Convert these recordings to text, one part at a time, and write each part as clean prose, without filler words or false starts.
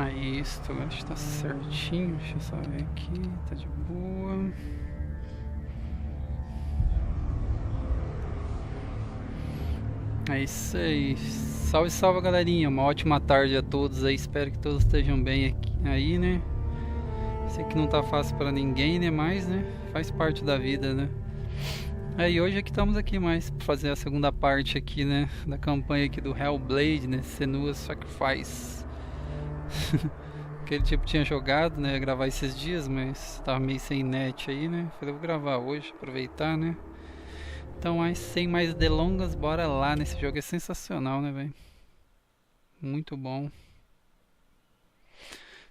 Aí, isso, agora está certinho. Deixa eu só ver aqui, tá de boa. É isso aí. Salve, salve, galerinha. Uma ótima tarde a todos aí. Espero que todos estejam bem aqui, aí, né? Sei que não tá fácil para ninguém, né? Mas, né? Faz parte da vida, né? E hoje aqui estamos aqui mais para fazer a segunda parte aqui, né? Da campanha aqui do Hellblade, né? Senua Sacrifice. Aquele tipo tinha jogado, né? Ia gravar esses dias, mas tava meio sem net aí, né? Falei, vou gravar hoje, aproveitar, né? Então, mas sem mais delongas, bora lá nesse jogo. É sensacional, né, velho? Muito bom.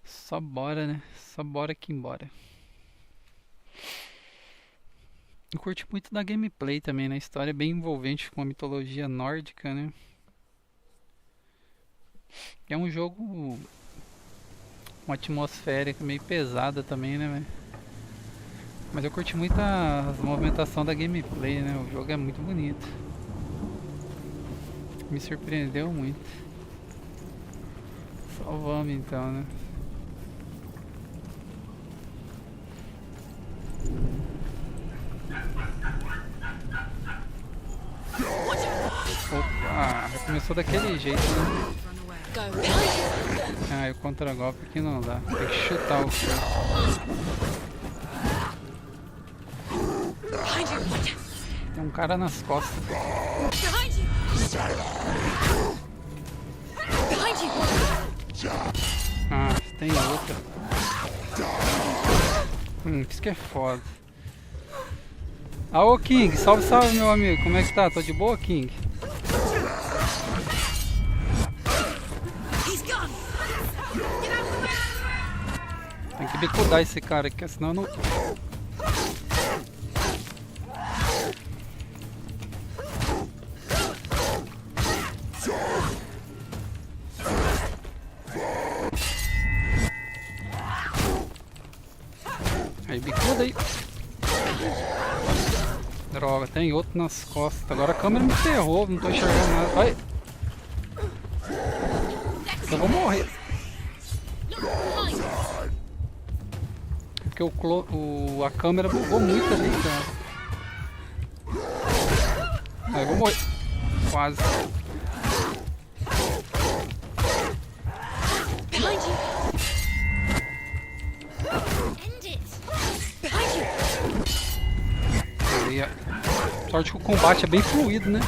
Só bora, né? Só bora que embora. Eu curti muito da gameplay também, né? A história é bem envolvente com a mitologia nórdica, né? É um jogo com uma atmosfera meio pesada também, né, velho? Mas eu curti muito a movimentação da gameplay, né? O jogo é muito bonito. Me surpreendeu muito. Só vamos então, né? Opa, já começou daquele jeito, né? Ah, e o contra-golpe aqui não dá. Tem que chutar o fio. Tem um cara nas costas. Ah, tem outra. Isso que é foda. Ah, ô King, salve, salve, meu amigo. Como é que tá? Tô de boa, King? Tem que bicudar esse cara aqui, senão eu não... Aí, bicuda aí. Droga, tem outro nas costas. Agora a câmera me ferrou, não tô enxergando nada. Vai. Eu vou morrer. Porque a câmera bugou muito ali, cara. Aí eu vou morrer. Quase. Sorte que o combate é bem fluido, né?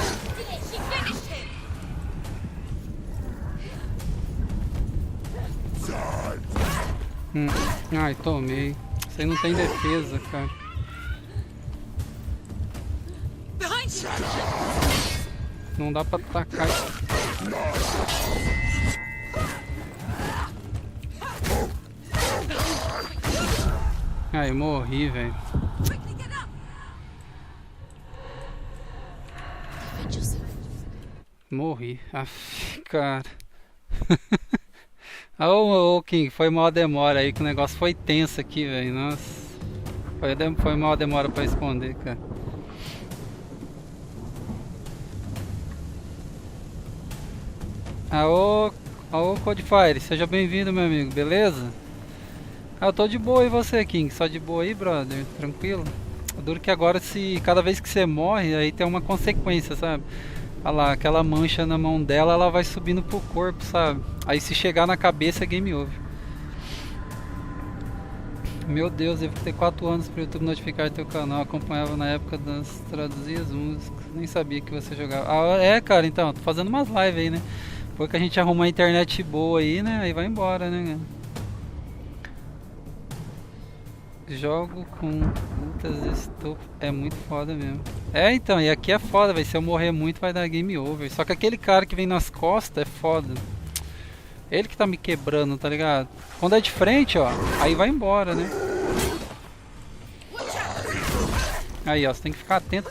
Ai, tomei. Isso aí não tem defesa, cara. Não dá pra atacar. Ai, eu morri, velho. Morri. Aff, cara. Ô, King, foi mal a demora aí, que o negócio foi tenso aqui, velho. Nossa. Foi mal a demora pra responder, cara. Ô, Codefire, seja bem-vindo, meu amigo, beleza? Eu tô de boa, e você, King? Só de boa aí, brother? Tranquilo? Duro que agora, se cada vez que você morre, aí tem uma consequência, sabe? Olha lá, aquela mancha na mão dela, ela vai subindo pro corpo, sabe? Aí se chegar na cabeça é game over. Meu Deus, devo ter 4 anos pro YouTube notificar teu canal. Acompanhava na época das traduzidas músicas. Nem sabia que você jogava. Ah, cara, então, tô fazendo umas lives aí, né? Depois que a gente arruma a internet boa aí, né? Aí vai embora, né? Jogo com muitas estufas. É muito foda mesmo. Então, e aqui é foda, véio. Se eu morrer muito vai dar game over. Só que aquele cara que vem nas costas é foda. Ele que tá me quebrando, tá ligado? Quando é de frente, ó, aí vai embora, né? Aí, ó, você tem que ficar atento.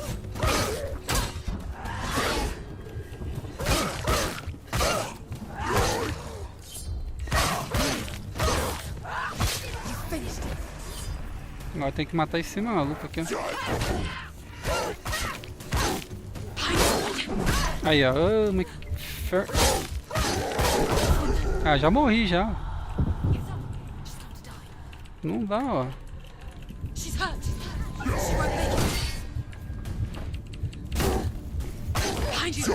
Agora tem que matar esse maluco aqui, ó. Aí, ó. Ah, já morri, já. Não dá, ó. She's hurt. She won't make it. Behind you.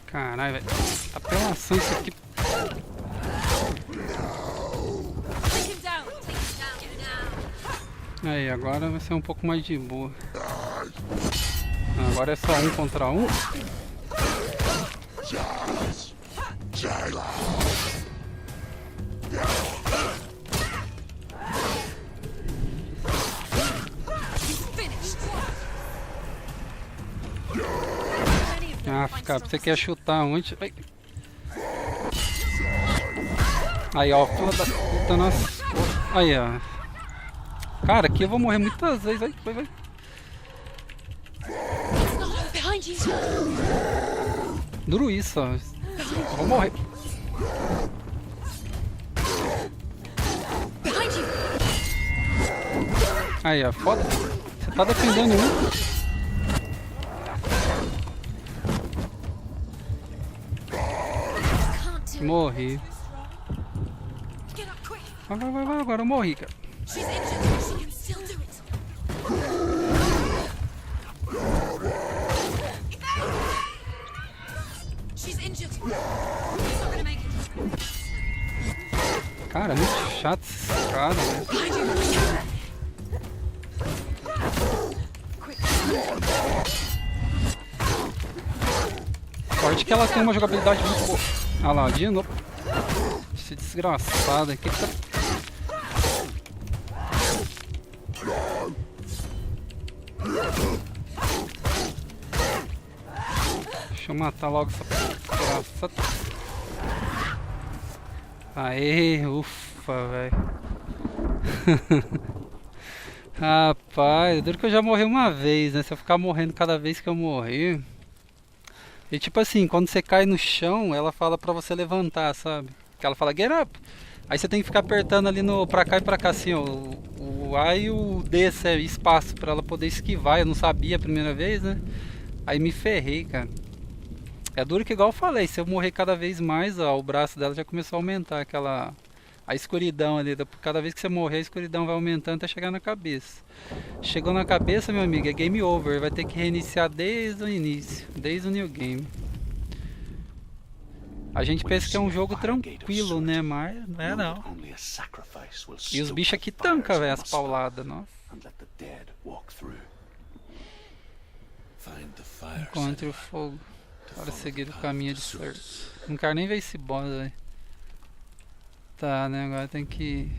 Caralho, velho. Apelação isso aqui. Take him down. Take him down. Aí, agora vai ser um pouco mais de boa. Agora é só 1 contra 1. Ah, cara, você quer chutar onde? Ai. Aí, ó, fila da puta, nossa. Aí, ó. Cara, aqui eu vou morrer muitas vezes. Vai. Behind you. Duro isso, ó. Eu vou morrer. Behind you. Aí, ó, foda. Você tá defendendo um. Morri. Get up quick. Vai, agora eu morri, cara. She's injured. She can still do it. She's injured. She's not gonna make it. Cara, é muito chato esse cara, velho. Behind you. Sorte que ela tem uma jogabilidade muito boa. Olha lá, de novo. Esse desgraçado aqui tá... Deixa eu matar logo essa desgraçada. Aê, ufa, velho. Rapaz, duro que eu já morri uma vez, né? Se eu ficar morrendo cada vez que eu morrer... E tipo assim, quando você cai no chão, ela fala pra você levantar, sabe? Que ela fala, get up! Aí você tem que ficar apertando ali no pra cá e pra cá, assim, ó. O A e o D, é espaço pra ela poder esquivar. Eu não sabia a primeira vez, né? Aí me ferrei, cara. É duro que igual eu falei, se eu morrer cada vez mais, ó, o braço dela já começou a aumentar aquela... A escuridão ali, cada vez que você morrer, a escuridão vai aumentando até chegar na cabeça. Chegou na cabeça, meu amigo, é game over. Vai ter que reiniciar desde o início, desde o new game. A gente pensa que é um jogo tranquilo, né? Mas não é não. E os bichos aqui tancam, velho, as pauladas, nossa. Encontre o fogo para seguir o caminho de certo. Não quero nem ver esse boss, velho. Tá, né? Agora tem que...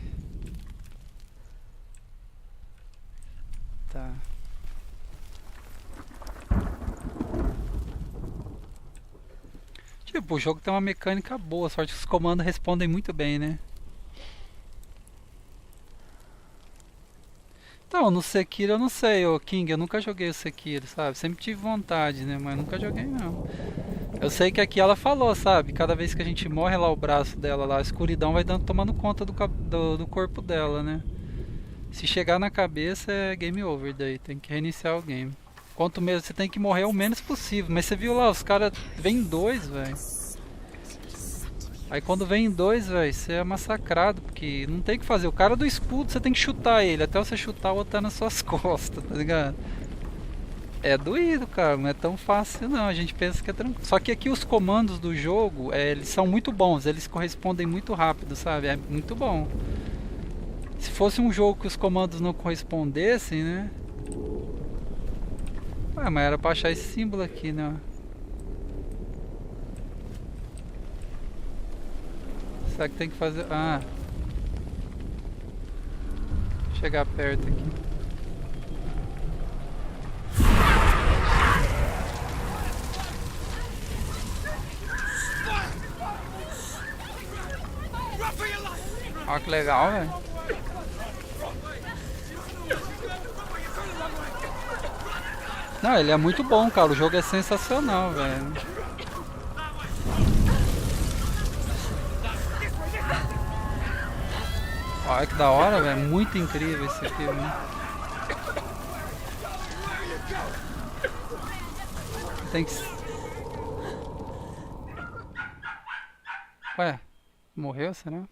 Tá. Tipo, o jogo tem uma mecânica boa, sorte que os comandos respondem muito bem, né? Então, no Sekiro eu não sei, ô King, eu nunca joguei o Sekiro, sabe? Sempre tive vontade, né? Mas nunca joguei não. Eu sei que aqui ela falou, sabe? Cada vez que a gente morre lá, o braço dela lá, a escuridão vai tomando conta do corpo dela, né? Se chegar na cabeça é game over daí, tem que reiniciar o game. Quanto menos você tem que morrer o menos possível. Mas você viu lá, os caras vêm dois, velho. Aí quando vem dois, velho, você é massacrado, porque não tem o que fazer. O cara do escudo, você tem que chutar ele, até você chutar o outro tá nas suas costas, tá ligado? É doído, cara, não é tão fácil não, a gente pensa que é tranquilo. Só que aqui os comandos do jogo, eles são muito bons, eles correspondem muito rápido, sabe? É muito bom. Se fosse um jogo que os comandos não correspondessem, né? Ué, mas era pra achar esse símbolo aqui, né? Será que tem que fazer... Ah. Chegar perto aqui. Olha que legal, velho. Não, ele é muito bom, cara. O jogo é sensacional, velho. Olha que da hora, velho. Muito incrível esse filme. Tem que... Ué, morreu, será?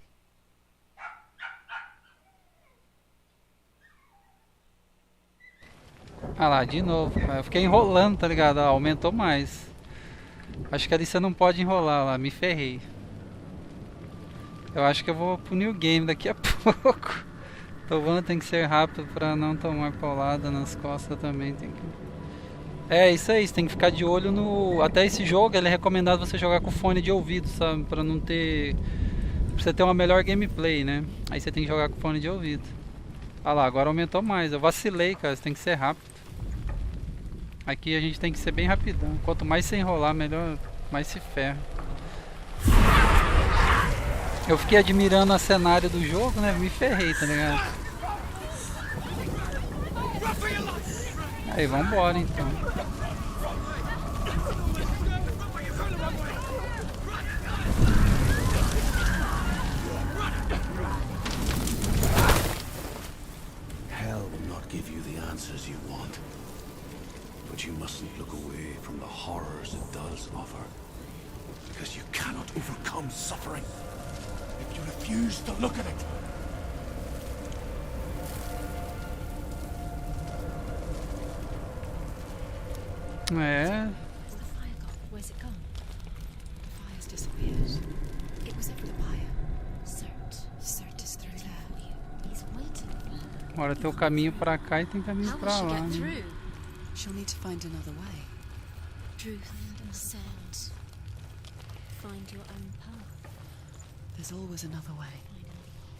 Ah lá, de novo. Eu fiquei enrolando, tá ligado? Ah, aumentou mais. Acho que ali você não pode enrolar lá, me ferrei. Eu acho que eu vou pro new game daqui a pouco. Tô vendo, tem que ser rápido pra não tomar paulada nas costas também. Tem que... É isso aí, você tem que ficar de olho no... Até esse jogo, ele é recomendado você jogar com fone de ouvido, sabe? Pra não ter... Pra você ter uma melhor gameplay, né? Aí você tem que jogar com fone de ouvido. Ah lá, agora aumentou mais. Eu vacilei, cara, você tem que ser rápido. Aqui a gente tem que ser bem rapidão. Quanto mais você enrolar, melhor, mais se ferra. Eu fiquei admirando a cenário do jogo, né? Me ferrei, tá ligado? Aí, vambora então. Hell will not give you the answers you want. But you mustn't look away from the horrors it does offer. Because you cannot overcome suffering if you refuse to look at it. É. Where's the fire gone? Where's it gone? The fire's disappeared. It was over the fire. Cert is through there. He's waiting. Agora tem o caminho pra cá e tem caminho How will pra she lá, get né? through? She'll need to find another way. Truth and scent. Find your own path. There's always another way.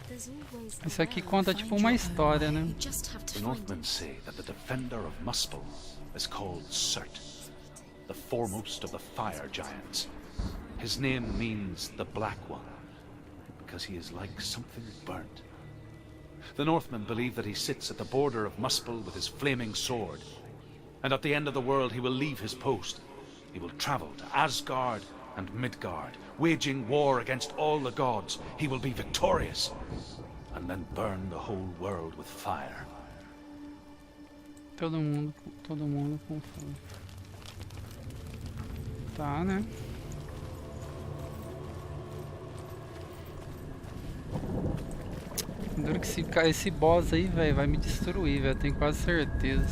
There's always Isso a aqui way. conta tipo uma história, né? You just have to The find Northmen it. say that the defender of Muspel is called Cert, the foremost of the fire giants. His name means the Black One, because he is like something burnt. The Northmen believe that he sits at the border of Muspel with his flaming sword, and at the end of the world he will leave his post. He will travel to Asgard and Midgard, waging war against all the gods. He will be victorious, and then burn the whole world with fire. Todo mundo com fome. Tá, né? Duro que esse boss aí, velho, vai me destruir, velho. Tenho quase certeza.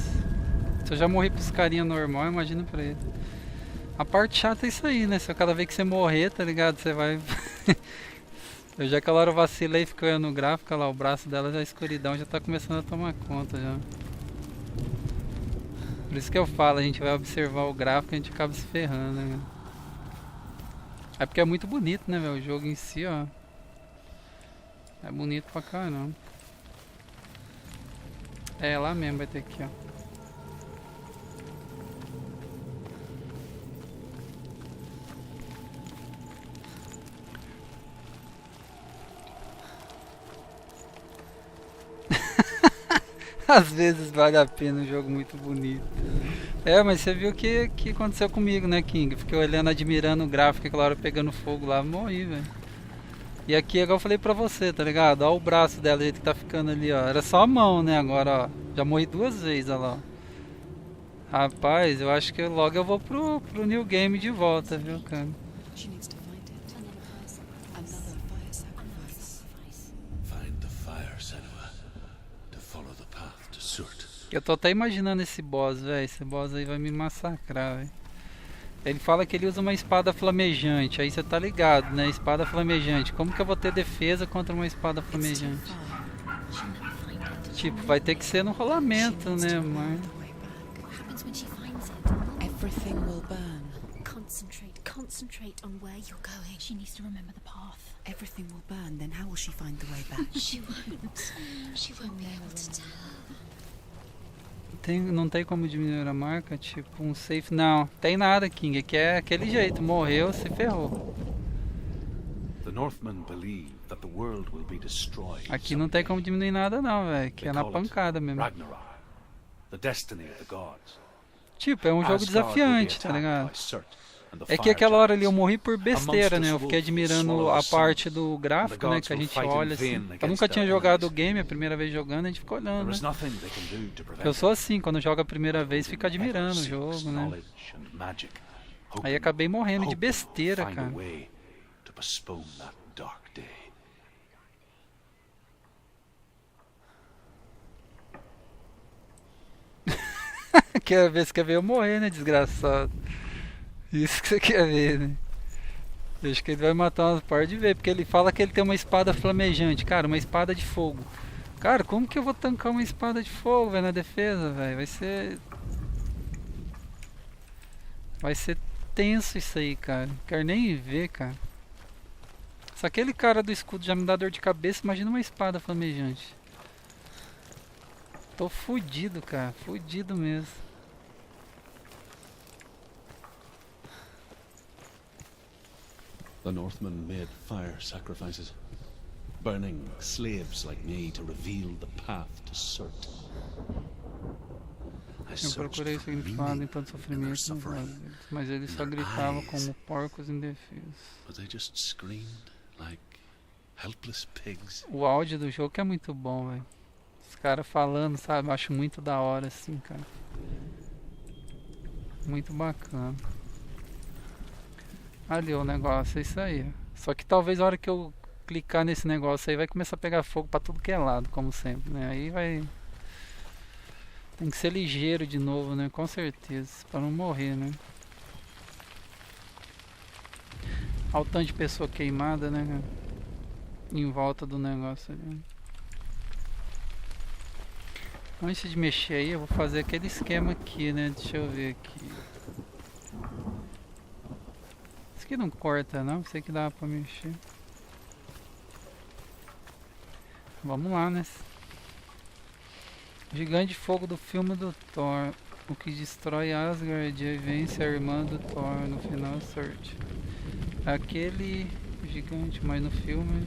Se eu já morri pros carinha normal, imagina pra ele. A parte chata é isso aí, né? Se cada vez que você morrer, tá ligado? Você vai... Eu já aquela hora vacilei e fiquei olhando no gráfico, olha lá, o braço dela já, a escuridão já tá começando a tomar conta já. Por isso que eu falo, a gente vai observar o gráfico e a gente acaba se ferrando, né? É porque é muito bonito, né, velho? O jogo em si, ó. É bonito pra caramba. É, lá mesmo vai ter aqui, ó. Às vezes vale a pena um jogo muito bonito. É, mas você viu o que aconteceu comigo, né, King? Fiquei olhando, admirando o gráfico, aquela hora pegando fogo lá, morri, velho. E aqui, igual eu falei pra você, tá ligado? Olha o braço dela, o jeito que tá ficando ali, ó. Era só a mão, né, agora, ó. Já morri 2 vezes, olha lá, ó. Rapaz, eu acho que logo eu vou pro new game de volta, viu, cara? She needs to find it. Another fire sacrifice. Find the fire, Senua, to follow the path to Surt. Eu tô até imaginando esse boss, velho. Esse boss aí vai me massacrar, velho. Ele fala que ele usa uma espada flamejante. Aí você tá ligado, né? Espada flamejante. Como que eu vou ter defesa contra uma espada It's too flamejante? far. She'll never find it. Tipo, vai ter que ser no She rolamento, needs né, to find mas... the way back. What happens when she finds it? Everything will burn. Concentrate on where you're going. She needs to remember the path. Everything will burn. Then how will she find the way back? She won't be able to tell. Não tem como diminuir a marca, tipo um safe. Não, tem nada, King. Aqui é aquele jeito. Morreu, se ferrou. The Northmen believe that the world will be destroyed. Aqui não tem como diminuir nada, não, velho. Aqui They é na call it pancada mesmo. Ragnarok, the destiny of the gods. Tipo, é um jogo Asgard will be desafiante, tá attacked ligado? by Surt, and the É que fire aquela hora ali eu giants. morri por besteira, né? Eu fiquei admirando a parte do gráfico, né? Que a gente olha assim. Eu nunca tinha jogado o game, a primeira vez jogando, a gente ficou olhando, There né? is nothing they can do to prevent Eu sou it. assim, quando joga a primeira vez, fica admirando o jogo, né? Knowledge and magic, Aí hoping- acabei morrendo de hoping besteira, we'll find a cara. way to postpone that dark day. Quer ver, você quer ver eu morrer, né, desgraçado? Isso que você quer ver, né? Eu acho que ele vai matar umas par de ver, porque ele fala que ele tem uma espada flamejante, cara, uma espada de fogo. Cara, como que eu vou tancar uma espada de fogo, velho, na defesa, velho? Vai ser tenso isso aí, cara. Quero nem ver, cara. Se aquele cara do escudo já me dá dor de cabeça, imagina uma espada flamejante. Tô fudido, cara, fudido mesmo. The Northmen made fire sacrifices, burning slaves like me to reveal the path to Surt. I Eu searched procurei o for significado em meaning tanto in their sofrimento nos suffering, olhos deles, mas eles só in their gritavam eyes. como porcos indefesos. but they just screamed like helpless pigs. O áudio do jogo que é muito bom, velho. Os caras falando, sabe? Eu acho muito da hora, assim, cara. Muito bacana. Ali o negócio, é isso aí. Ó. Só que talvez a hora que eu clicar nesse negócio aí vai começar a pegar fogo pra tudo que é lado, como sempre, né? Aí vai... Tem que ser ligeiro de novo, né? Com certeza, pra não morrer, né? Olha o tanto de pessoa queimada, né, cara? Em volta do negócio ali. Antes de mexer aí, eu vou fazer aquele esquema aqui, né? Deixa eu ver aqui. Isso aqui não corta, não? Sei que dá pra mexer. Vamos lá, né? Gigante de fogo do filme do Thor. O que destrói Asgard e vence a irmã do Thor no final, Surt. Aquele gigante, mas no filme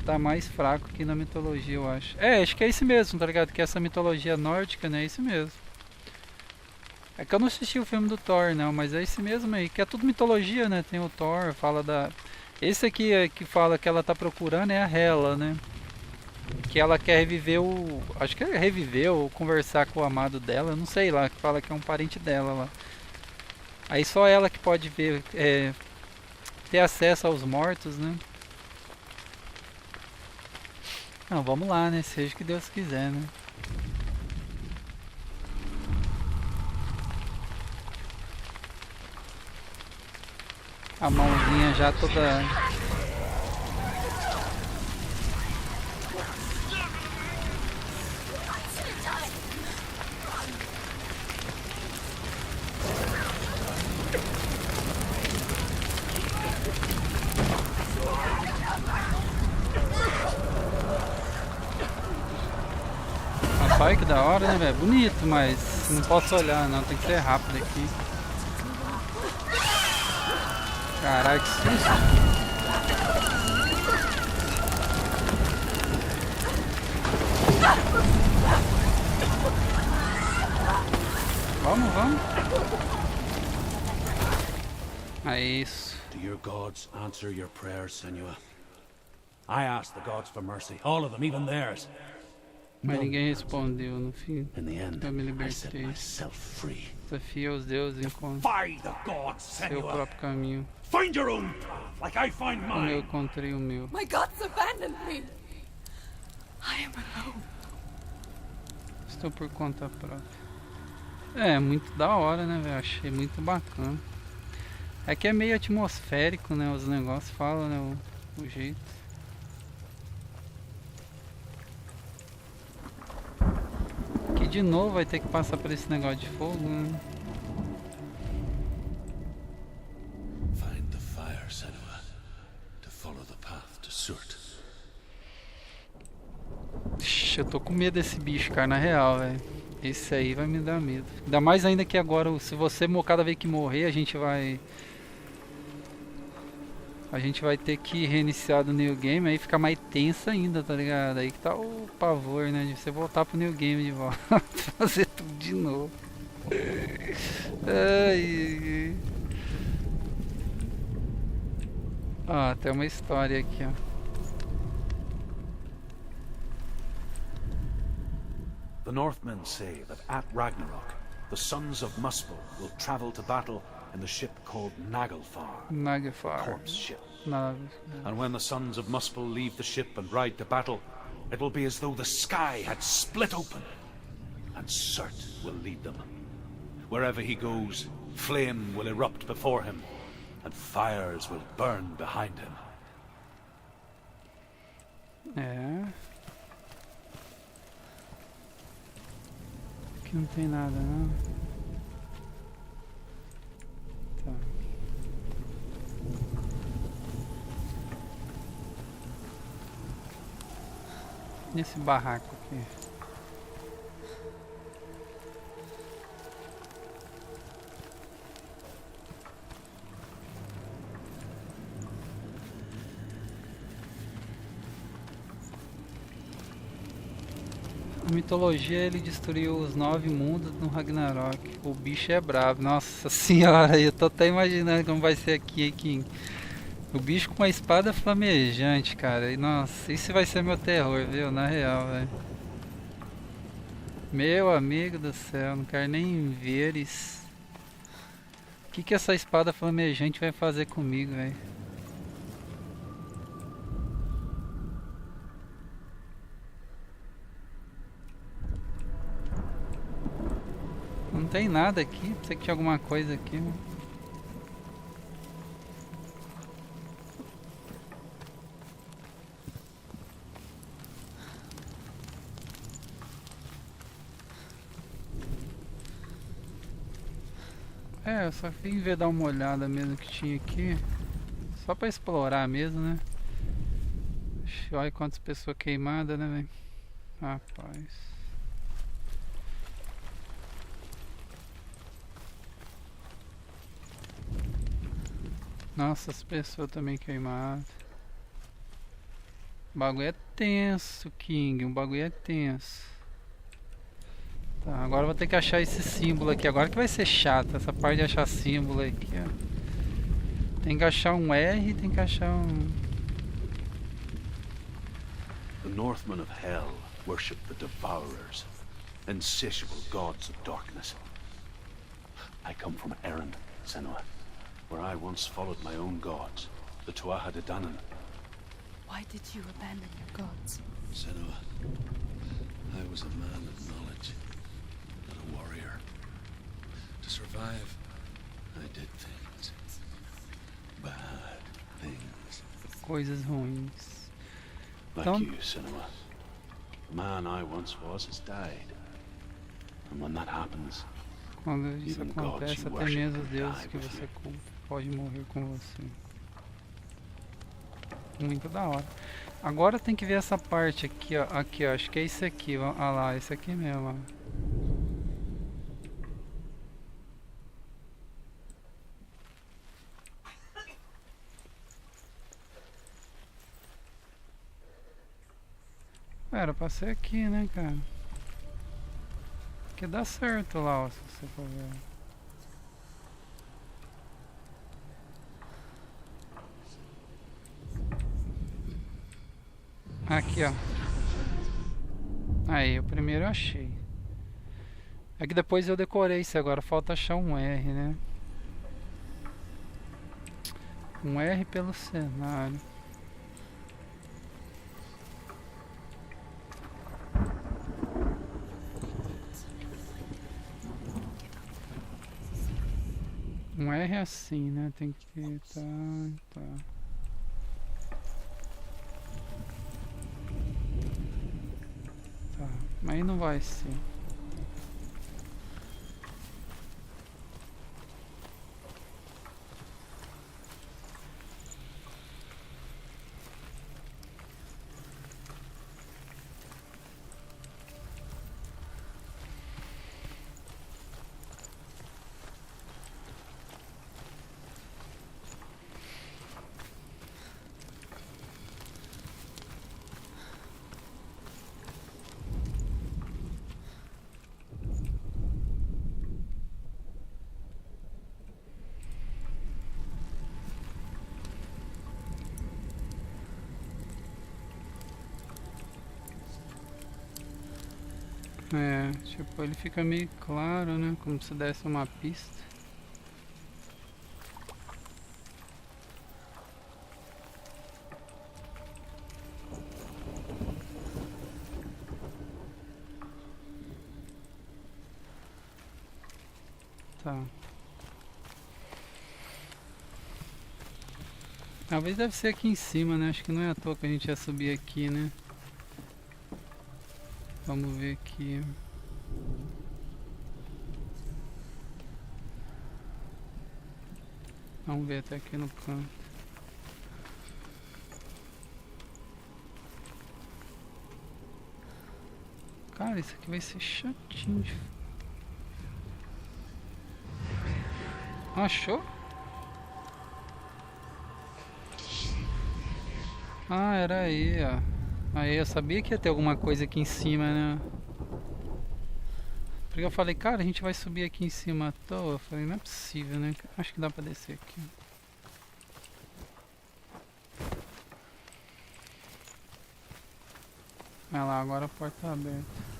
tá mais fraco que na mitologia, eu acho. É, acho que é esse mesmo, tá ligado? Que essa mitologia nórdica, né? É esse mesmo. É que eu não assisti o filme do Thor, não, mas é esse mesmo aí. Que é tudo mitologia, né? Tem o Thor, fala da... Esse aqui é que fala que ela tá procurando é a Hela, né? Que ela quer reviver o... Acho que é reviver ou conversar com o amado dela, eu não sei lá. Que fala que é um parente dela lá. Aí só ela que pode ver... ter acesso aos mortos, né? Não, vamos lá, né? Seja o que Deus quiser, né? A mãozinha já toda... Rapaz, que da hora, né, velho? Bonito, mas não posso olhar, não. Tem que ser rápido aqui. Caralho, que susto. Vamos, vamos. É isso. Do your gods answer your prayers, Senua? I asked the gods for mercy, all of them, even theirs. Mas ninguém respondeu no fim. In the end, Eu me I set libertei. myself free. Desafia os deuses enquanto Defy the gods, seu Senua! próprio caminho. Find your own path, like I find Como eu mine! encontrei o meu. My gods abandoned me. I am alone. Estou por conta própria. É, muito da hora, né, velho? Achei muito bacana. É que é meio atmosférico, né? Os negócios falam, né? O jeito. Que de novo vai ter que passar por esse negócio de fogo, né? Find the fire, Senua, to follow the path to Surt. Ixi, eu tô com medo desse bicho, cara, na real, velho. Esse aí vai me dar medo. Ainda mais ainda que agora, se você cada vez que morrer, a gente vai ter que reiniciar do new game, aí fica mais tenso ainda, tá ligado? Aí que tá o pavor, né? De você voltar pro new game de volta. Fazer tudo de novo. Ai, Ó, tem uma história aqui, ó. The Northmen say that at Ragnarok, the sons of Muspel will travel to battle in the ship called Naglfar, Naglfar. corpse ship. Nada. And when the sons of Muspel leave the ship and ride to battle, it will be as though the sky had split open, and Surt will lead them. Wherever he goes, flame will erupt before him, and fires will burn behind him. É. Aqui não tem nada, não. Tá. Nesse barraco aqui. Na mitologia ele destruiu os 9 mundos no Ragnarok. O bicho é bravo. Nossa senhora, eu tô até imaginando como vai ser aqui. O bicho com uma espada flamejante, cara. E nossa, isso vai ser meu terror, viu? Na real, velho. Meu amigo do céu, não quero nem ver isso. O que essa espada flamejante vai fazer comigo, velho? Não tem nada aqui, pensei que tinha alguma coisa aqui, mano. É, eu só vim ver dar uma olhada mesmo que tinha aqui. Só pra explorar mesmo, né? Olha quantas pessoas queimadas, né, velho? Rapaz. Nossa, as pessoas também queimadas. O bagulho é tenso, King. O bagulho é tenso. Tá, agora eu vou ter que achar esse símbolo aqui. Agora que vai ser chato essa parte de achar símbolo aqui, ó. Tem que achar um R, tem que achar um... The Northmen of Hell worship the Devourers, insatiable gods of darkness. I come from Erin, Senua, where I once followed my own gods, the Tuatha De Danann. Why did you abandon your gods? Senua, I was a man of knowledge, not a warrior. To survive, I did things. Bad things. Coisas ruins. Like Então, you, Senua. The man I once was has died. And when that happens, quando isso even gods acontece, you até worship mesmo os can deuses die que with você you. culpa pode morrer com você. Muito da hora. Agora tem que ver essa parte aqui, ó. Aqui, ó. Acho que é isso aqui, ó. Ah lá, esse aqui mesmo, ó. Era pra ser aqui, né, cara? Que dá certo lá, ó, se você for ver. Aqui, ó. Aí, o primeiro eu achei. É que depois eu decorei isso, agora falta achar um R, né? Um R pelo cenário. Um R assim, né? Tem que... Tá. Tá, mas aí não vai ser. É, tipo, ele fica meio claro, né? Como se desse uma pista. Tá. Talvez deve ser aqui em cima, né? Acho que não é à toa que a gente ia subir aqui, né? Vamos ver aqui. Vamos ver até aqui no canto. Cara, isso aqui vai ser chatinho. Achou? Ah, era aí, ó. Aí eu sabia que ia ter alguma coisa aqui em cima, né? Porque eu falei, cara, a gente vai subir aqui em cima à toa. Eu falei, não é possível, né? Acho que dá pra descer aqui. Olha lá, agora a porta tá aberta.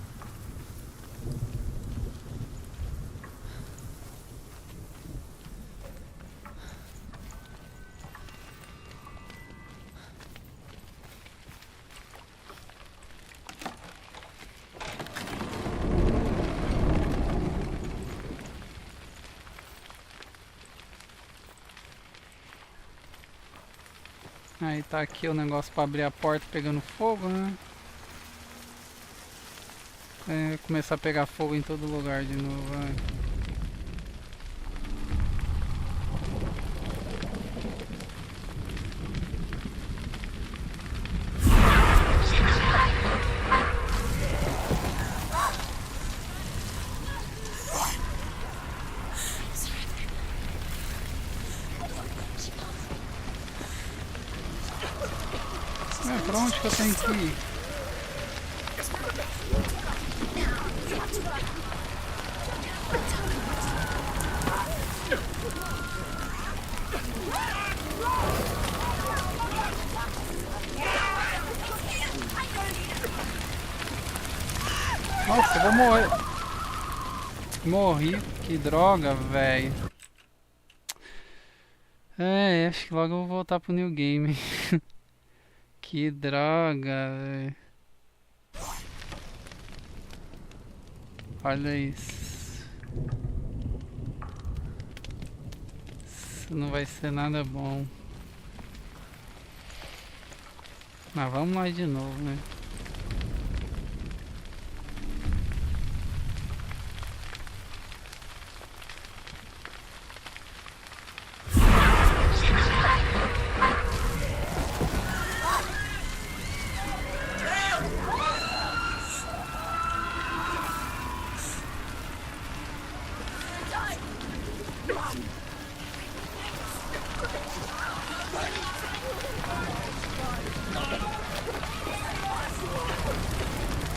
Aí tá aqui o negócio pra abrir a porta pegando fogo, né? É, começar a pegar fogo em todo lugar de novo, vai. Pra onde que eu tenho que ir? Nossa, eu vou morrer. Morri, que droga, velho. É, acho que logo eu vou voltar pro new game. Que droga, velho. Olha isso. Isso não vai ser nada bom. Mas vamos lá de novo, né?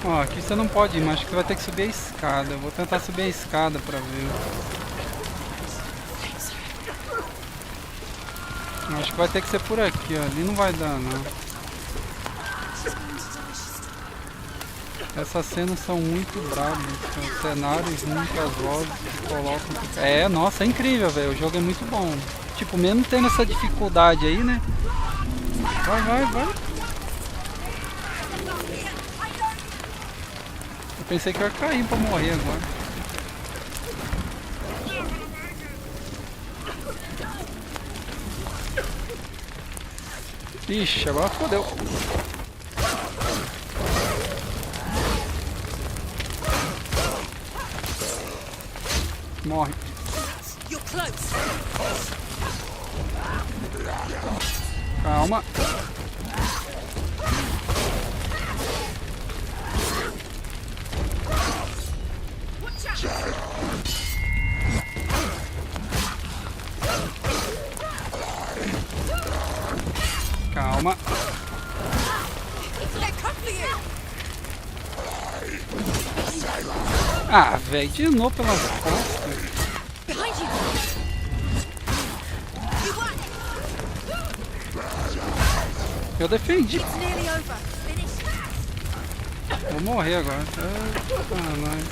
Ó, aqui você não pode ir, mas acho que você vai ter que subir a escada. Eu vou tentar subir a escada pra ver. Acho que vai ter que ser por aqui, ó. Ali não vai dar, não. Essas cenas são muito bravas. São cenários junto às vozes que colocam. É, nossa, é incrível, velho. O jogo é muito bom. Tipo, mesmo tendo essa dificuldade aí, né? Vai, vai, vai. Eu pensei que eu ia cair pra morrer agora. Ixi, agora fodeu. Morre. Calma. Calma. Ah, velho, de novo pelas costas. Eu defendi. Vou morrer agora. Ah, nós.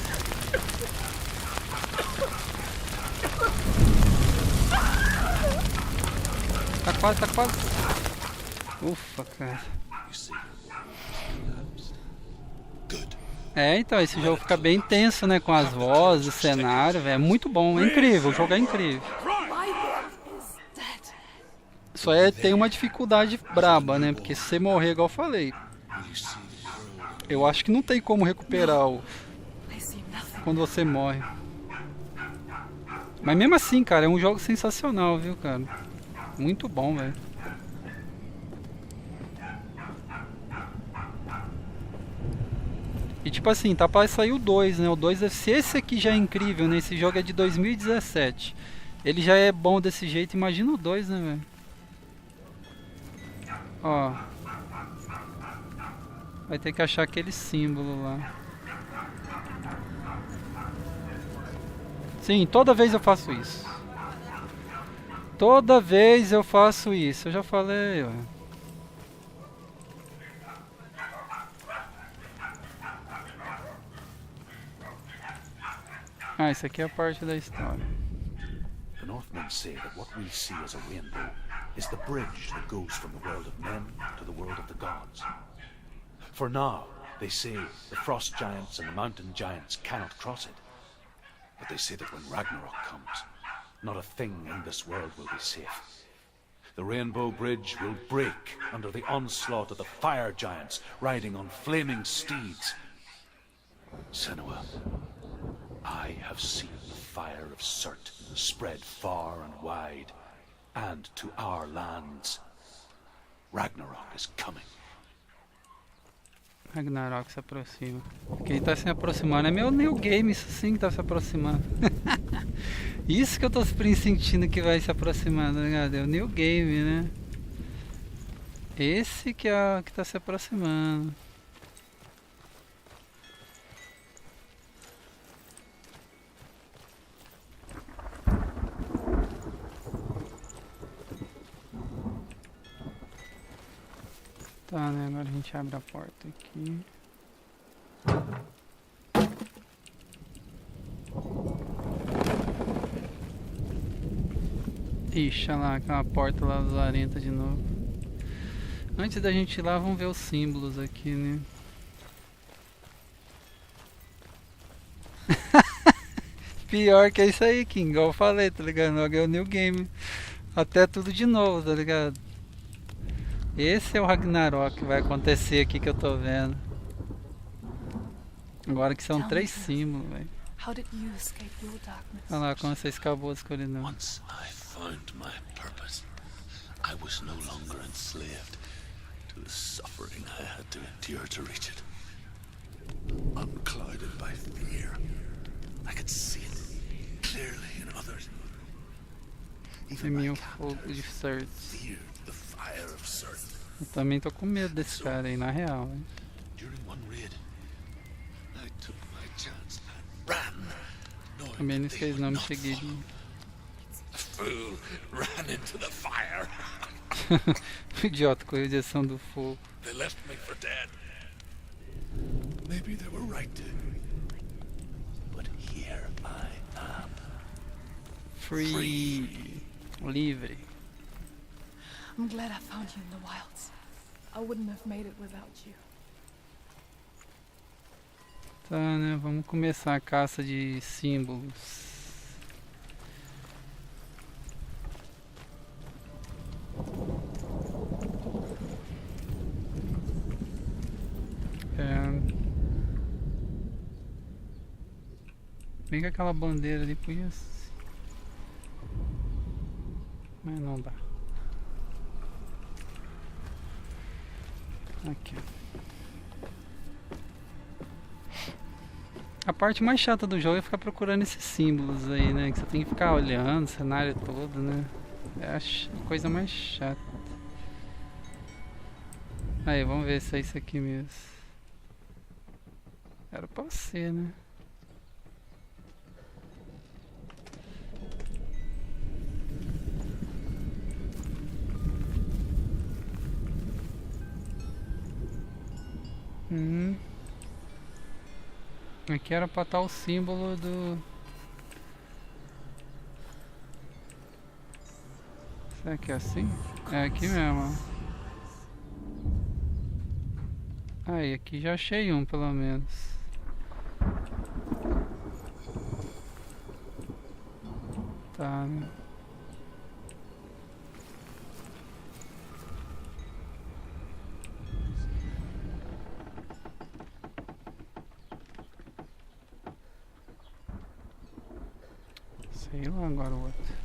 Tá quase, tá quase. Ufa, cara. You see, collapsed. Good. É, então, esse jogo fica bem tenso, né? Com as vozes, o cenário, velho. É muito bom, é incrível, o jogo é incrível. Só tem uma dificuldade braba, né? Porque se você morrer, igual eu falei, You see the world. eu acho que não tem como recuperar quando você morre. Mas mesmo assim, cara, é um jogo sensacional, viu, cara? Muito bom, velho. E tipo assim, tá pra sair o 2, né? O 2, se esse aqui já é incrível, né? Esse jogo é de 2017. Ele já é bom desse jeito, imagina o 2, né, velho? Ó. Vai ter que achar aquele símbolo lá. Sim, toda vez eu faço isso. Toda vez eu faço isso. Eu já falei, ó. Ah, isso aqui é a parte da história. The Northmen say that what we see as a rainbow is the bridge that goes from the world of men to the world of the gods. For now, they say the frost giants and the mountain giants cannot cross it. But they say that when Ragnarok comes, not a thing in this world will be safe. The rainbow bridge will break under the onslaught of the fire giants riding on flaming steeds. Senua, I have seen the fire of Surt spread far and wide, and to our lands. Ragnarok is coming. Ragnarok se aproxima. Quem tá se aproximando é meu New Game, isso sim que tá se aproximando. Isso que eu tô sentindo que vai se aproximando, tá ligado? É o New Game, né? Esse que é que tá se aproximando. Tá, né? Agora a gente abre a porta aqui. Ixi, olha lá, aquela porta lá lazarenta de novo. Antes da gente ir lá, vamos ver os símbolos aqui, né? Pior que é isso aí, King, igual eu falei, tá ligado? É o New Game. Até tudo de novo, tá ligado? Esse é o Ragnarok que vai acontecer aqui que eu tô vendo. Agora que são 3 símbolos, velho. Olha lá como você escapou da escuridão. Once I found my purpose, I was no longer enslaved to the suffering I had to endure to reach it. Unclouded by fear, I could see it clearly in others. Esse é meu fogo de Surt. Feared the fire of Surt. Eu também tô com medo desse cara aí, na real. Hein? During one raid, I took my chance and ran, knowing Também não that they esqueci would não me not seguir. follow. The fool ran into the fire. O idiota correu em direção do fogo. They left me for dead. Maybe they were right to. But here I am. Free. Livre. I'm glad I found you in the wilds. I wouldn't have made it without you. Tá, né? Vamos começar a caça de símbolos. Bem que aquela bandeira ali podia ser. Mas não dá. Aqui. A parte mais chata do jogo é ficar procurando esses símbolos aí, né? Que você tem que ficar olhando o cenário todo, né? É a coisa mais chata. Aí, vamos ver se é isso aqui mesmo. Era pra ser, né? Aqui era pra estar o símbolo do... Será que é assim? É aqui mesmo, ó. Aí, aqui já achei um, pelo menos. Tá, né? Sei lá agora o outro.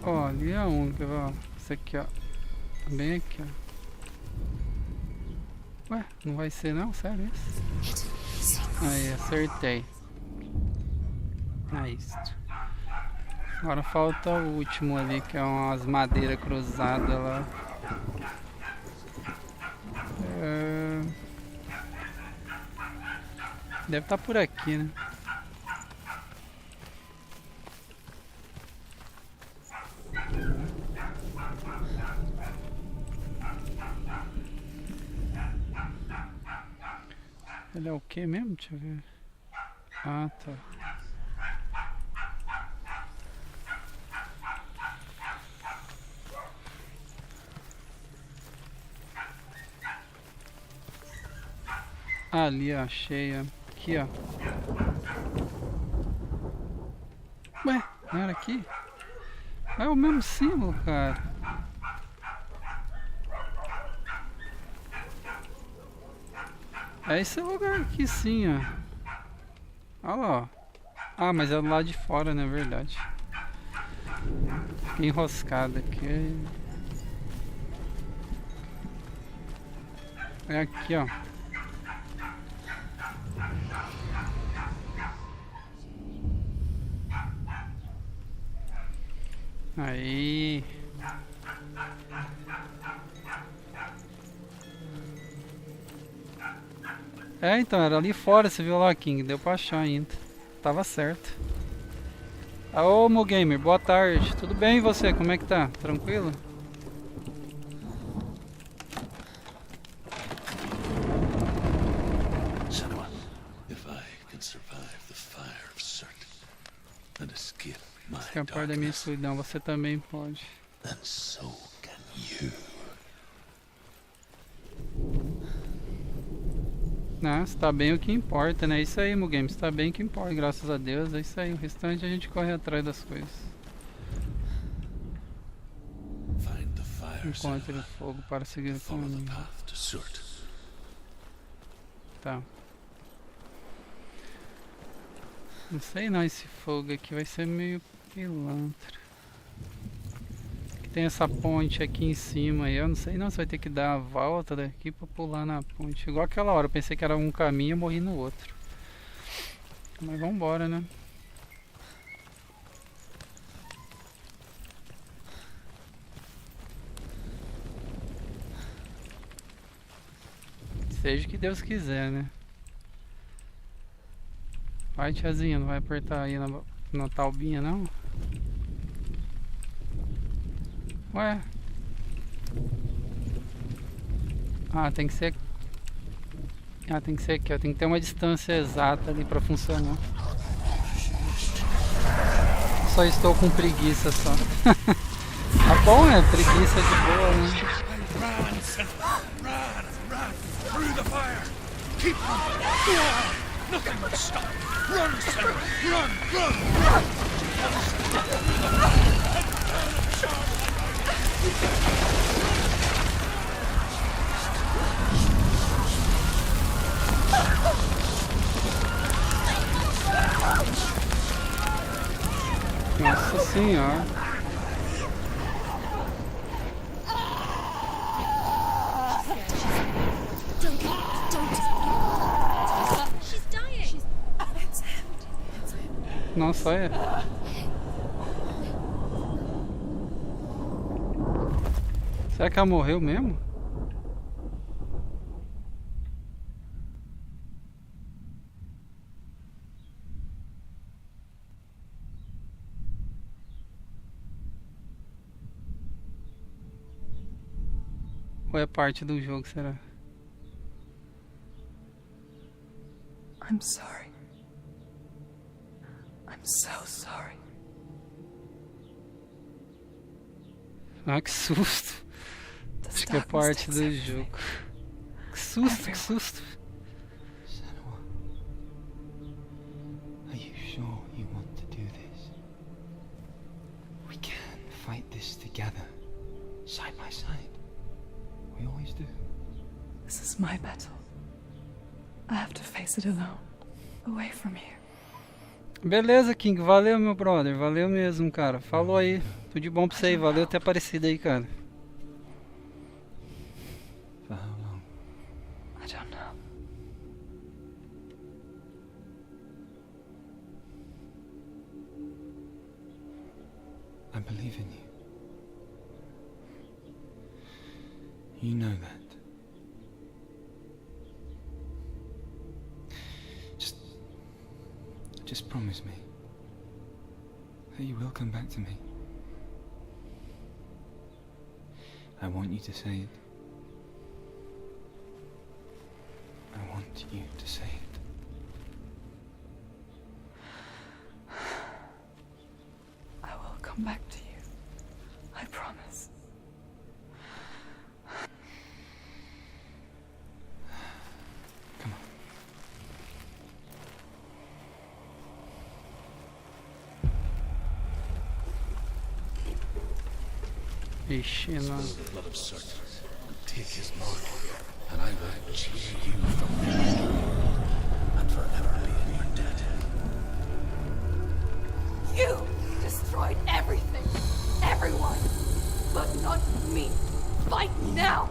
Ó, ali é um, quer ver, ó. Esse aqui, ó. Bem aqui, ó. Ué, não vai ser não? Sério isso? Aí, acertei. É isso. Agora falta o último ali, que é umas madeiras cruzadas lá. Deve estar por aqui, né? Ele é o que mesmo? Deixa eu ver. Ah, tá. Ali, ó, achei, ó. Aqui, ó. Ué, não era aqui? É o mesmo símbolo, cara. É esse lugar aqui sim, ó. Olha lá, ó. Ah, mas é do lado de fora, não é verdade? Fiquei enroscado aqui. É aqui, ó. Aí. É, então, era ali fora, você viu lá, King, deu pra achar ainda. Tava certo. Ô, meu gamer, boa tarde. Tudo bem e você? Como é que tá? Tranquilo? Senua, if I can survive the fire of Surt and escape my Escapar da minha darkness, escuridão, você também pode. then so can you. Ah, você tá bem o que importa, né? Isso aí, meu game, você tá bem o que importa, graças a Deus. É isso aí, o restante a gente corre atrás das coisas. Find the fire, Encontre o Senua. fogo para seguir o Follow the caminho. path to Surt. Tá. Não sei não, esse fogo aqui vai ser meio pilantra. Tem essa ponte aqui em cima aí, eu não sei não, você vai ter que dar a volta daqui pra pular na ponte. Igual aquela hora, eu pensei que era um caminho e morri no outro. Mas vambora, né? Seja o que Deus quiser, né? Vai, tiazinha, não vai apertar aí na taubinha não? Ué? Ah, tem que ser... Ah, tem que ser aqui, ó. Tem que ter uma distância exata ali pra funcionar. Só estou com preguiça só. Tá bom, é preguiça de boa, né? Run, Senua! Run! Through the fire! Keep running! Nothing will stop! Run, Senua! Run! Nossa senhora. Nossa, olha. Será que ela morreu mesmo? Ou é parte do jogo, será? I'm sorry. I'm so sorry. Ah, que susto. Does Acho que é darkness parte takes do everything? jogo. Que susto, que susto. Senua, are you sure you want to do this? We can fight this together, side by side. We always do. This is my battle. I have to face it alone, away from here. Beleza, King. Valeu, meu brother. Valeu mesmo, cara. Falou aí. Tudo de bom pra você aí. Valeu ter aparecido aí, cara. For how long? I don't know. I believe in you. You know that. Just promise me that you will come back to me. I want you to say it. I want you to say it. I will come back to you. I promise. Come on. Ixi, não. The blood of Surt, and take his mark, and I will cheer you from near and forever be in your debt. You destroyed everything, everyone, but not me. Fight now.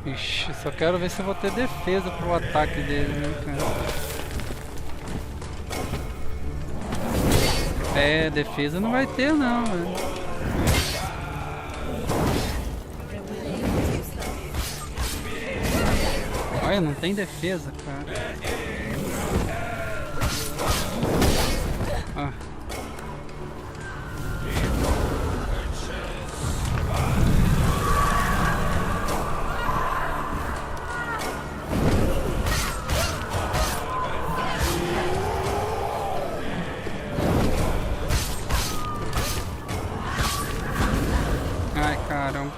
Ixi, só quero ver se eu vou ter defesa pro ataque dele, né, cara? É, defesa não vai ter não, velho. Olha, não tem defesa, cara. Ah. Ai, caramba.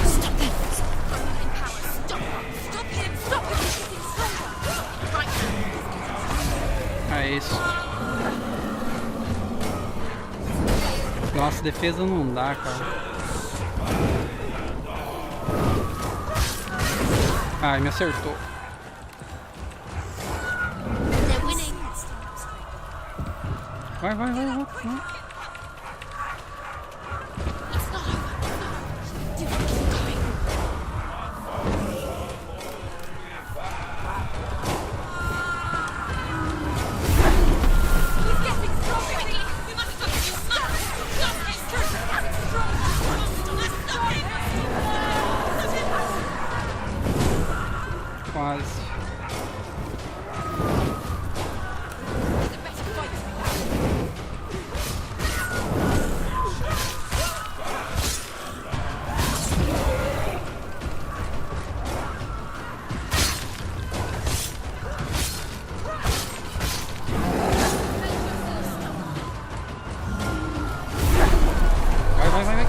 Stop him! Stop him! Stop him! He's getting stronger! Right now! É isso. Nossa, defesa não dá, cara. Ai, me acertou. They're winning! Vai, vai, vai, vai. It's not over! Do not keep going! He's getting stronger! Quickly! We must stop him! Stop him! Stop him! Stop him! Quase. The better fight! Vai, vai, vai, vai.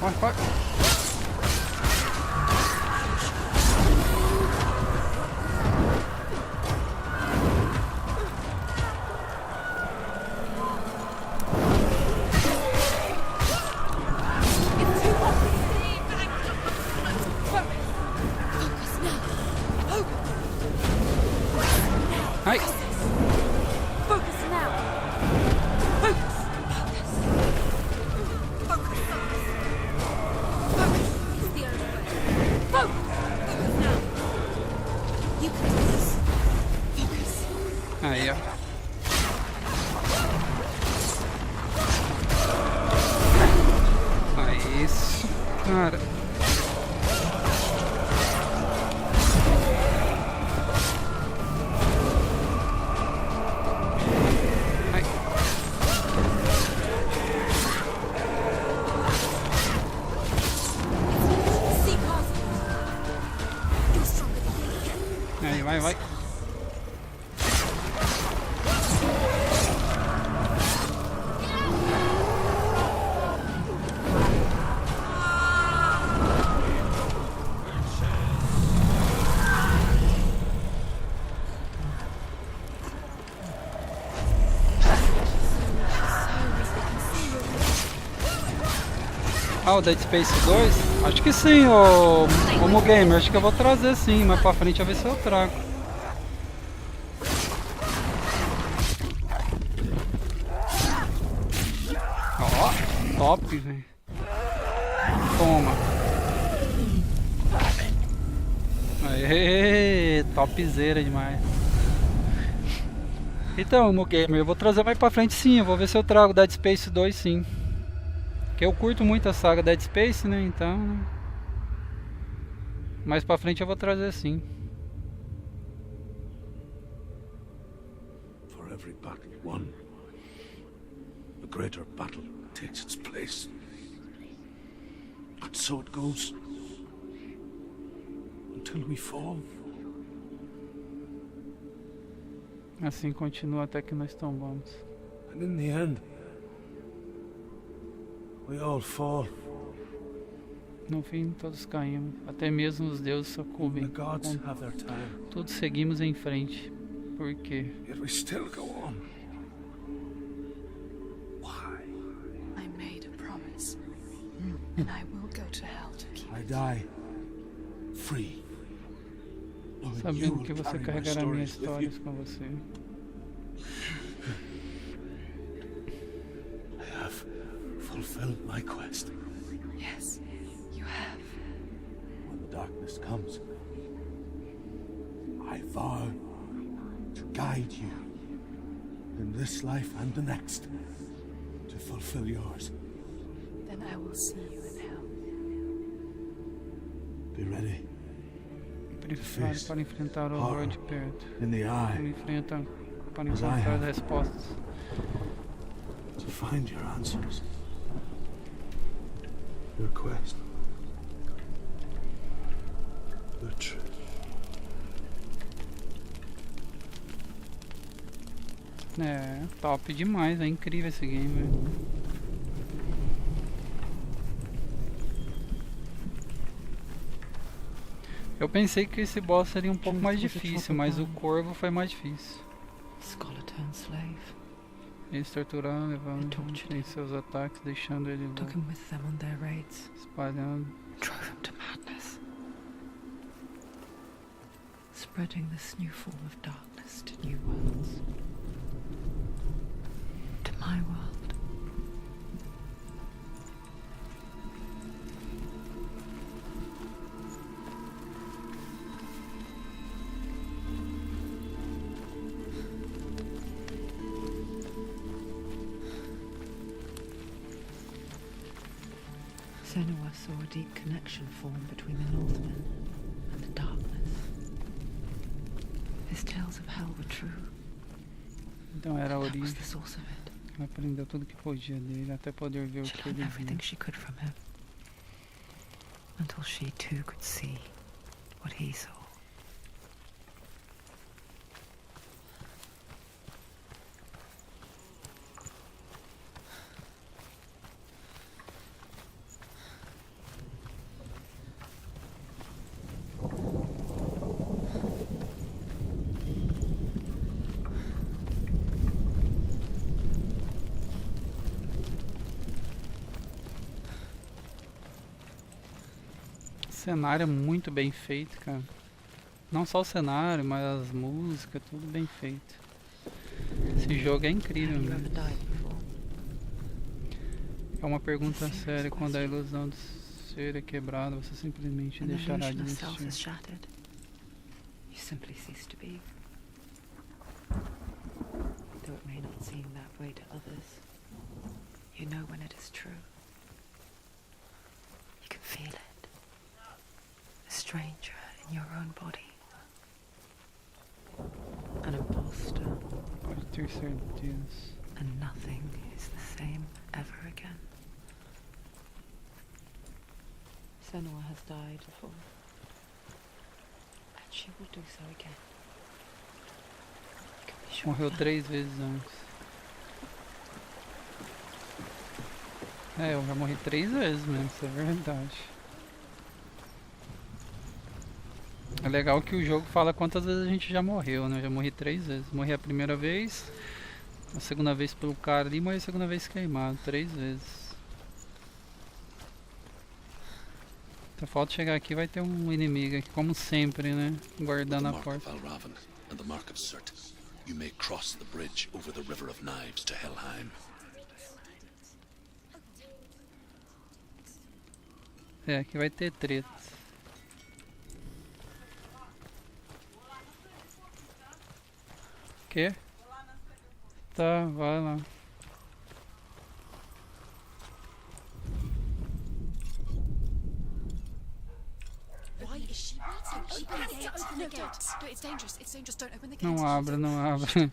Vai, vai. Focus now! Ai. Focus now! Focus! Focus! Focus! Focus! isso, cara? Ai. See, Parse. You're stronger than me. Aí, vai, vai. Ah, o Dead Space 2? Acho que sim, ô Gamer, acho que eu vou trazer sim, mas pra frente eu ver se eu trago. Ó, top, velho. Toma. Aê, topzera demais. Então, meu gamer, eu vou trazer mais pra frente sim, eu vou ver se eu trago Dead Space 2 sim. Porque eu curto muito a saga Dead Space, né, então... Né? Mais pra frente eu vou trazer sim. For every battle won, a greater battle takes its place. And so it goes. Until we fall. Assim continua até que nós tombamos. And in the end, we all fall. No fim, todos caímos. Até mesmo os deuses sucumbem. The gods have their time. Todos seguimos em frente. Por quê? Yet we still go on. Why? I made a promise, and I will go to hell to keep I it. die free. knowing you Sabendo will que você carry my carregará minhas stories with you. histórias com você. I have fulfilled my quest. Yes, you have. When the darkness comes, I vow to guide you in this life and the next to fulfill yours. Then I will see you in hell. Be ready. Prepare para enfrentar o horror de perto. In the eye, Para encontrar as respostas. to find your answers. Your quest. The truth. É, top demais, é incrível esse game, velho. Eu pensei que esse boss seria um pouco mais difícil, mas o corvo foi mais difícil. Scholar turned slave. Eles torturaram, levando em seus ataques, deixando ele Took him with them on their raids. espalhando. Drove him to madness. Spreading this new form of darkness to new worlds. To my world. Senua saw a deep connection form between the Northmen and the darkness. His tales of hell were true. Então era a That was origem. the source of it. Ela aprendeu tudo que podia dele, até poder ver o She que learned ele everything viu. she could from him. Until she too could see what he saw. O cenário é muito bem feito, cara. Não só o cenário, mas as músicas, tudo bem feito. Esse jogo é incrível, Have you mesmo. ever died before? É uma pergunta séria. Quando a ilusão do ser é quebrada, você simplesmente When the deixará de illusion of self is existir. shattered, you simply cease to be. Though it may not seem that way to others, you know when it is true. own body. An imposter, Pode ter certeza. and nothing is the same ever again. Senua has died before, and she will do so again. You can be sure Morreu of that. 3 vezes antes. É, eu já morri 3 vezes mesmo, isso é verdade. É legal que o jogo fala quantas vezes a gente já morreu, né? Eu já morri 3 vezes. Morri a primeira vez, a segunda vez pelo cara ali, morri a segunda vez queimado, 3 vezes. Então falta chegar aqui, vai ter um inimigo aqui, como sempre, né? With Guardando the a mark porta. of Valravan and the mark of Surt, you may cross the bridge over the River of Knives to Helheim. É, aqui vai ter treta. Quê? Tá, vai lá. Why is she waiting? She has to open the gate. No, it's dangerous. It's dangerous. Don't open the gate. Não abre, não abre.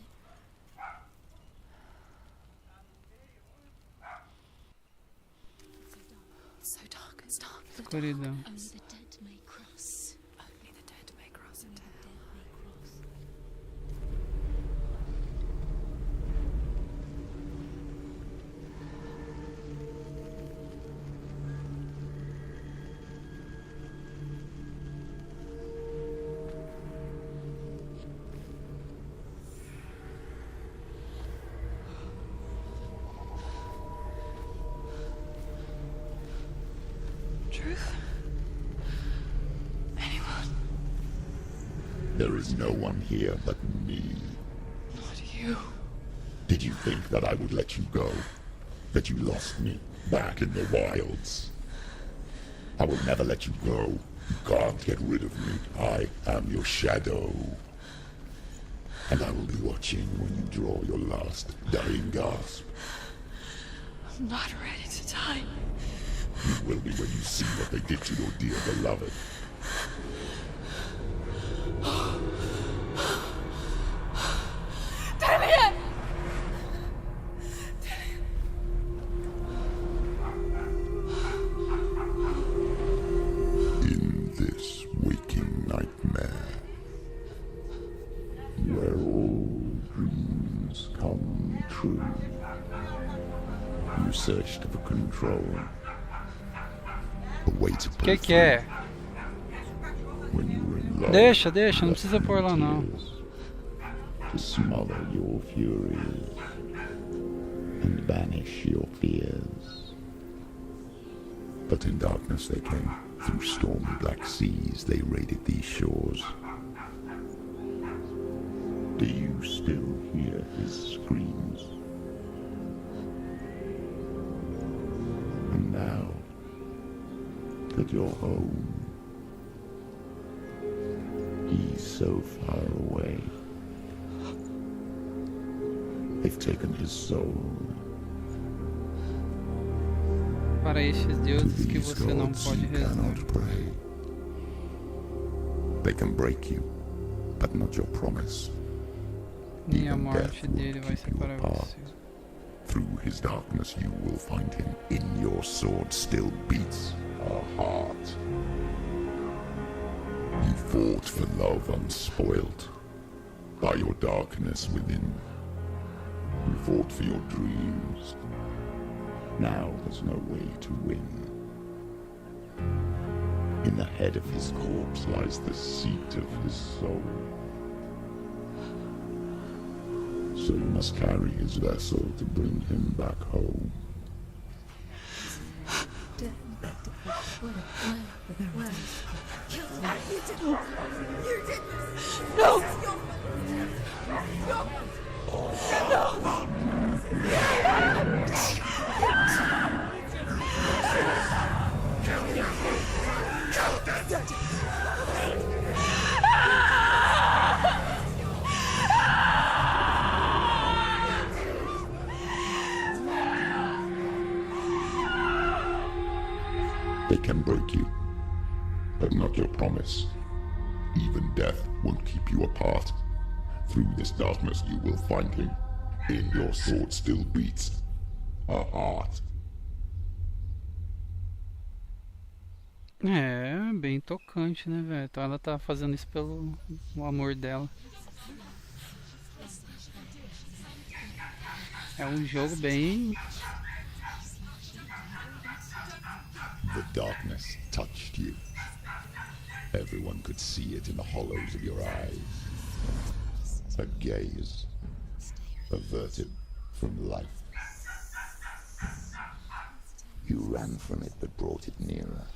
So dark. It's dark. Escuridão. Only the dead may cross. Only the dead may cross into hell. Truth? Anyone? There is no one here but me. Not you. Did you think that I would let you go? That you lost me back in the wilds? I will never let you go. You can't get rid of me. I am your shadow. And I will be watching when you draw your last dying gasp. I'm not ready to die. You will be when you see what they did to your dear beloved. Damien! In this waking nightmare, where all dreams come true, you searched for control. A way to pull Que é? through when you were in love. Deixa, não precisa pôr lá não. To smother your furies and banish your fears. But in darkness they came. Through stormy black seas they raided these shores. Do you still hear his screams? And now that you're home, he's so far away. They've taken his soul. Para estes To deuses que these você não gods pode you rezar. cannot pray. They can break you, but not your promise. Nem a Even morte death will dele vai keep you separar apart. você. Through his darkness you will find him. In your sword still beats a heart. You fought for love unspoilt by your darkness within. You fought for your dreams. Now there's no way to win. In the head of his corpse lies the seat of his soul. So you must carry his vessel to bring him back home. No! They can break you, but not your promise. Even death won't keep you apart. Through this darkness you will find him. In your sword still beats a heart. É, bem tocante, né, velho? Então ela tá fazendo isso pelo o amor dela. É um jogo bem... The darkness touched you. Everyone could see it in the hollows of your eyes. A gaze averted from life. You ran from it but brought it nearer.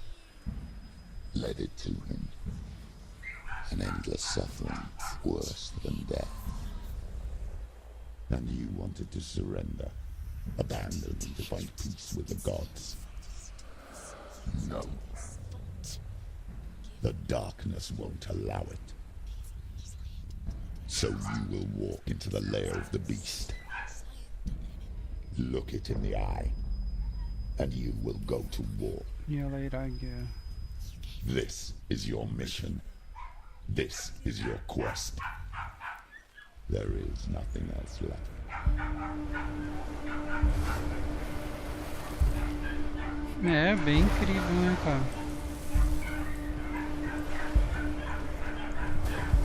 Led it to him. An endless suffering, worse than death. And you wanted to surrender, abandon and to find peace with the gods. No. The darkness won't allow it. So you will walk into the lair of the beast. Look it in the eye, and you will go to war. E ela irá à guerra. This is your mission. This is your quest. There is nothing else left. É, bem incrível, né, cara?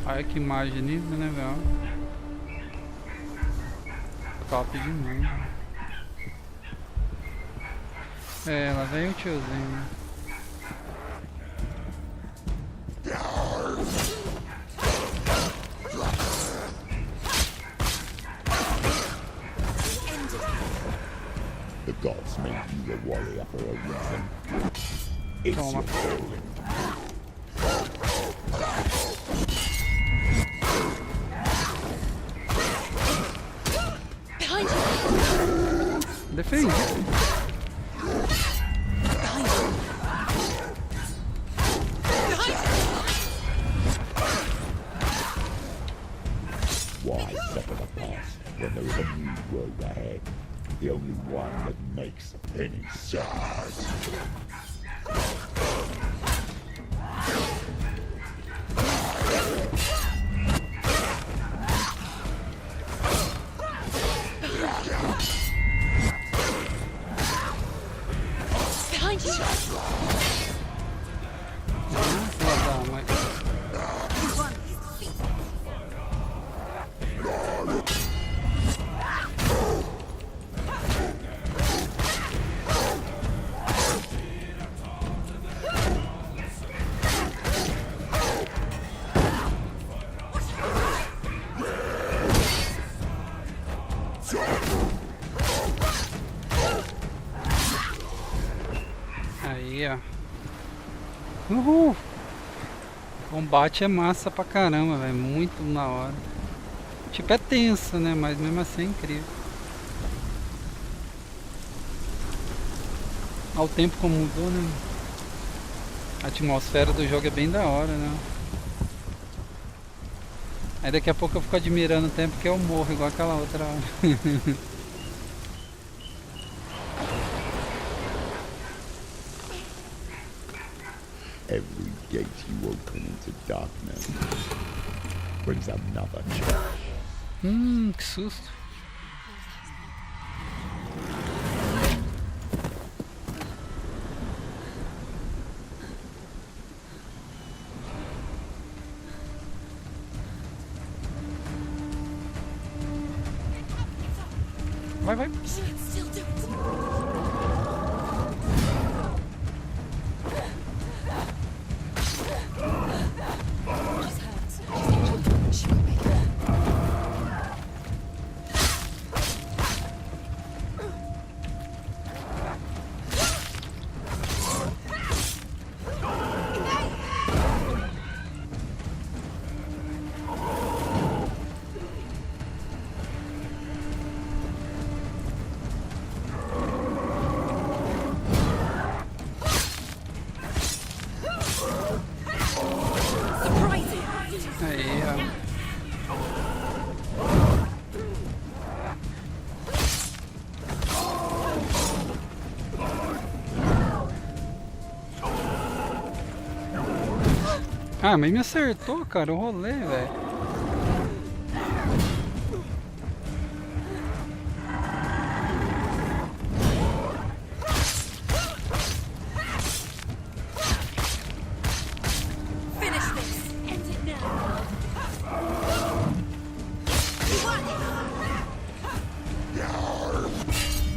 Olha que imagem linda, né, velho? Top demais. É, lá vem o tiozinho, né? The gods made you a warrior for a reason. It's your calling. Behind you! Defende! Behind you! Why suffer the past when there is a new road ahead? The only one that makes any sense. Behind you! Aí, ó. Uhul! O combate é massa pra caramba, velho. Muito na hora. Tipo, é tenso, né? Mas mesmo assim é incrível. Olha o tempo como mudou, né? A atmosfera do jogo é bem da hora, né? Aí daqui a pouco eu fico admirando o tempo que eu morro, igual aquela outra hora. Every gate you open into darkness brings another challenge. Que susto. Vai, vai. Still do it! She will make it. Ah, mas me acertou, cara, o rolê, velho.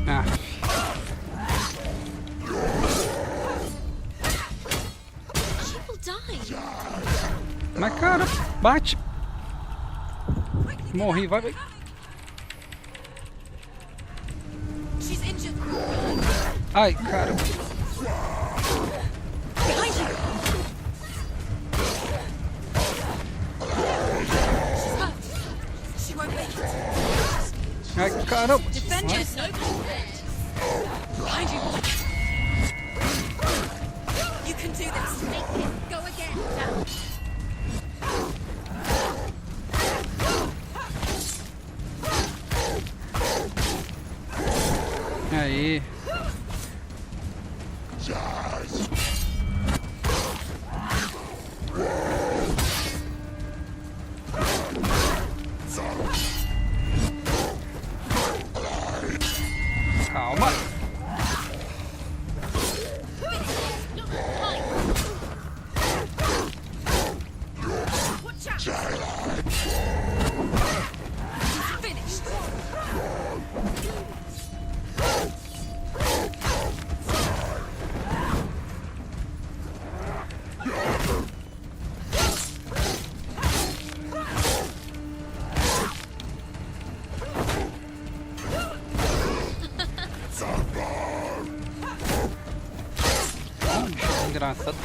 Ah. Mas cara, bate. Morri, vai, vai. Ai, cara. Ai, caramba. Aí. Calma. Engraçado.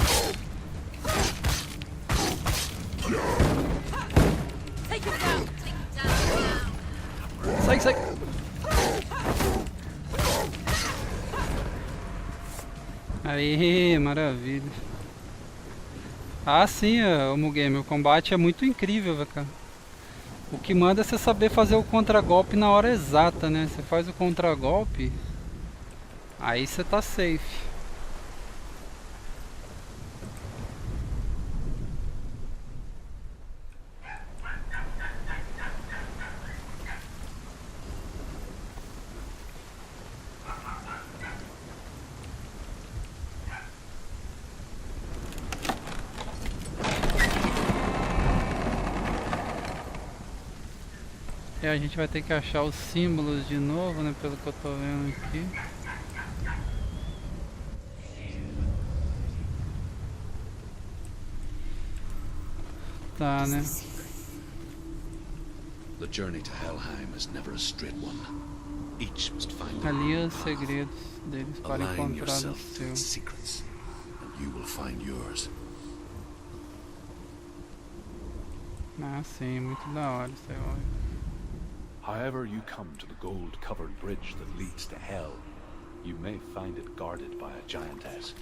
Sai, sai. Aí, maravilha. Ah, sim, o Mugame, o combate é muito incrível, velho, cara. O que manda é você saber fazer o contragolpe na hora exata, né? Você faz o contragolpe, aí você tá safe. E a gente vai ter que achar os símbolos de novo, né? Pelo que eu tô vendo aqui. Tá, né? The journey to Helheim is never a straight one. Each must find A linha dos segredos deles para align encontrar o yourself to seu. its secrets, and you will find yours. Ah, sim, muito da hora isso aí, olha. However you come to the gold-covered bridge that leads to Hell, you may find it guarded by a giantess.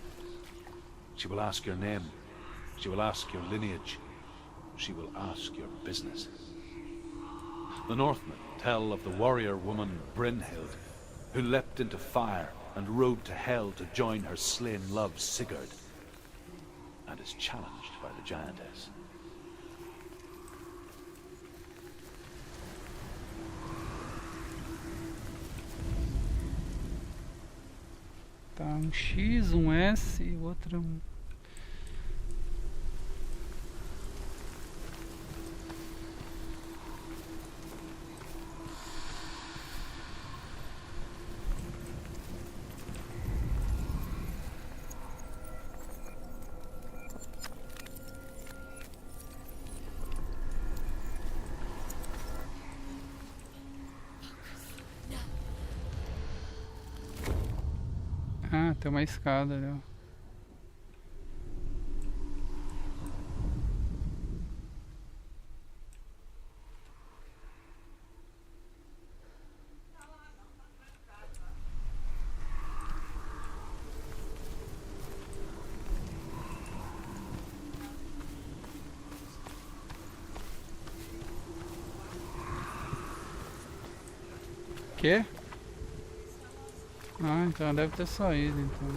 She will ask your name, she will ask your lineage, she will ask your business. The Northmen tell of the warrior woman Brynhild, who leapt into fire and rode to Hell to join her slain love Sigurd, and is challenged by the giantess. Tá, um X, um S e o outro um... Ah, tem uma escada ali, ó. Quê? Ah, então deve ter saído, então.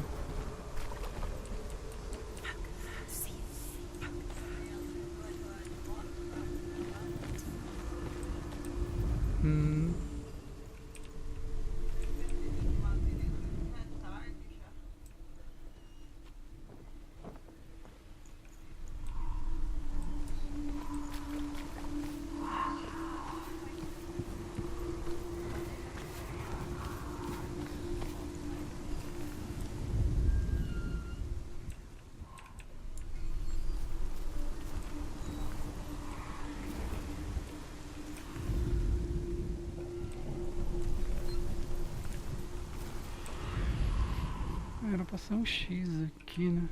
Era pra ser um X aqui, né?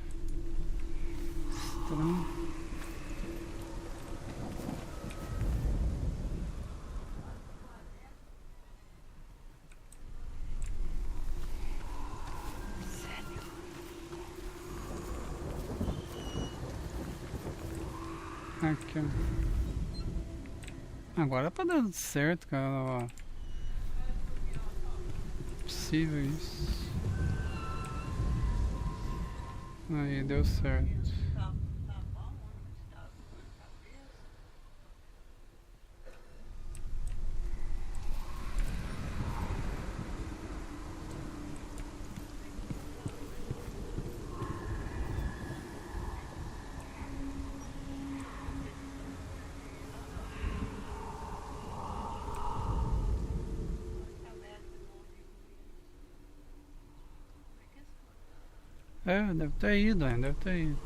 Estranho. Aqui, ó. Agora tá dando certo, cara, ó. Possível isso. Aí, deu certo. É, deve ter ido, deve ter ido.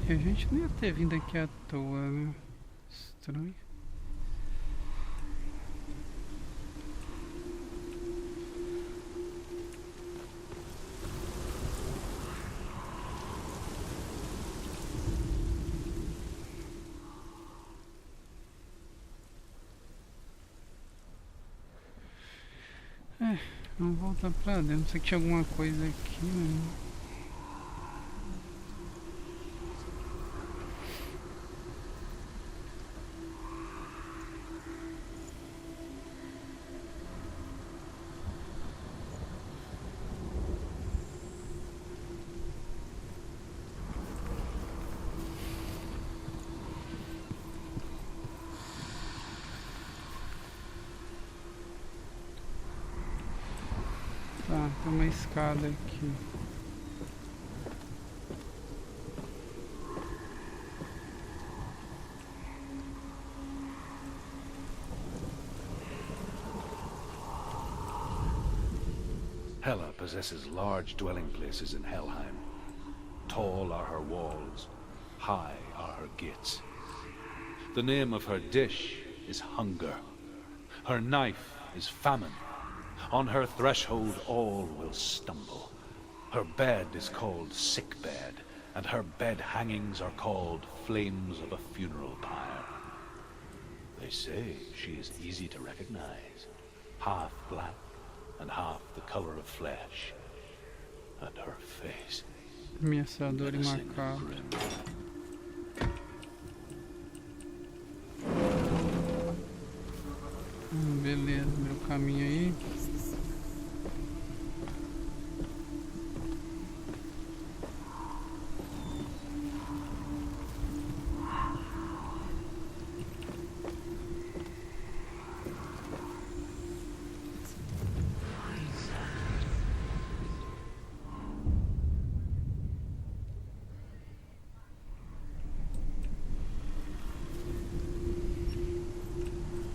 A gente não ia ter vindo aqui à toa, né? Estranho. Vamos voltar pra dentro. Não sei que tinha alguma coisa aqui, né? Tá, tem uma escada aqui. Hela possesses large dwelling places in Helheim. Tall are her walls, high are her gates. The name of her dish is hunger. Her knife is famine. On her threshold all will stumble. Her bed is called sick bed, and her bed hangings are called flames of a funeral pyre. They say she is easy to recognize, half black and half the color of flesh. And her face, Ameaçador e menacing and macabro. grim. Beleza, meu caminho aí.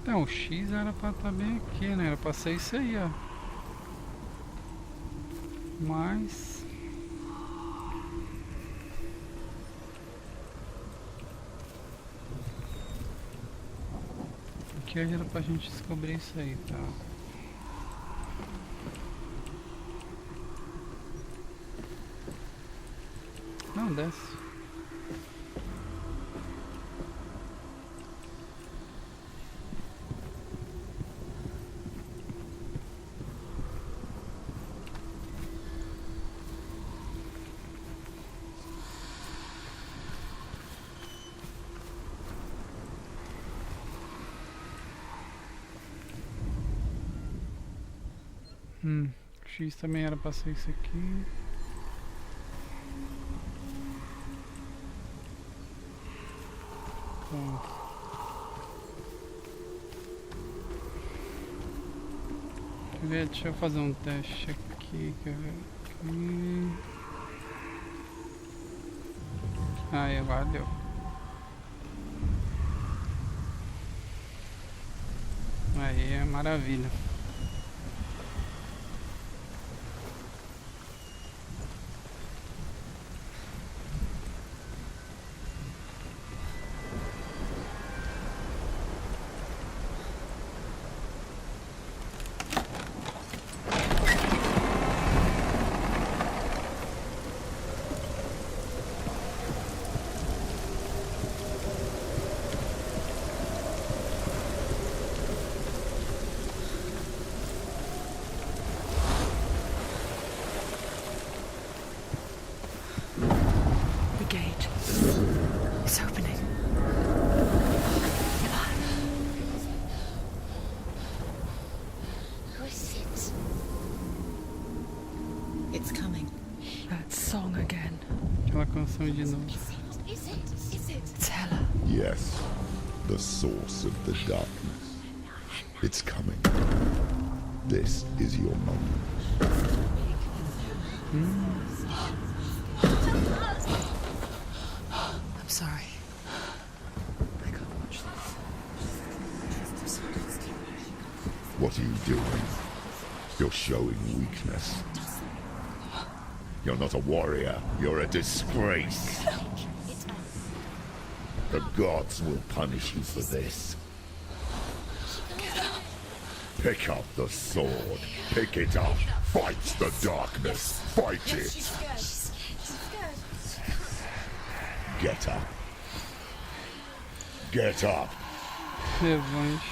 Então, o X era pra estar bem aqui, né? Era pra ser isso aí, ó. Mas... aqui era pra gente descobrir isso aí, tá? Não, desce. X também era pra ser isso aqui. Bom. Deixa eu fazer um teste aqui. Aí, valeu. Aí é maravilha. Aquela canção de novo. It's Hela. Yes, the source of the darkness. It's coming. This is your moment. I'm sorry. I can't watch this. What are you doing? You're showing weakness. You're not a warrior. You're a disgrace. The gods will punish you for this. Pick up the sword. Pick it up. Fight the darkness. Fight it. Get up. Get up. Levante.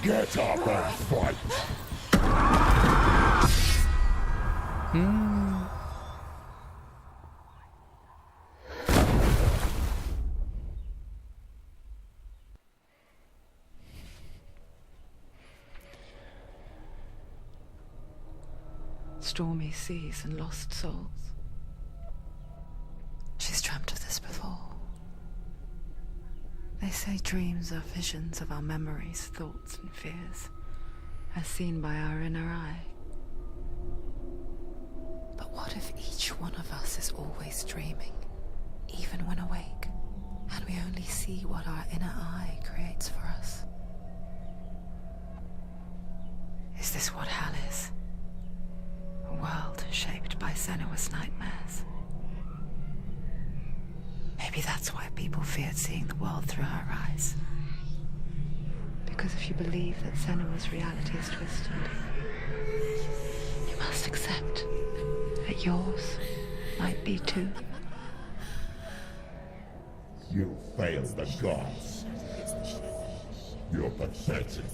Get up and fight. Stormy seas and lost souls. She's dreamt of this before. They say dreams are visions of our memories, thoughts and fears, as seen by our inner eye. But what if each one of us is always dreaming, even when awake, and we only see what our inner eye creates for us? Is this what hell is? A world shaped by Senua's nightmares. Maybe that's why people feared seeing the world through her eyes. Because if you believe that Senua's reality is twisted, you must accept that yours might be too. You failed the gods. You're pathetic.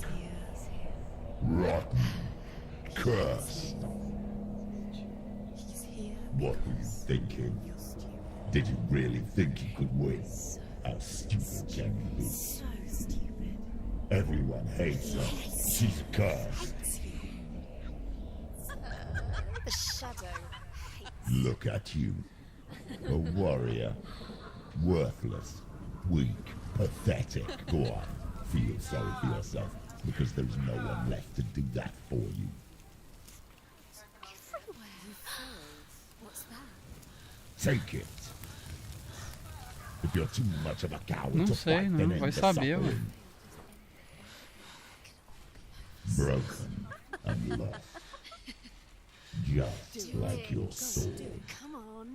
Rotten. Cursed. What were you thinking? Did you really think you could win? How stupid can you be? So stupid. Everyone hates her. She's cursed. The shadow hates. Look at you. A warrior. Worthless. Weak. Pathetic. Go on. Feel sorry for yourself, because there's no one left to do that for you. What's that? Take it. If you're too much of a coward Não to sei, fight, não. then end Vai the saber, ué. suffering. Broken and lost. Just like your soul. Come on.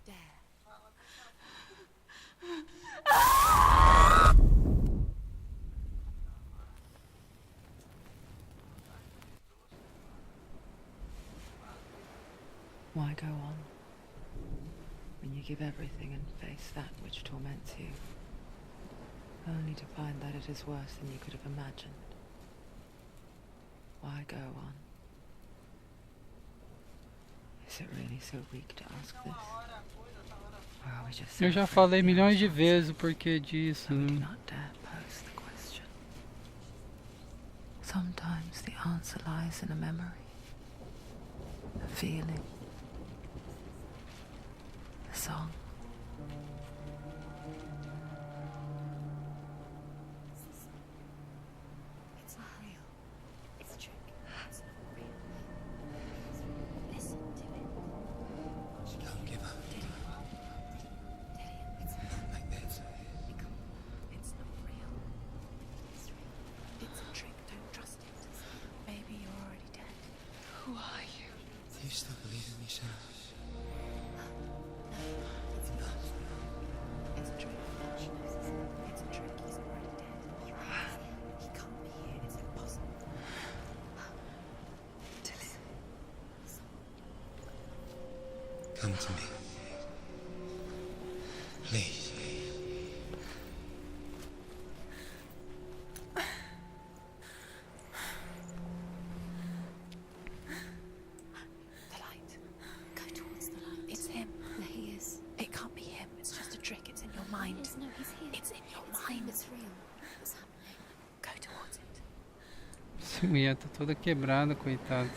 There. Why go on when you give everything and face that which torments you, only to find that it is worse than you could have imagined? Why go on? Is it really so weak to ask this? Or are we just Eu já falei milhões de vezes o porquê disso, we do né? not dare pose the question? So Sometimes the answer lies in a memory, a feeling, a song. It's not real. It's a trick. It's not real. Listen to it. Don't give up. It's Not like this. It's not real. It's real. It's a trick. Don't trust it. Maybe you're already dead. Who are you? Do you still believe in me, Senua? It's not. It's a trick. She knows this. It's a trick. He's already dead. He can't be here. It's impossible. Come to me. Please. The light. Go towards the light. It's him. There he is. It can't be him. It's just a trick. It's in your mind. No, he's here. It's in your mind. It's real. What's happening? Go towards it. Essa mulher tá toda quebrada, coitada.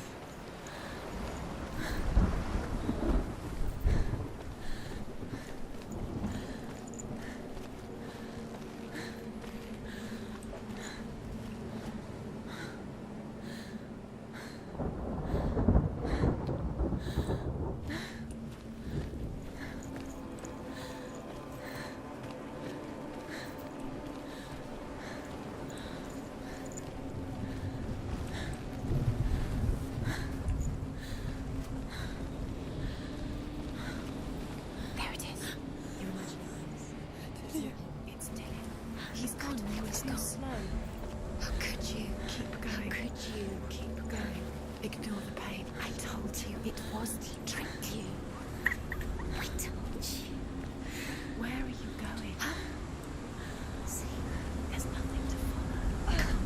There it is. You're imagining this. It's Dylan. He's gone. He's gone. Slow. How could you? Keep going. How could you? Keep going. Ignore the pain. I told you it was the trick. You. I told you. Where are you going? See, there's nothing to follow.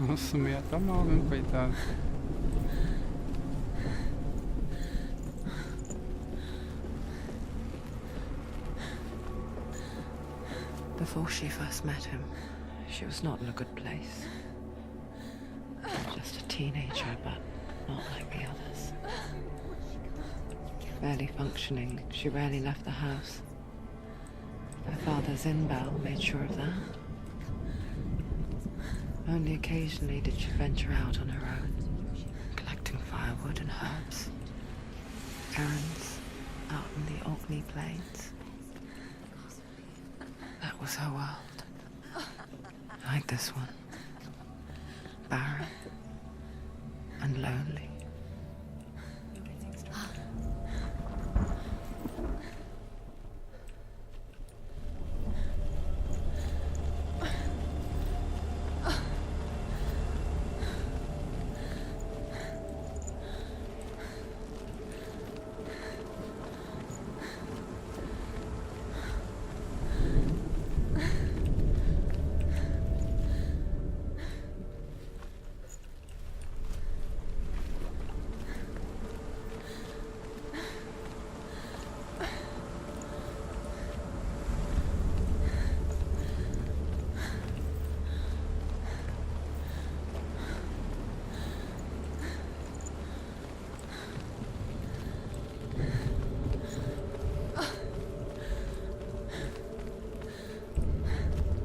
Nossa, a mulher tá mal mesmo, coitada. Before she first met him, she was not in a good place. Just a teenager, but not like the others. Barely functioning, she rarely left the house. Her father's in-bell made sure of that. Only occasionally did she venture out on her own, collecting firewood and herbs. Errands out in the Orkney Plains. That was her world. Like this one. Barren and lonely.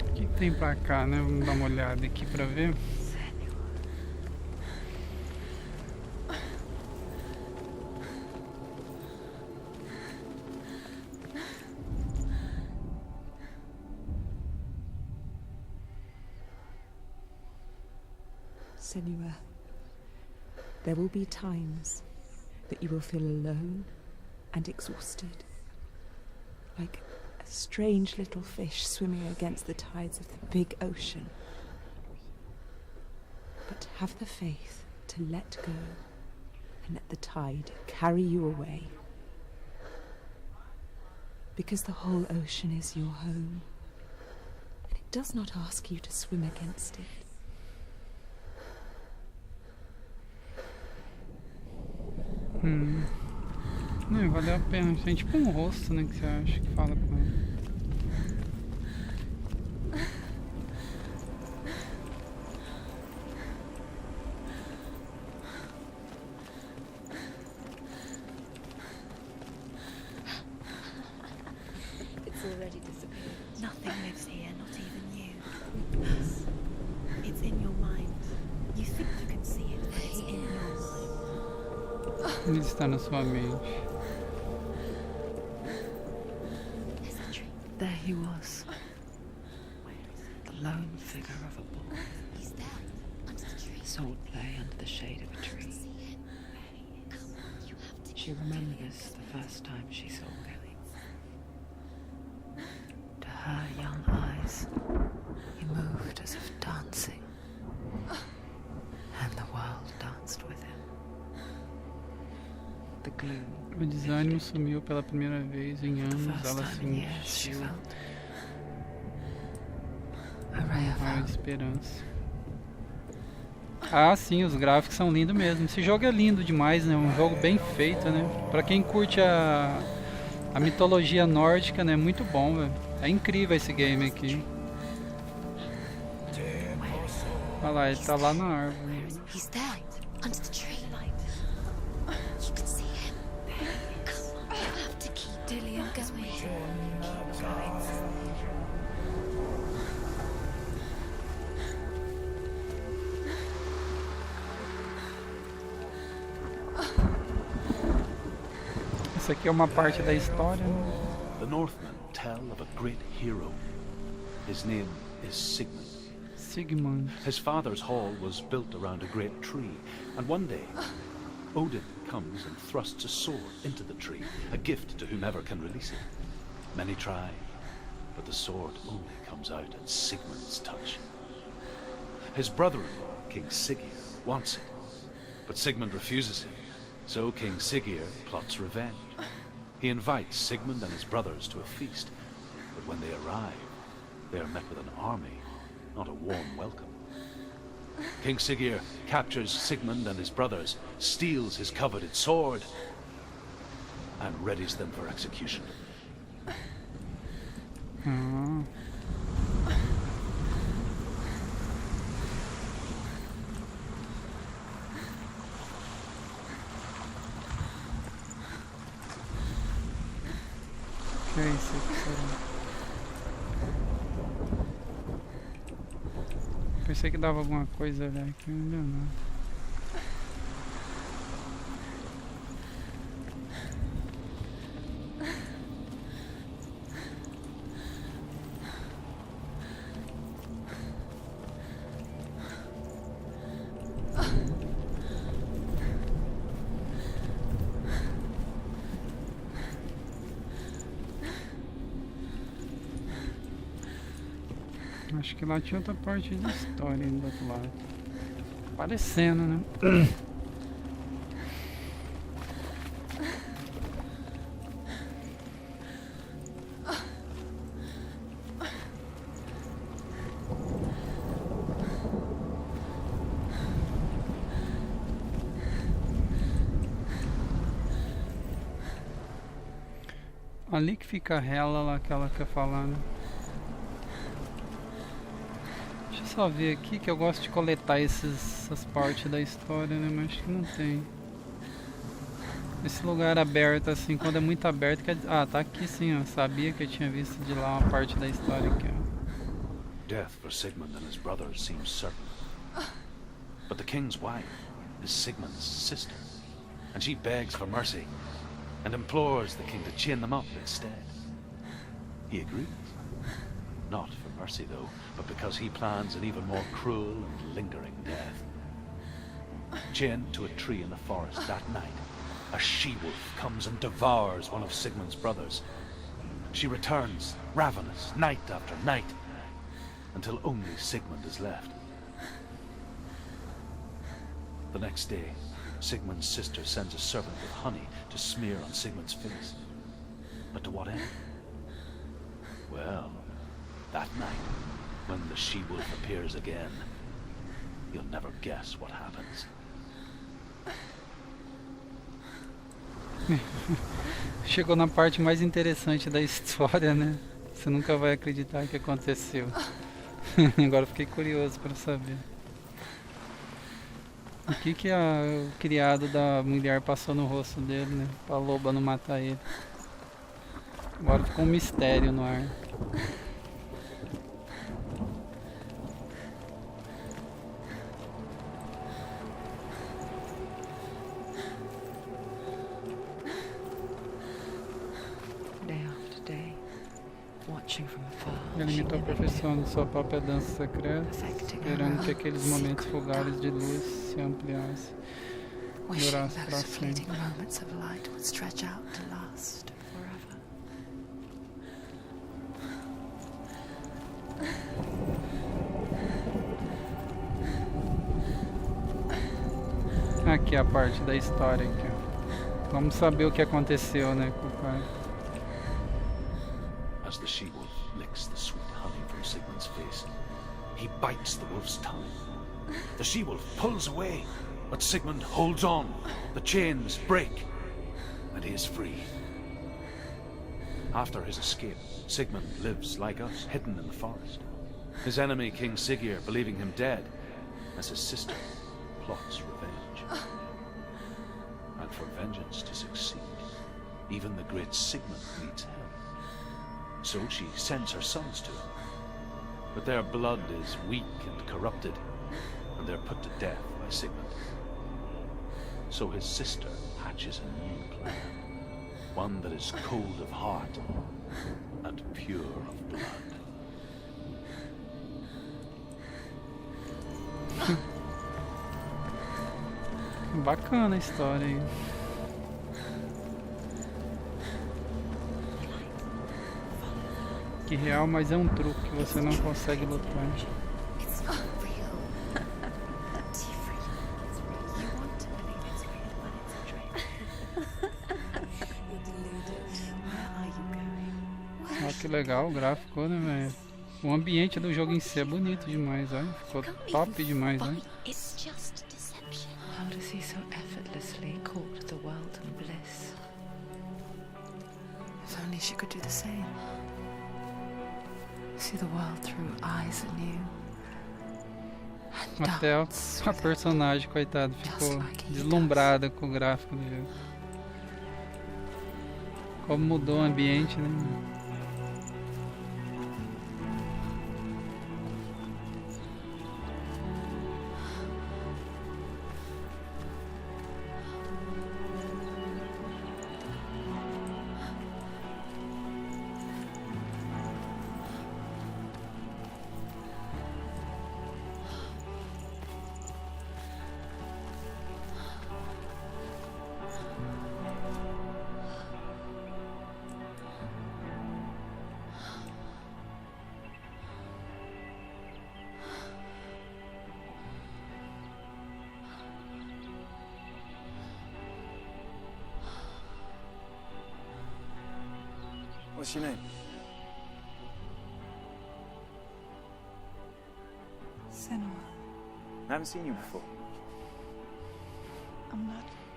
O que tem pra cá, né? Vamos dar uma olhada aqui pra ver. Senua, there will be times that you will feel alone and exhausted, like a strange little fish swimming against the tides of the big ocean. But have the faith to let go and let the tide carry you away. Because the whole ocean is your home, and it does not ask you to swim against it. Não, valeu a pena. Tem tipo um rosto, né, que você acha que fala com ela. fear not even you. It's in your mind. You think you can see it, but it's in your mind. Ele está na sua mente. There's a tree. There he was, the lone figure of a boy. He's there, under the tree. Swordplay under the shade of a tree. Come on, you have to. She remembers the first time she saw him. To her young eyes, he moved as if dancing, and the world danced with him. The gloom. O desânimo sumiu pela primeira vez em For the anos. first Ela time in years, she sentiu felt a ray of raio de hope. esperança. Ah, sim, os gráficos são lindos mesmo. Esse jogo é lindo demais, né? Um jogo bem feito, né? Pra quem curte a mitologia nórdica, né? Muito bom, velho. É incrível esse game aqui. Olha lá, ele tá lá na árvore. He's there, under the tree. You can see him. Come on, you have to keep Dillian going. Keep going. Isso aqui é uma parte da história, né? The Northmen tell of a great hero. His name is Sigmund. Sigmund. His father's hall was built around a great tree, and one day, Odin comes and thrusts a sword into the tree, a gift to whomever can release it. Many try, but the sword only comes out at Sigmund's touch. His brother-in-law, King Siggeir, wants it, but Sigmund refuses it, so King Siggeir plots revenge. He invites Sigmund and his brothers to a feast, but when they arrive, they are met with an army, not a warm welcome. King Siggeir captures Sigmund and his brothers, steals his coveted sword, and readies them for execution. Ah. Que é isso aqui, será? Pensei que dava alguma coisa, velho, que ainda não. Acho que lá tinha outra parte de história do outro lado. Parecendo, né? Ali que fica a Hela lá que ela quer falar, né? Deixa eu só ver aqui que eu gosto de coletar essas partes da história, né? Mas acho que não tem. Esse lugar aberto assim, quando é muito aberto, quer dizer... Ah, tá aqui sim, ó. Sabia que eu tinha visto de lá uma parte da história aqui, ó. Death for Sigmund and his brothers seems certain. But the king's wife is Sigmund's sister, and she begs for mercy and implores the king to chain them up instead. He agrees. Not for mercy, though, but because he plans an even more cruel and lingering death. Chained to a tree in the forest that night, a she-wolf comes and devours one of Sigmund's brothers. She returns, ravenous, night after night, until only Sigmund is left. The next day, Sigmund's sister sends a servant with honey to smear on Sigmund's face. But to what end? Well, that night, when the she-wolf appears again, you'll never guess what happens. Chegou na parte mais interessante da história, né? Você nunca vai acreditar que aconteceu. Agora fiquei curioso para saber. O que o criado da mulher passou no rosto dele, né? Pra loba não matar ele. Agora ficou um mistério no ar. Ele me está aperfeiçoando sua própria dança secreta, esperando que aqueles momentos fugares de luz se ampliassem, durassem para sempre. Moments of light would stretch out to last forever. Aqui a parte da história aqui, ó. Vamos saber o que aconteceu, né, com o pai. As the she-wolf licks the sweet honey from Sigmund's face, he bites the wolf's tongue. The she-wolf pulls away, but Sigmund holds on. The chains break, and he is free. After his escape, Sigmund lives like us, hidden in the forest. His enemy, King Siggeir, believing him dead, as his sister plots revenge. And for vengeance to succeed, even the great Sigmund needs help. So she sends her sons to him. But their blood is weak and corrupted, and they're put to death by Sigmund. So his sister hatches a new plan, one that is cold of heart and pure of blood. Bacana a história aí. Que real, mas é um truque que você não consegue lutar. It's not real. It's free. It's real. You want to believe it's real, but it's a dream. You're deluded. Where are you going? Olha que legal o gráfico, né, velho? O ambiente do jogo em si é bonito demais, olha. Ficou top demais, né? It's just deception. How does he so effortlessly court the world and bliss? If only she could do the same. See the world through eyes anew. And Até dance a personagem, coitada, ficou deslumbrada com o gráfico do jogo. Como mudou o ambiente, né? What's your name? Senua. I haven't seen you before.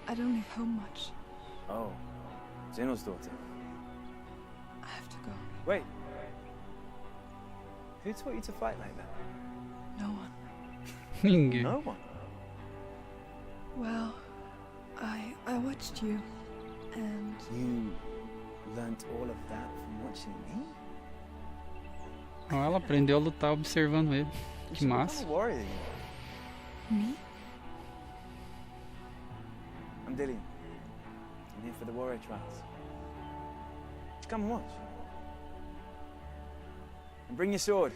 I don't leave home much. Oh, Zenua's daughter. I have to go. Wait. Who taught you to fight like that? No one. Ninguém. No one? Well, I watched you, and You learnt all of that from watching me? Ó, ela aprendeu a lutar observando ele. Que massa. What kind of warrior are you? me? I'm Dillian. I'm here for the warrior trials. Come and watch. And bring your sword.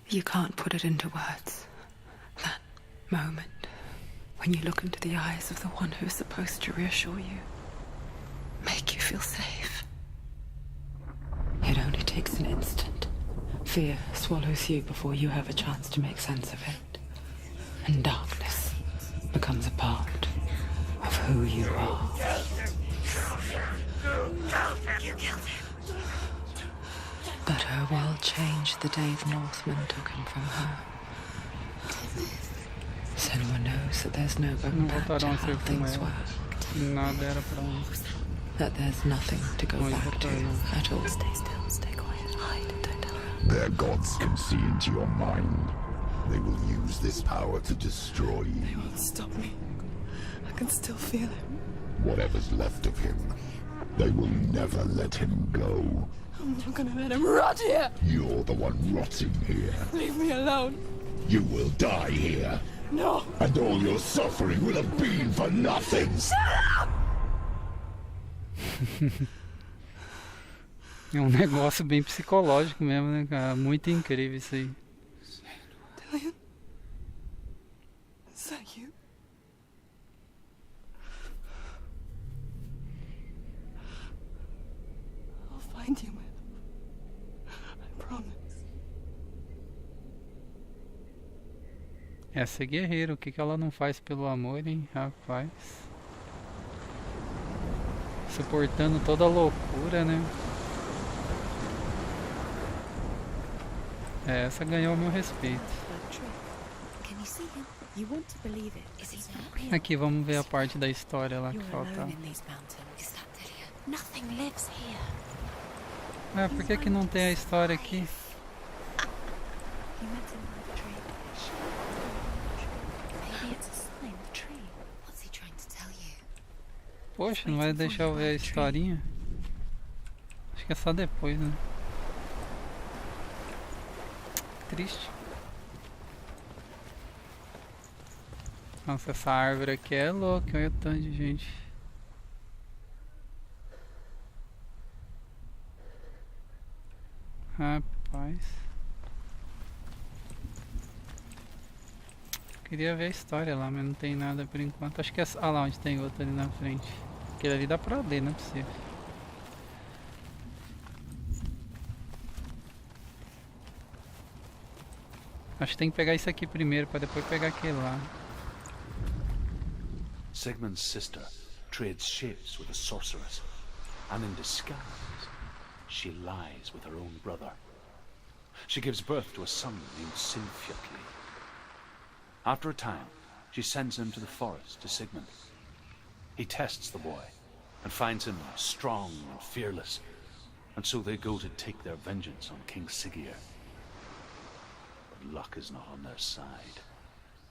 You can't put it into words. That moment when you look into the eyes of the one who is supposed to reassure you, make you feel safe. It only takes an instant. Fear swallows you before you have a chance to make sense of it. And darkness becomes a part of who you are. You killed him. But her world changed the day the Northmen took him from her. Senua knows that there's no going Não back to voltaram a how ser como things ela. were. Nada era pra um. That there's nothing to go Onde back to voltaram. at all. Stay still, stay quiet, hide, don't tell her. Their gods can see into your mind. They will use this power to destroy They you. won't stop me. I can still feel him. Whatever's left of him, they will never let him go. I'm not gonna let him rot here. You're the one rotting here. Leave me alone. You will die here. No. And all your suffering will have been for nothing. É um negócio bem psicológico mesmo, né, cara? Muito incrível isso aí. Dillian? Is that you? I'll find you, my love. I promise. Essa é guerreira, o que que ela não faz pelo amor, hein, rapaz? Suportando toda a loucura, né? É, essa ganhou o meu respeito. Can you see him? You want to believe it. Is he not real? Aqui, vamos ver a parte da história lá que You're falta. alone in these mountains. Is that Dillian? Nothing lives here. Ah, por que que não tem a história aqui? You met him by the tree. Maybe it's a sign, the tree. What's he trying to tell you? Poxa, não vai deixar eu ver a historinha? Acho que é só depois, né? Triste. Nossa, essa árvore aqui é louca, olha o tanto de gente. Rapaz. Queria ver a história lá, mas não tem nada por enquanto. Acho que é... Ah lá, onde tem outro ali na frente. Aquele ali dá pra ler, não é possível. Acho que tem que pegar isso aqui primeiro, pra depois pegar aquele lá. Sigmund's sister trades shapes with a sorceress, and in disguise, she lies with her own brother. She gives birth to a son named Sinfjotli. After a time, she sends him to the forest to Sigmund. He tests the boy, and finds him strong and fearless, and so they go to take their vengeance on King Siggeir. But luck is not on their side.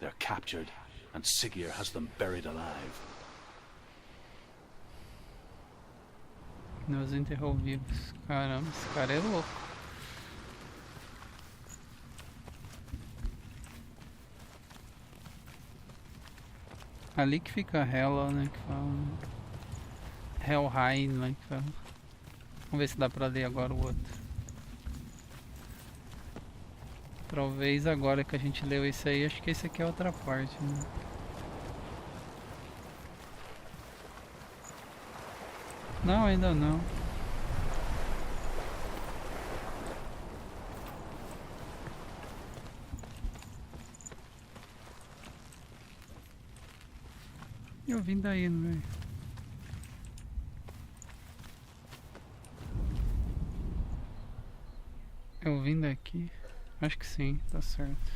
They're captured, and Siggeir has them buried alive. Nos enterrou vivos. Caramba, esse cara é louco. Ali que fica Hell, né? Que fala. Helheim, né? Que fala. Vamos ver se dá pra ler agora o outro. Talvez agora que a gente leu esse aí, acho que esse aqui é outra parte, né? Não, ainda não. Eu vim daí, não é? Eu vim daqui. Acho que sim, tá certo.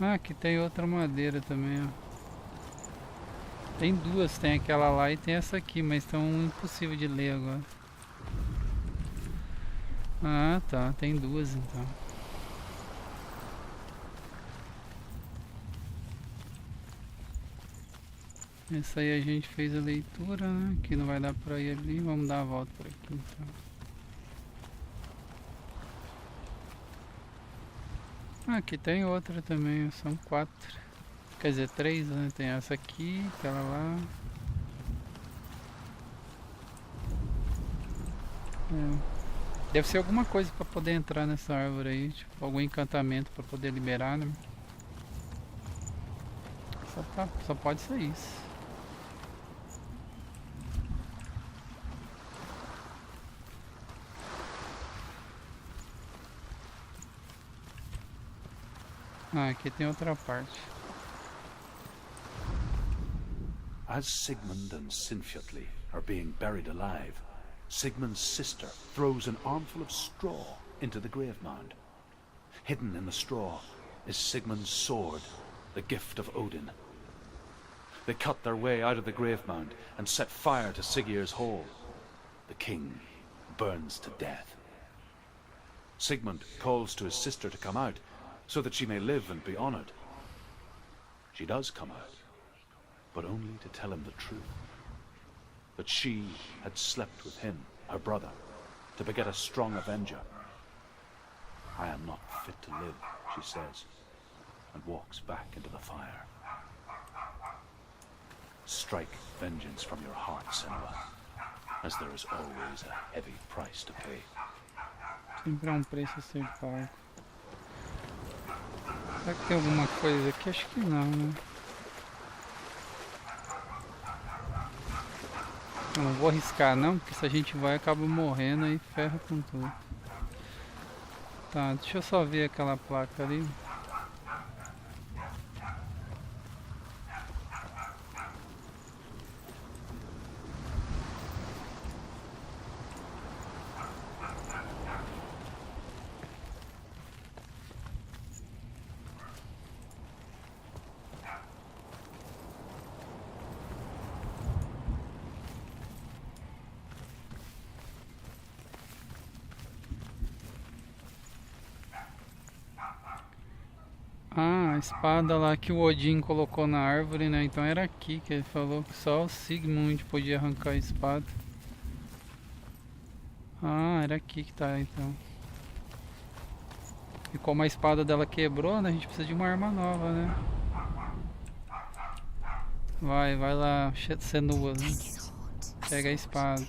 Ah, aqui tem outra madeira também, ó. Tem duas, tem aquela lá e tem essa aqui, mas estão impossível de ler agora. Ah, tá, tem duas então. Essa aí a gente fez a leitura, né? Aqui não vai dar pra ir ali, vamos dar a volta por aqui então. Ah, aqui tem outra também, são 4. Quer dizer, 3, né? Tem essa aqui, aquela lá. É. Deve ser alguma coisa pra poder entrar nessa árvore aí, tipo algum encantamento pra poder liberar, né? Só pode ser isso. Ah, aqui tem outra parte. As Sigmund and Sinfjotli are being buried alive, Sigmund's sister throws an armful of straw into the grave mound. Hidden in the straw is Sigmund's sword, the gift of Odin. They cut their way out of the grave mound and set fire to Siggeir's hall. The king burns to death. Sigmund calls to his sister to come out, so that she may live and be honored. She does come out, but only to tell him the truth. That she had slept with him, her brother, to beget a strong avenger. I am not fit to live, she says, and walks back into the fire. Strike vengeance from your heart, Senua, as there is always a heavy price to pay. Sempre há um preço a ser pago. Será que tem alguma coisa aqui? Acho que não, né? Eu não vou arriscar não, porque se a gente vai acaba morrendo e ferra com tudo. Tá, deixa eu só ver aquela placa ali. Ah, a espada lá que o Odin colocou na árvore, né? Então era aqui que ele falou que só o Sigmund podia arrancar a espada. Ah, era aqui que tá então. E como a espada dela quebrou, né? A gente precisa de uma arma nova, né? Vai lá, Senua, né? Pega a espada.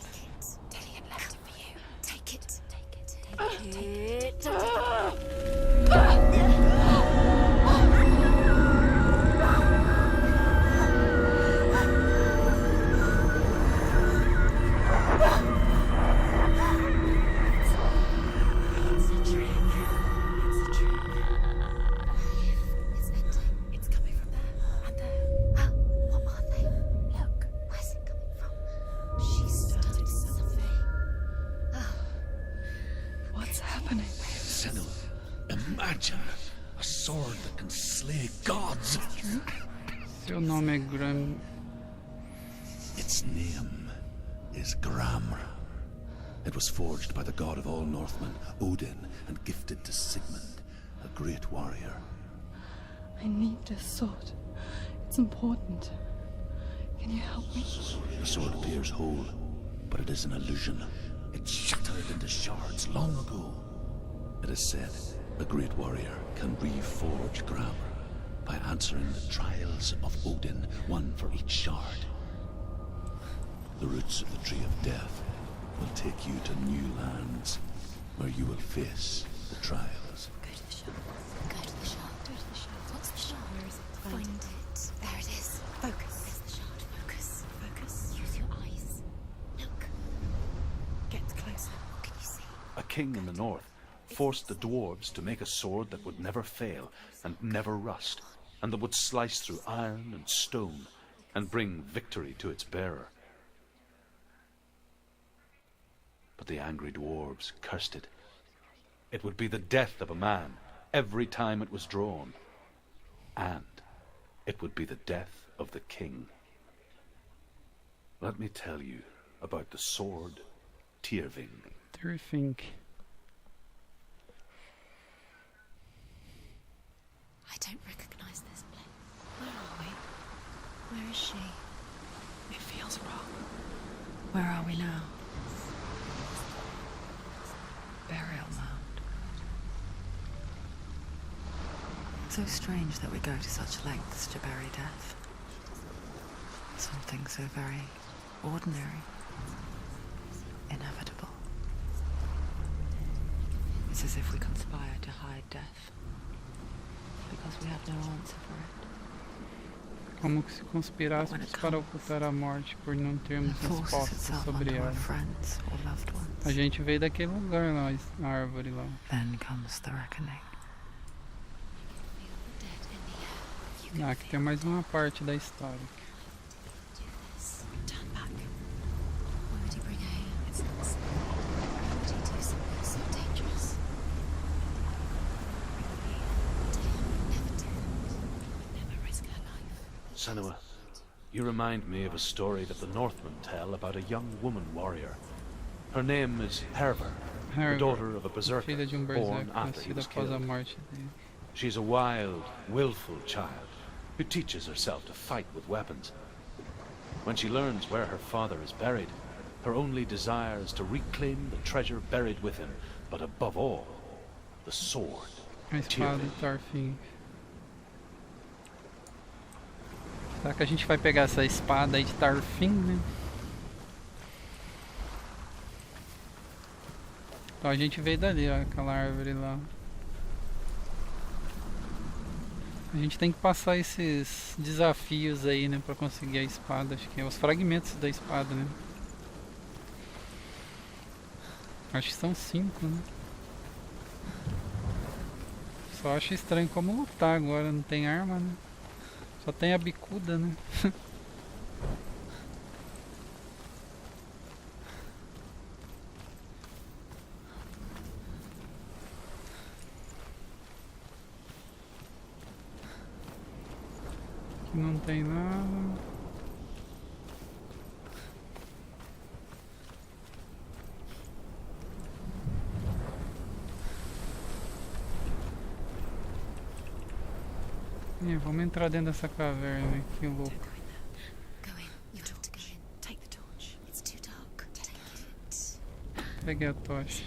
Seu nome é Gram. Its name is Gramr. It was forged by the god of all Northmen, Odin, and gifted to Sigmund, a great warrior. I need this sword. It's important. Can you help me? The sword appears whole, but it is an illusion. It shattered into shards long ago. It is said a great warrior can reforge Gramr by answering the trials of Odin, one for each shard. The roots of the tree of death will take you to new lands, where you will face the trials. Go to the shard. Go to the shard. Go to the shard. What's the shard? Where is it? Find it. There it is. Focus. Where's the shard? Focus. Focus. Use your eyes. Look. Get closer. What can you see? A king in the north forced the dwarves to make a sword that would never fail and never rust, and that would slice through iron and stone and bring victory to its bearer. But the angry dwarves cursed it. It would be the death of a man every time it was drawn, and it would be the death of the king. Let me tell you about the sword Tyrving. Tyrving. I don't recognize this place. Where are we? Where is she? It feels wrong. Where are we now? Burial mound. So strange that we go to such lengths to bury death. Something so very ordinary, inevitable. It's as if we conspire to hide death, because we have no answer for it. Como que se conspirássemos para ocultar a morte por não termos resposta sobre ela. A gente veio daquele lugar lá, a árvore lá. Then comes the reckoning. Ah, aqui tem mais uma parte da história. Senua, you remind me of a story that the Northmen tell about a young woman warrior. Her name is Hervor, the daughter of a berserker born after he was killed. She's a wild, willful child who teaches herself to fight with weapons. When she learns where her father is buried, her only desire is to reclaim the treasure buried with him, but above all, the sword. A espada Tyrving. Será que a gente vai pegar essa espada aí de Tarfim, né? Então a gente veio dali, ó, aquela árvore lá. A gente tem que passar esses desafios aí, né, pra conseguir a espada. Acho que é os fragmentos da espada, né? Acho que são 5, né? Só acho estranho como lutar agora, não tem arma, né? Só tem a bicuda, né? Aqui não tem nada. Vamos entrar dentro dessa caverna, né? Que louco. Peguei a tocha.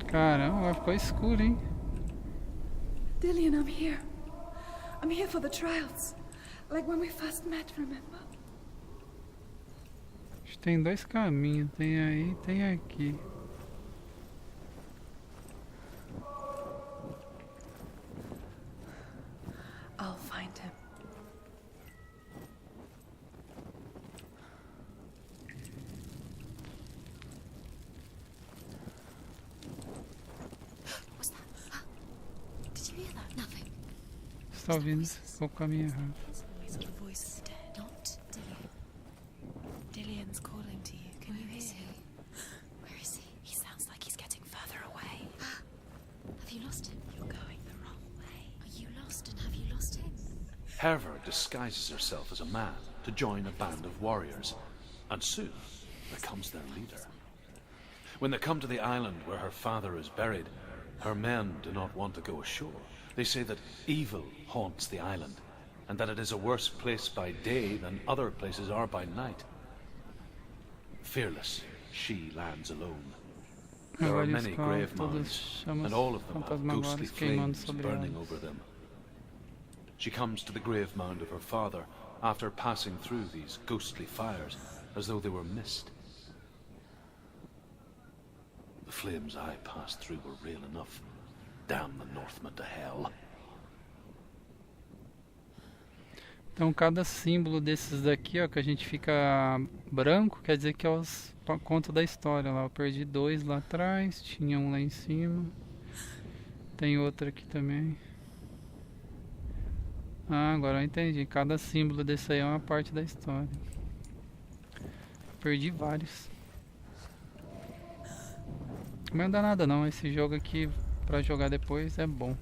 Caramba, ficou escuro, hein? Dillian, I'm here. I'm here for the trials. Like when we first met, remember? Acho que tem 2 caminhos, tem aí e tem aqui. I'll find him. What's that? Did you hear that? Nothing. Você tá ouvindo? Ficou o caminho errado. The voice is dead. Not Dillian. Dillian's calling to you. Can you hear him? Where is he? He sounds like he's getting further away. Have you lost him? You're going the wrong way. Are you lost and have you lost him? Herver disguises herself as a man to join a band of warriors, and soon becomes their leader. When they come to the island where her father is buried, her men do not want to go ashore. They say that evil haunts the island, and that it is a worse place by day than other places are by night. Fearless, she lands alone. There are many grave mounds, and all of them have ghostly flames burning over them. She comes to the grave mound of her father after passing through these ghostly fires, as though they were mist. The flames I passed through were real enough. Damn the Northmen to hell. Então cada símbolo desses daqui, ó, que a gente fica branco, quer dizer que é os contos da história lá. Eu perdi 2 lá atrás, tinha um lá em cima. Tem outro aqui também. Ah, agora eu entendi. Cada símbolo desse aí é uma parte da história. Perdi vários. Mas não dá nada não, esse jogo aqui pra jogar depois é bom.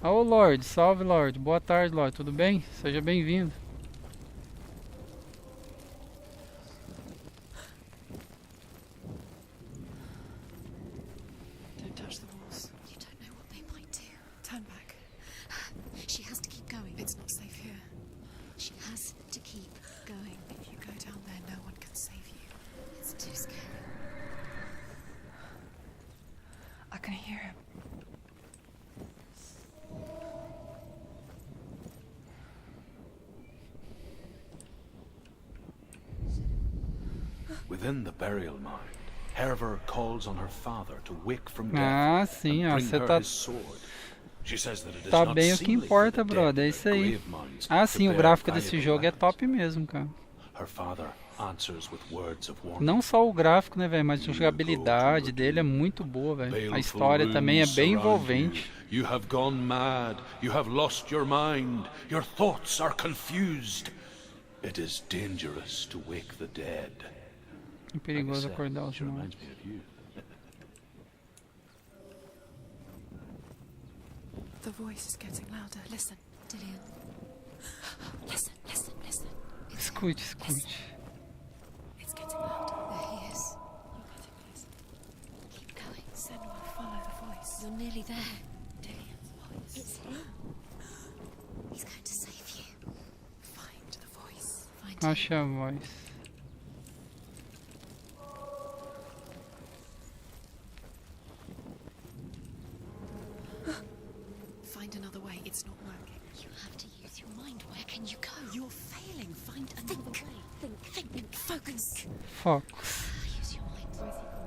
Ô Lorde, salve Lorde, boa tarde Lorde, tudo bem? Seja bem-vindo. Don't touch the walls. You don't know what they might do. Turn back. She has to keep going. It's not safe here. She has to keep going. If you go down there, no one can save you. It's too scary. I can hear him. Within the burial mound, Herver calls on her father to wake from death Ah, sim, ó, and bring você her tá, his sword. She says that it is tá not bem o que seemly importa, for the brother, dead é of isso their aí. grave mounds Ah, to sim, o bear gráfico desse valuable jogo é weapons. top mesmo, cara. Her father answers with words of warning. Não só o gráfico, né, velho, mas a jogabilidade dele é muito boa, velho. A história também é bem envolvente. You have gone mad. You have lost your mind. Your thoughts are confused. It is dangerous to wake the dead. É perigoso acordar os She reminds mortos. me of you. The voice is getting louder. Listen. Dillian. Listen, listen, listen. Escute, escute. It's getting louder. There he is. You're getting closer. Keep going. Senua, follow the voice. You're nearly there. Dillian's voice. It's him. He's going to save you. Find the voice. Find him. Acha a voz. find another way. It's not working. You have to use your mind. Where can you go? You're failing. Find another way. Think. Focus. Focus. Use your mind.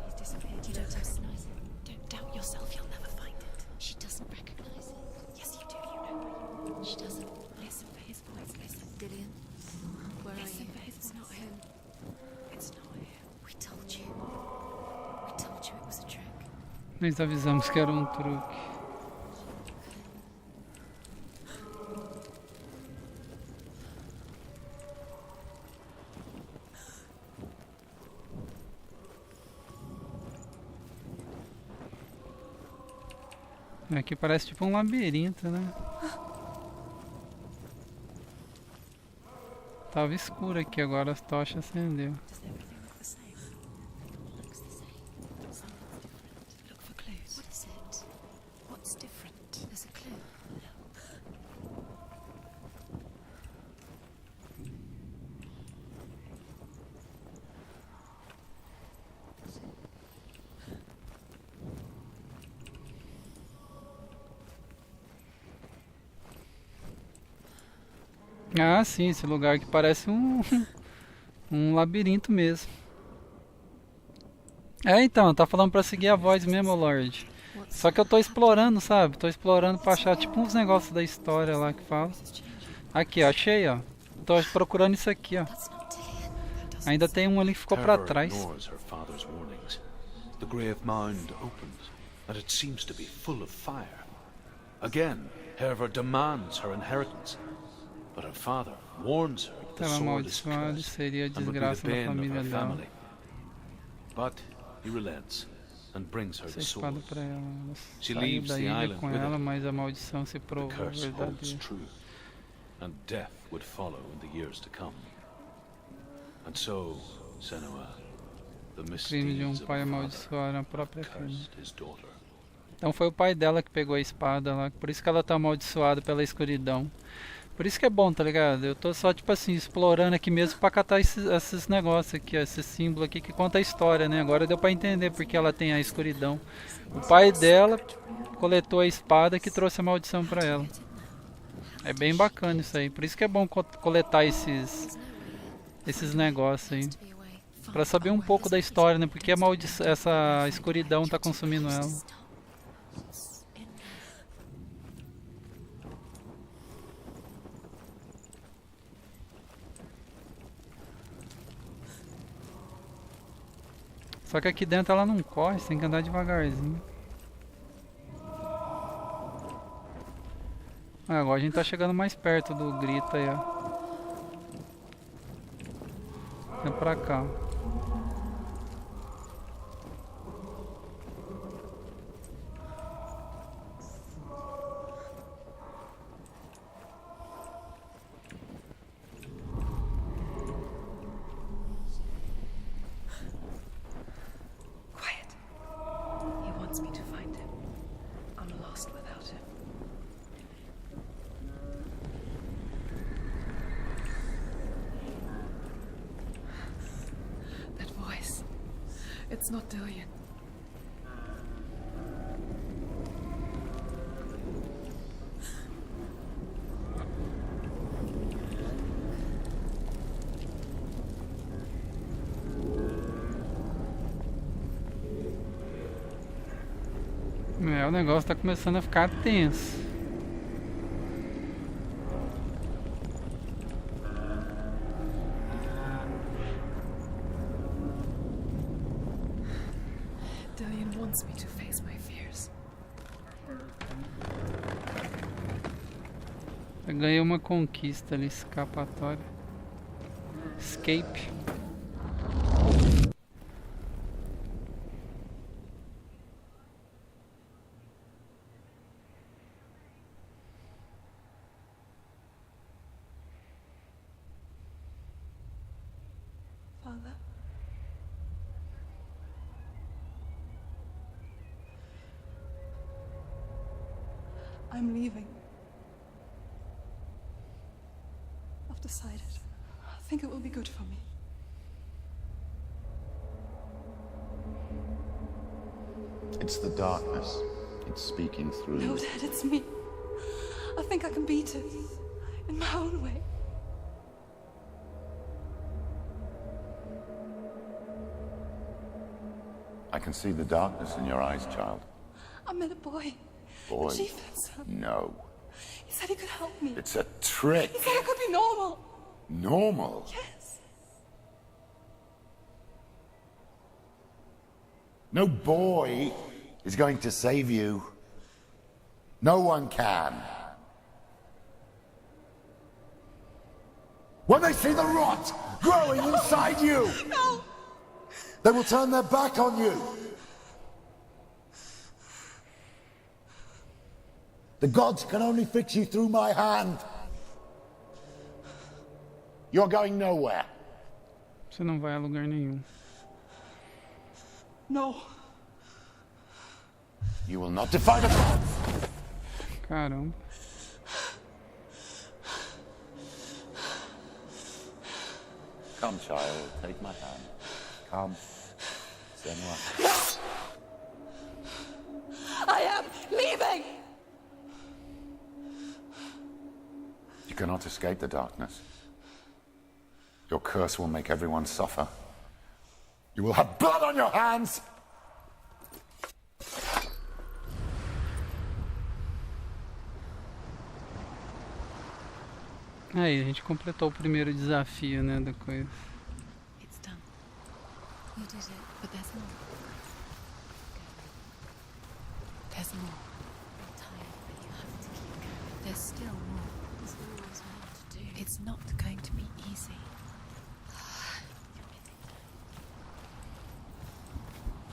He's disappeared. You don't recognize it. Don't doubt yourself. You'll never find it. She doesn't recognize it. Yes, you do. You know. She doesn't. Listen for his voice. Listen. Dillian, where are you? Listen for his voice. It's not him. It's not him. We told you. We told you it was a trick. Nós avisamos que era um truque. Aqui parece tipo um labirinto, né? Tava escuro aqui, agora as tochas acendeu. Ah, sim, esse lugar aqui parece um labirinto mesmo. É, então, tá falando pra seguir a voz mesmo, Lorde. Só que eu tô explorando, sabe? Tô explorando pra achar tipo uns negócios da história lá que fala. Aqui, ó, achei, ó. Tô procurando isso aqui, ó. Ainda tem um ali que ficou pra trás. The grave mound opens, and it seems to be full of fire. Again, Herver demands her inheritance, but her father warns her that the Ela sword is amaldiçoada cursed seria a and would be the desgraça da bane of família her dela. family. But he relents and brings her Essa the espada sword. pra ela. Ela She saiu leaves da the ilha island com with ela, it. mas a maldição se The provou curse holds verdadeira. true, and death would follow in the years to come. And so, Senua, the Crime de misdeeds of pai a father amaldiçoar a própria filha. cursed his daughter. Então foi o pai dela que pegou a espada lá, por isso que ela tá amaldiçoada pela escuridão. Por isso que é bom, tá ligado? Eu tô só, tipo assim, explorando aqui mesmo pra catar esses negócios aqui, ó, esse símbolo aqui que conta a história, né? Agora deu pra entender porque ela tem a escuridão. O pai dela coletou a espada que trouxe a maldição pra ela. É bem bacana isso aí, por isso que é bom coletar esses negócios aí. Pra saber um pouco da história, né? Porque essa escuridão tá consumindo ela. Só que aqui dentro ela não corre, você tem que andar devagarzinho. Ah, agora a gente tá chegando mais perto do grito aí, ó. Vem pra cá. He wants me to find him. I'm lost without him. That voice. It's not Dillian. É, o negócio tá começando a ficar tenso. Dillian wants me to face my fears. Eu ganhei uma conquista ali, escapatória. Escape. Father? I'm leaving. I've decided. I think it will be good for me. It's the darkness. It's speaking through No, you. Dad, it's me. I can beat it in my own way. I can see the darkness in your eyes, child. I met a boy. Boy? The chieftain's son. No. He said he could help me. It's a trick. He said I could be normal. Normal? Yes. No boy is going to save you. No one can. When they see the rot growing inside you, No! they will turn their back on you. The gods can only fix you through my hand. You're going nowhere. Você não vai a lugar nenhum. No. You will not defy the gods. Caramba. Come, child, take my hand. Come. Senua. I am leaving! You cannot escape the darkness. Your curse will make everyone suffer. You will have blood on your hands! Aí, a gente completou o primeiro desafio, né, da coisa. It's done. You did it, but there's more. There's more. I'm tired, but you have to keep going. There's still more. There's always more to do. It's not going to be easy.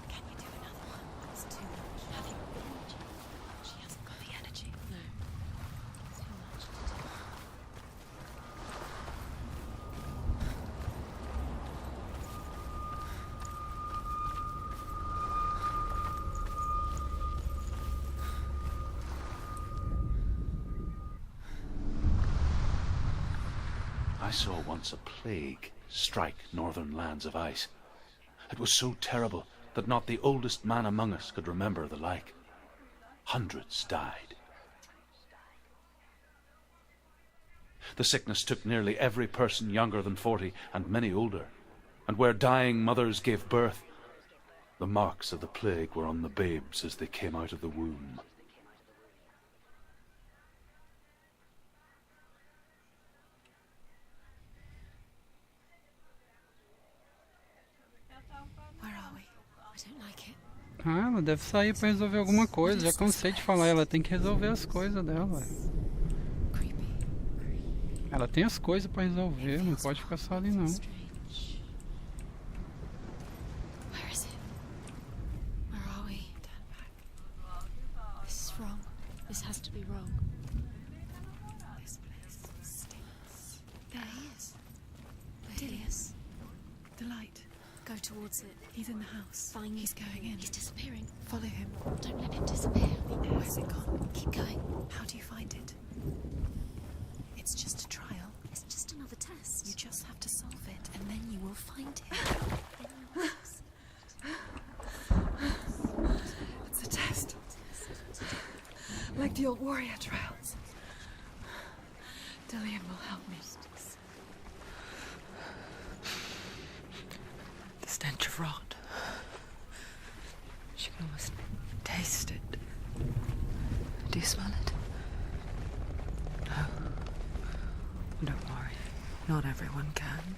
Can you do another one? It's too much. Have you got the energy? She hasn't got the energy. No. Too much to do. I saw once a plague strike northern lands of ice. It was so terrible that not the oldest man among us could remember the like. Hundreds died. The sickness took nearly every person younger than 40 and many older, and where dying mothers gave birth, the marks of the plague were on the babes as they came out of the womb. Where are we? I don't like it. Ah, ela deve sair pra resolver alguma coisa. Já cansei de falar, ela tem que resolver as coisas dela. Ela tem as coisas pra resolver, não pode ficar só ali não. Where is it? Where are we? Turn back. This is wrong. This has to be wrong. This place stinks. There he is. There he is. The light. Go towards it. He's in the house. Find. He's going in. He's disappearing. Follow him. Don't let him disappear. Where's it gone? Keep going. How do you find it? It's just a trial. It's just another test. You just have to solve it, and then you will find him. It's a test. Like the old warrior trials. Dillian will help me. The stench of rot. She can almost taste it. Do you smell it? No. Don't worry. Not everyone can.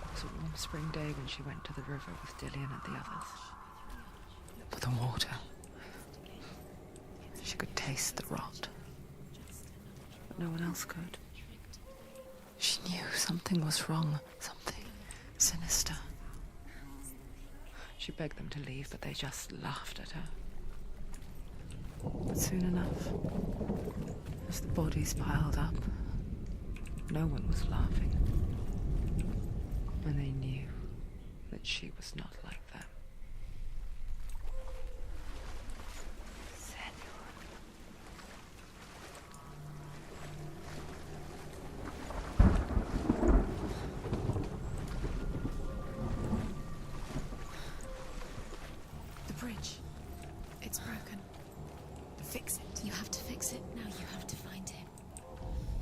It was a warm spring day when she went to the river with Dillian and the others. For the water. She could taste the rot. But no one else could. She knew something was wrong. Something sinister. She begged them to leave, but they just laughed at her. But soon enough, as the bodies piled up, no one was laughing. And they knew that she was not like them. The bridge. It's broken. Fix it. You have to fix exit? Now you have to find him.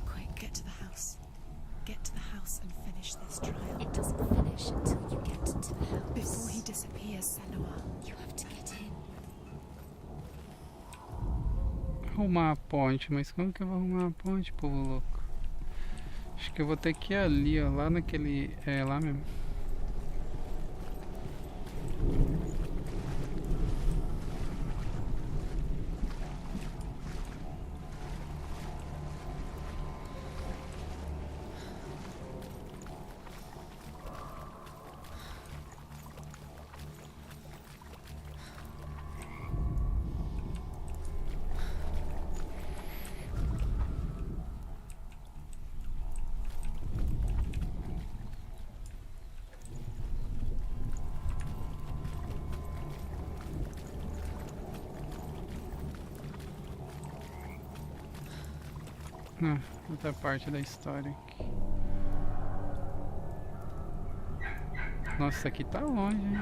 Quick, get to the house. Get to the house and finish this trial. It doesn't finish until you get to the house. Before he disappears, Senua. You have to get in. Arrumar a ponte, mas como que eu vou arrumar a ponte, povo louco? Acho que eu vou ter que ir ali, ó, lá naquele... É, lá mesmo. Ah, outra parte da história aqui. Nossa, isso aqui tá longe, hein?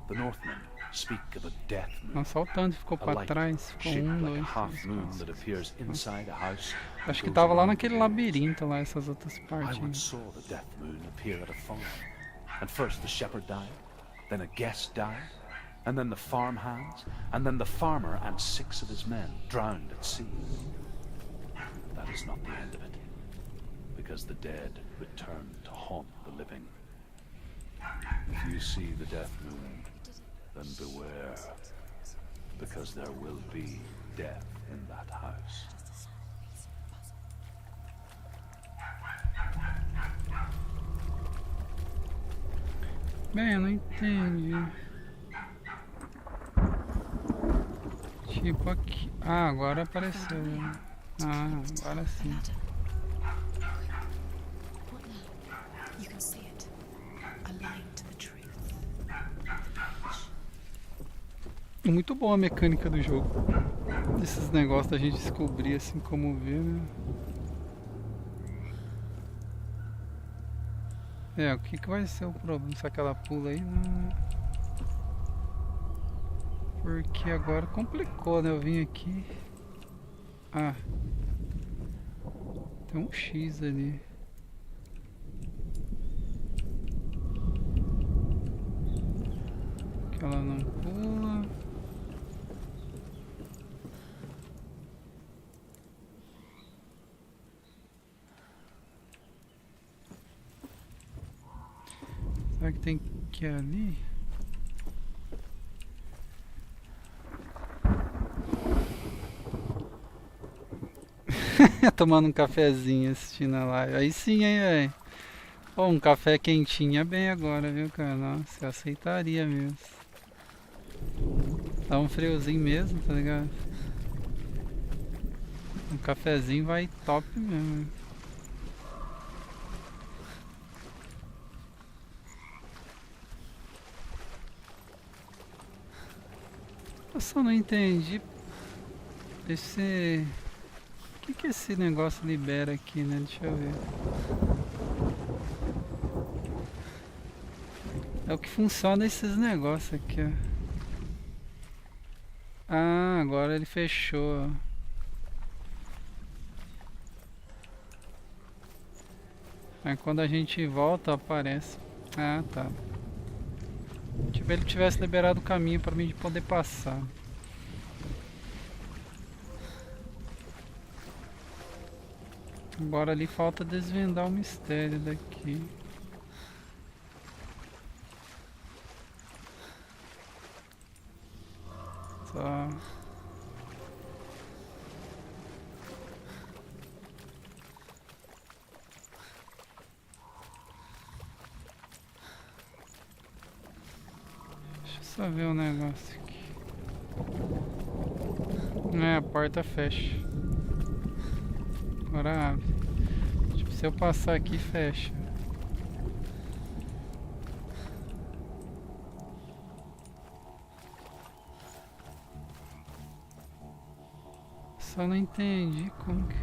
The Northmen speak of a death moon. Nossa, olha o tanto ficou pra trás. Ficou Shaped um, like a dois, half três, moon quatro. that appears inside a house. Acho que tava lá naquele labirinto lá, essas outras I partes. once saw the death moon appear at a farm. And first the shepherd died, then a guest died, and then the farm hands, and then the farmer and 6 of his men drowned at sea. That is not the end of it, because the dead return to haunt the living. If you see the death moon, then beware, because there will be death in that house. Bem, eu não entendi. Tipo aqui. Ah, agora apareceu. Né? Ah, agora sim. What now? You can see it. Aligned to the truth. É muito boa a mecânica do jogo. Esses negócios da gente descobrir assim como ver, né? É, o que vai ser o problema? Se aquela pula aí, não. Porque agora complicou, né? Eu vim aqui. Ah. Tem um X ali. Que ela não pula. Será que tem que ir ali? Tomando um cafezinho, assistindo a live. Aí sim, hein, velho. Pô, um café quentinho é bem agora, viu, cara? Nossa, eu aceitaria mesmo. Dá um friozinho mesmo, tá ligado? Um cafezinho vai top mesmo. Eu só não entendi esse... O que esse negócio libera aqui, né? Deixa eu ver. É o que funciona esses negócios aqui, ó. Ah, agora ele fechou. Aí quando a gente volta aparece. Ah, tá. Tipo, ele tivesse liberado o caminho para mim de poder passar. Agora ali falta desvendar o mistério daqui. Só. Deixa eu só ver um negócio aqui. É, a porta fecha. Agora abre. Tipo, se eu passar aqui, fecha. Só não entendi como que...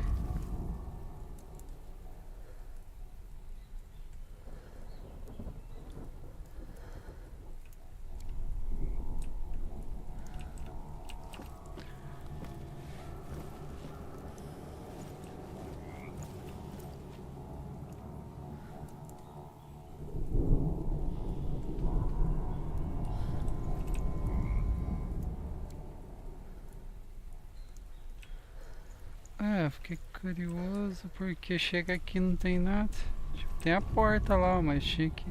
É, fiquei curioso porque chega aqui e não tem nada. Tipo, tem a porta lá, mas tinha que...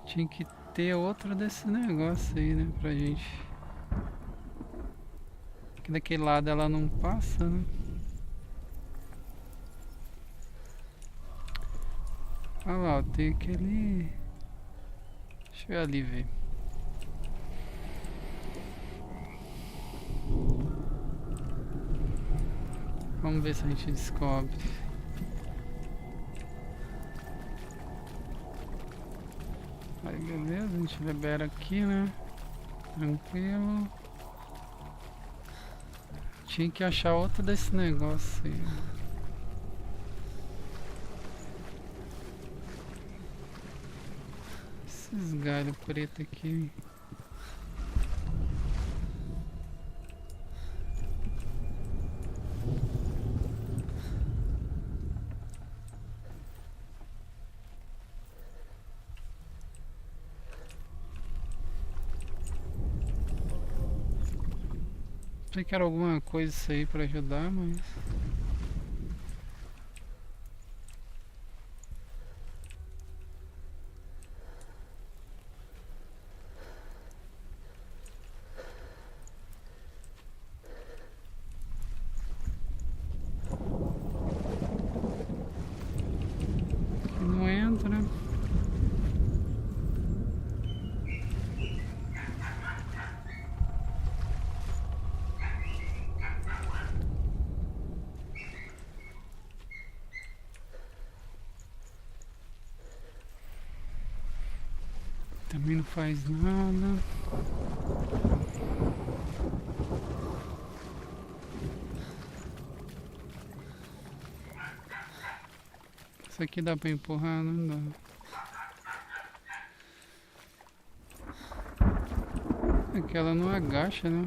Tinha que ter outro desse negócio aí, né, pra gente. Aqui daquele lado ela não passa, né? Olha lá, ó, tem aquele... Deixa eu ir ali ver. Vamos ver se a gente descobre. Aí beleza, a gente libera aqui, né? Tranquilo. Tinha que achar outro desse negócio aí. Esses galhos pretos aqui. Pensei que era alguma coisa isso aí pra ajudar, mas... Aqui não entra. Também não faz nada. Isso aqui dá pra empurrar, não dá. Aqui ela não agacha, né?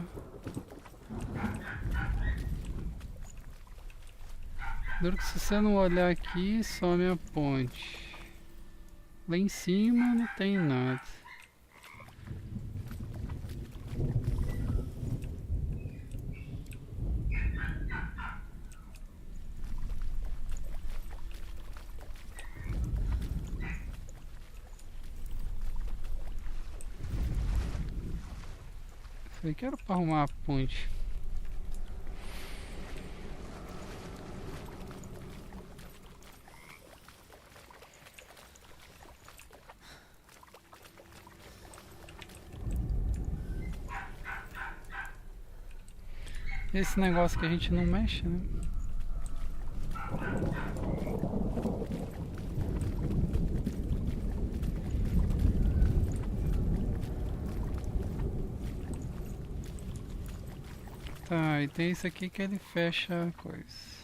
Duro que se você não olhar aqui, some a ponte. Lá em cima não tem nada. Isso aqui era para arrumar a ponte. Esse negócio que a gente não mexe, né? Tá, e tem isso aqui que ele fecha a coisa.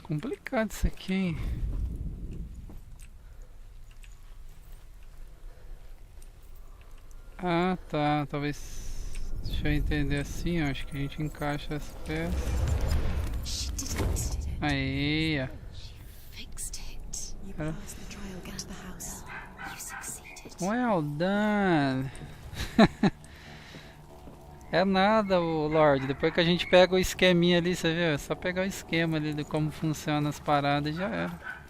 Complicado isso aqui, hein? Ah, tá. Talvez... Deixa eu entender assim, ó. Acho que a gente encaixa as peças. Aí, ó. Well done! É nada, o Lorde. Depois que a gente pega o esqueminha ali, você viu? É só pegar o esquema ali de como funciona as paradas e já era.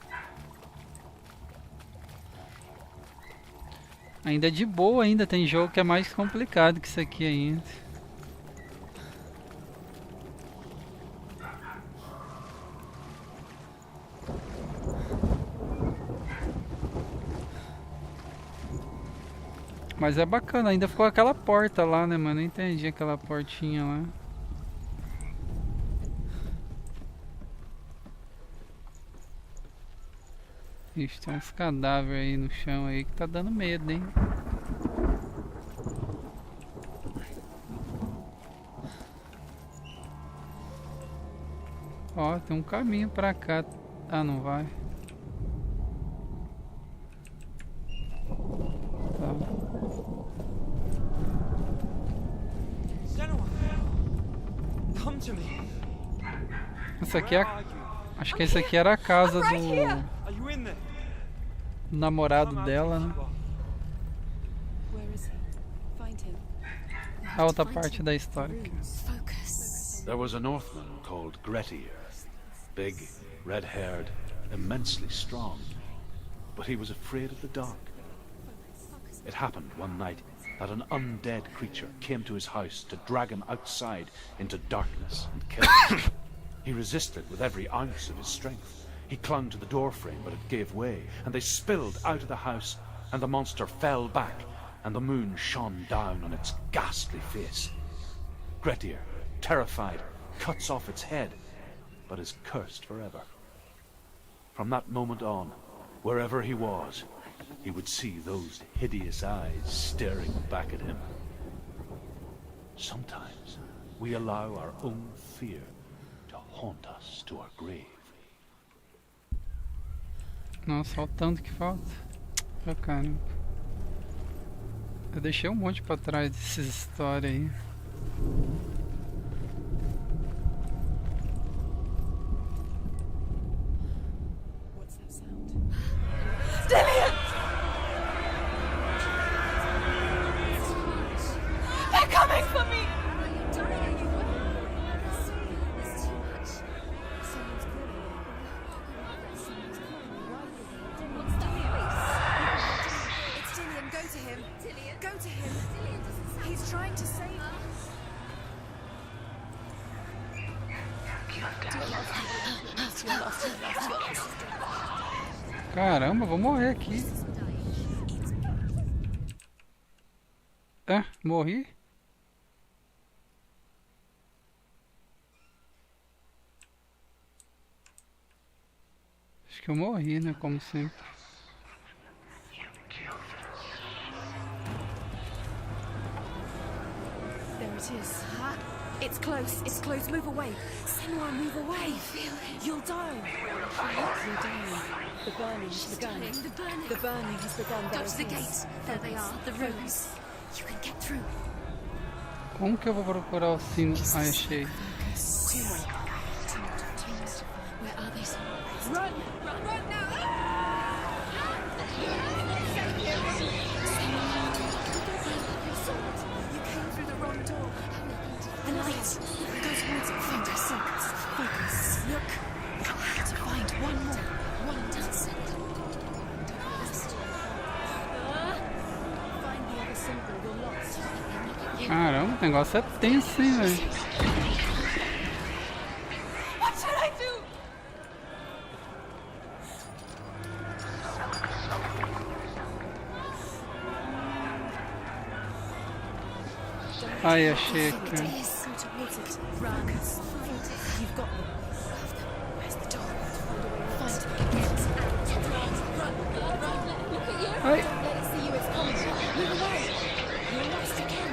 Ainda de boa ainda, tem jogo que é mais complicado que isso aqui ainda. Mas é bacana, ainda ficou aquela porta lá, né, mano? Não entendi aquela portinha lá. Ixi, tem uns cadáveres aí no chão aí que tá dando medo, hein? Ó, tem um caminho pra cá. Ah, não vai. isso aqui é acho que esse aqui era a casa do namorado dela, né? A outra parte da história aqui. There was a Northman called Grettir. Big, red-haired, immensely strong. But he was afraid of the dark. It happened one night that an undead creature came to his house to drag him outside into darkness and kill him. He resisted with every ounce of his strength. He clung to the doorframe, but it gave way, and they spilled out of the house, and the monster fell back, and the moon shone down on its ghastly face. Grettir, terrified, cuts off its head, but is cursed forever. From that moment on, wherever he was, he would see those hideous eyes staring back at him. Sometimes we allow our own fear to haunt us to our grave. Nossa, olha o tanto que falta. Oh, caramba. Eu deixei um monte pra trás dessas histórias aí. What's that sound? Dillian! They're coming for me! It's Dillian, go to him. Go to him. He's trying to save you. Caramba, vou morrer aqui. É, morri? Acho que eu morri, né? Como sempre. There it is. It's close. It's close. Move away. Senua, move away. You'll die. You're dying. The burning has begun. The burning. The burning has begun. Go to the gate. There they are. The rooms. You can get through. Como que eu vou procurar o sino? Ah, achei. Where are they? Run! Run now! You came through the wrong door. The light. Go towards it. Focus. Focus. Look. You have to find one more. One dance. Find the other symbol. You're lost. Caramba, o negócio é tenso, hein, velho? What should I do? Ai, achei aqui. Go towards it. Run. You've got them. Where's the door? Find it. Get out. Run. Look at you. Ai. Don't let it see you. It's coming. Move away. You're lost again.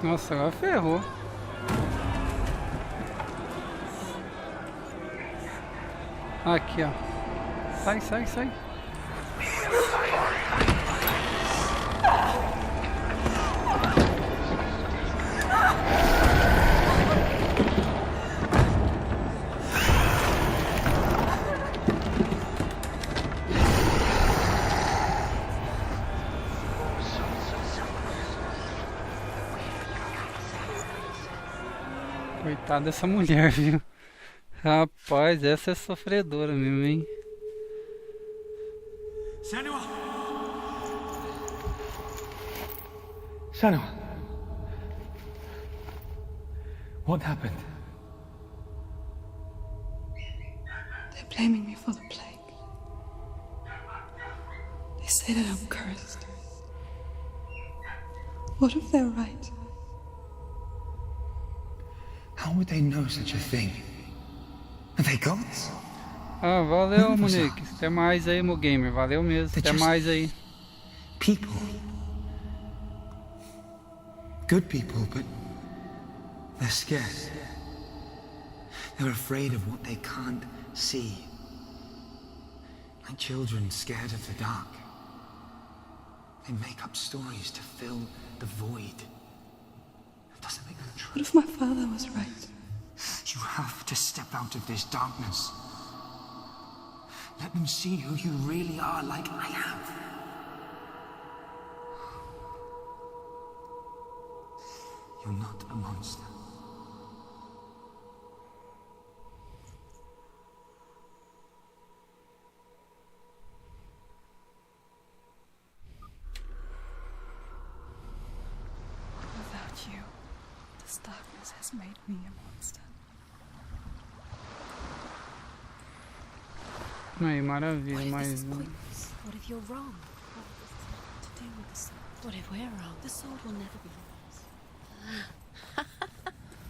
Nossa, agora ferrou. Aqui, ó. Sai. Coitada dessa mulher, viu? Rapaz, essa é sofredora mesmo, hein? Senua! Senua! What happened? They're blaming me for the plague. They say that I'm cursed. What if they're right? How would they know such a thing? Are they gods? Ah, valeu, Monique. Até mais aí, meu gamer. Valeu mesmo. Até mais aí. People. Good people, but they're scared. They're afraid of what they can't see. Like children scared of the dark. They make up stories to fill the void. It doesn't make them true. What if my father was right? You have to step out of this darkness. Let them see who you really are, like I have. You're not a monster. Without you, this darkness has made me a monster. Aí, maravilha, mais um. What if you're wrong? What does this have to do with the sword? What if we're wrong? The sword will never be yours.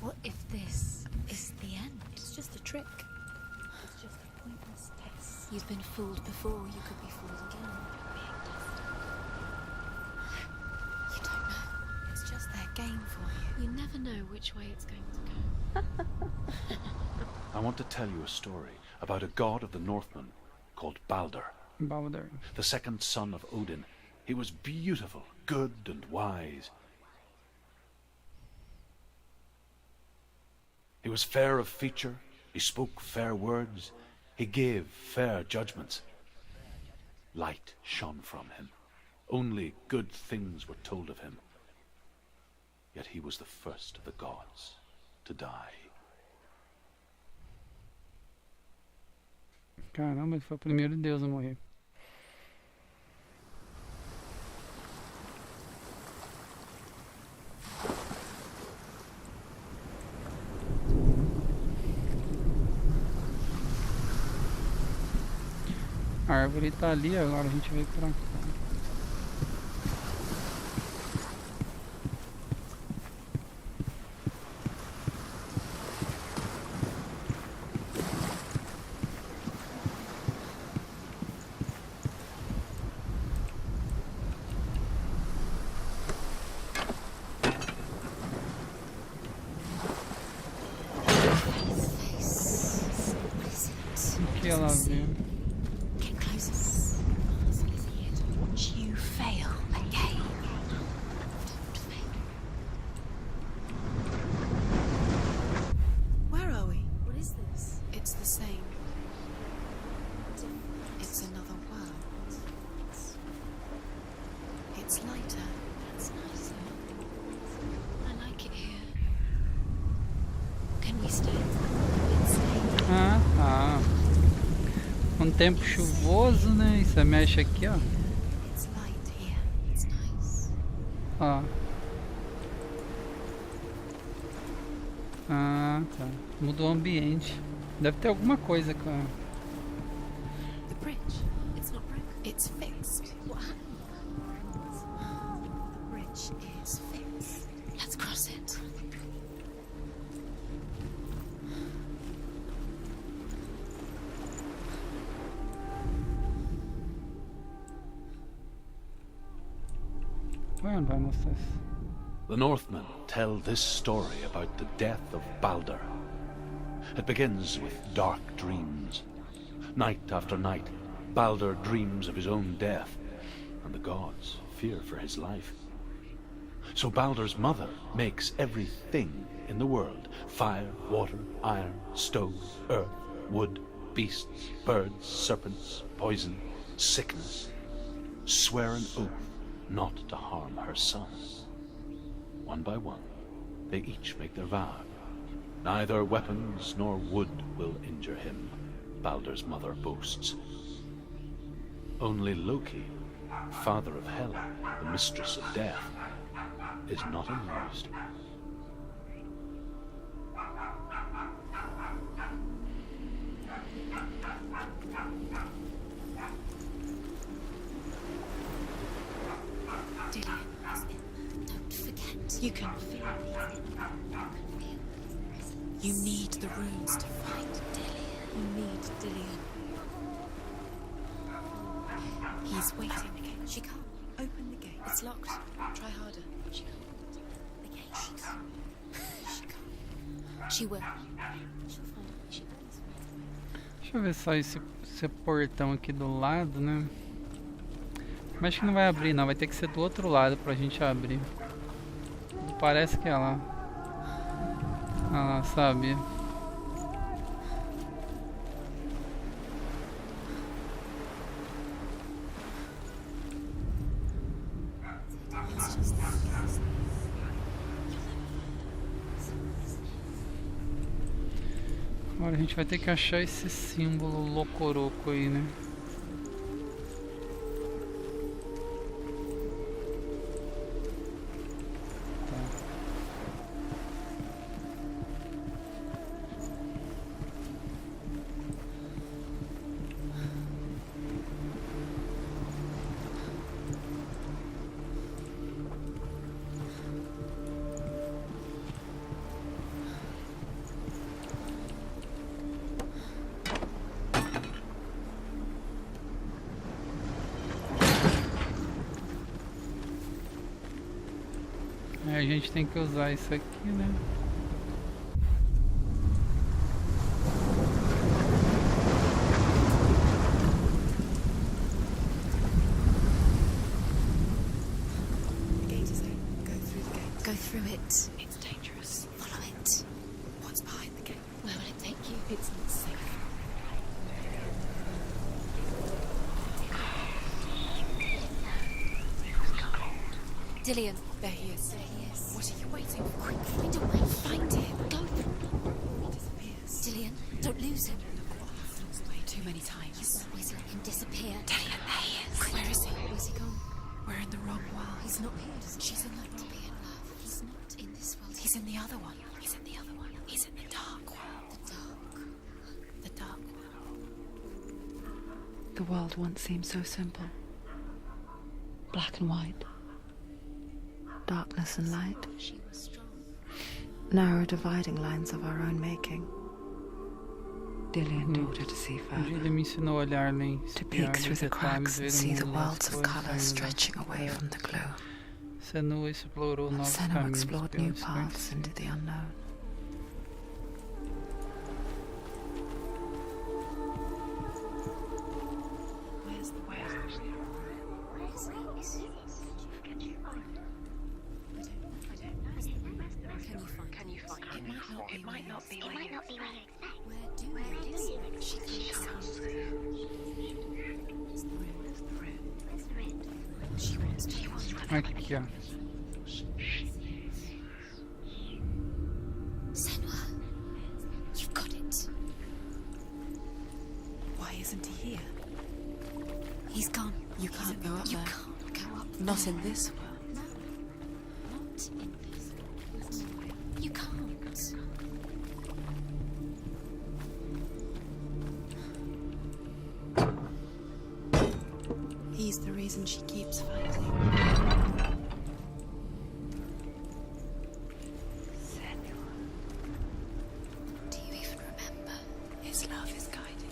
What if this is the end? It's just a trick. It's just a pointless test. You've been fooled before, you could be fooled again. Being destined. You don't know. It's just their game for you. You never know which way it's going to go. I want to tell you a story about a god of the Northmen called Balder. Balder. The second son of Odin. He was beautiful, good and wise. He was fair of feature, he spoke fair words, he gave fair judgments. Light shone from him. Only good things were told of him. Yet he was the first of the gods to die. Caramba, ele foi o primeiro deus a morrer. A árvore tá ali, agora a gente veio pra cá. O que ela viu? Get closer. So easy here to watch you fail again. Don't fail. Where are we? What is this? It's the same. It's another world. It's lighter. It's nicer. I like it here. Can we stay? Let's stay. Ah, tá. Um tempo chuvoso, né? E você mexe aqui, ó. It's light here. It's nice. Ó. Ah, tá. Mudou o ambiente. Deve ter alguma coisa com a... The bridge. It's not broken. It's fixed. What happened? The bridge is fixed. Let's cross it. Ué, não vai mostrar isso. The Northmen tell this story about the death of Balder. It begins with dark dreams. Night after night, Balder dreams of his own death, and the gods fear for his life. So Balder's mother makes everything in the world: fire, water, iron, stone, earth, wood, beasts, birds, serpents, poison, sickness. Swear an oath not to harm her son. One by one, they each make their vow. Neither weapons nor wood will injure him, Balder's mother boasts. Only Loki, father of Hela, the mistress of death, is not amused. Dillian, don't forget. You can feel the You need the runes to fight Dillian. You need Dillian. He's waiting. Okay, she can't. Open the gate. It's locked. Try harder. She can't. The gate. She can't. She can't. She will. She'll find it. She will. Deixa eu ver só esse portão aqui do lado, né? Mas acho que não vai abrir não, vai ter que ser do outro lado pra gente abrir. Parece que é lá. Ah lá, sabia. Agora a gente vai ter que achar esse símbolo locoroco aí, né? A gente tem que usar isso aqui, né? The gate is open. Go through the gate. Go through it. It's dangerous. Follow it. What's behind the gate? Where will it take you? It's not safe. Dillian. There he is. There he is. What are you waiting for? Quick, find a way. Find him. Go through. He disappears. Dillian, don't lose him. Lost way too many times. You always let him disappear. Dillian, there he is. Quick. Where is he? Where's he gone? We're in the wrong world. He's not here. She's in love to be in love. He's not in this world. He's in the other one. He's in the other one. He's in the dark world. The dark world. The world once seemed so simple. Black and white. Darkness and light. She was strong. Narrow dividing lines of our own making. Dillian taught her to see further. Ele me ensinou a olhar além, To peek through the cracks and see the worlds of color coisas stretching away from the gloom. Senua explorou And novos Senua caminhos explored new pelos paths into the unknown. Where's the way? Can you find it? It might not be where you expect. Where do you? She can't see. She wants to. Aqui, ó. Senua, you've got it. Why isn't he here? He's gone. You can't go up You there. can't go up Not there. in this world. No, not in this world. You can't. He's the reason she keeps fighting. Do you even remember? His love is guiding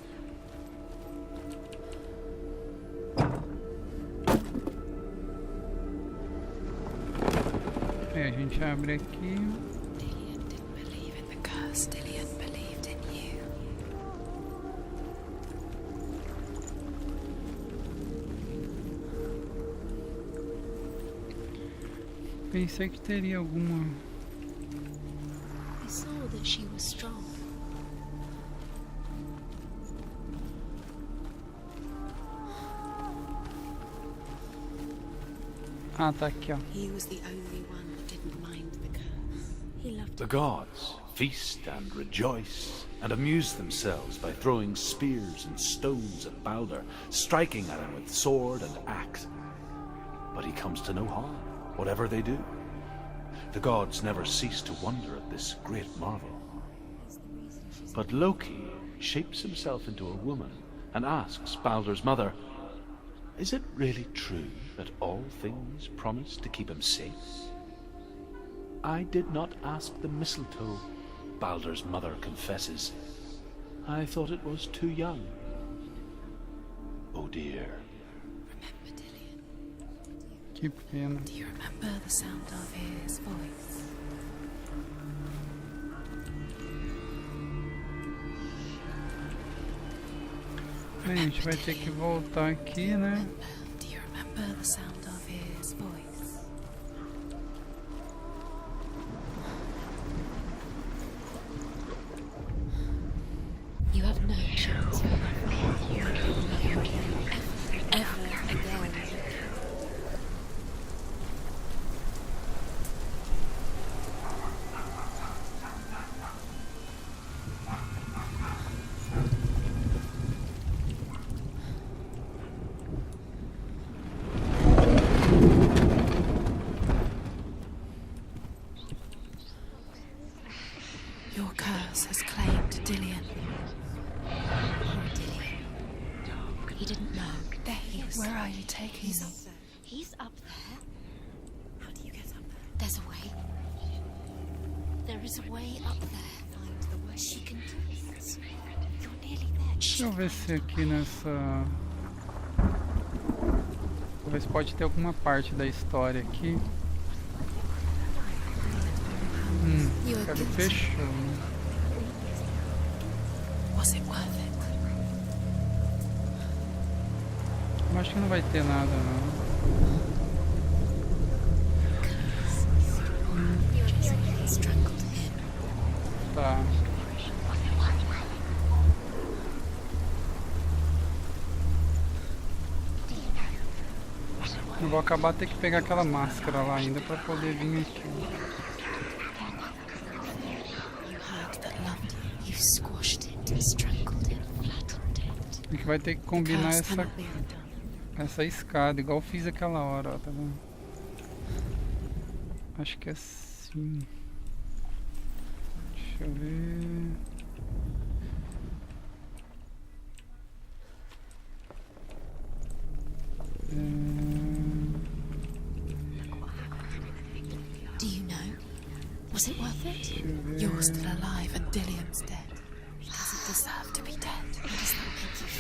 Aí a gente abre aqui. Dillian didn't believe in the curse. Dillian believed in you. Pensei que teria alguma. I saw that she was strong. Ah, tá aqui, ó. He was the only one that didn't mind the curse. He loved The gods feast and rejoice and amuse themselves by throwing spears and stones at Balder, striking at him with sword and axe. But he comes to no harm, whatever they do. The gods never cease to wonder at this great marvel. But Loki shapes himself into a woman and asks Balder's mother, "Is it really true that all things promise to keep him safe?" "I did not ask the mistletoe," Balder's mother confesses. "I thought it was too young." Oh dear. Remember Dillian? Que pena. Do you remember the sound of his voice? Bem, a gente vai ter que voltar aqui, né? Do you remember remember the sound of his voice. You have no chance ever again. Your curse has claimed Dillion. He didn't know. There he is. Where are you taking me? He's up there. How do you get up there? There's a way. There is a way up there. Find the way. She can do it. You're nearly there. Deixa eu ver se aqui nessa... Talvez pode ter alguma parte da história aqui. Cadê? Fechou. Was it worth it? Eu acho que não vai ter nada, não. Tá. Eu vou acabar ter que pegar aquela máscara lá ainda pra poder vir aqui. A gente vai ter que combinar essa escada, igual eu fiz aquela hora, ó, tá vendo? Acho que é assim. Deixa eu ver. Do you know? Was it worth it? You're still alive and Dillion's dead. He doesn't deserve to be dead. How does that make you feel?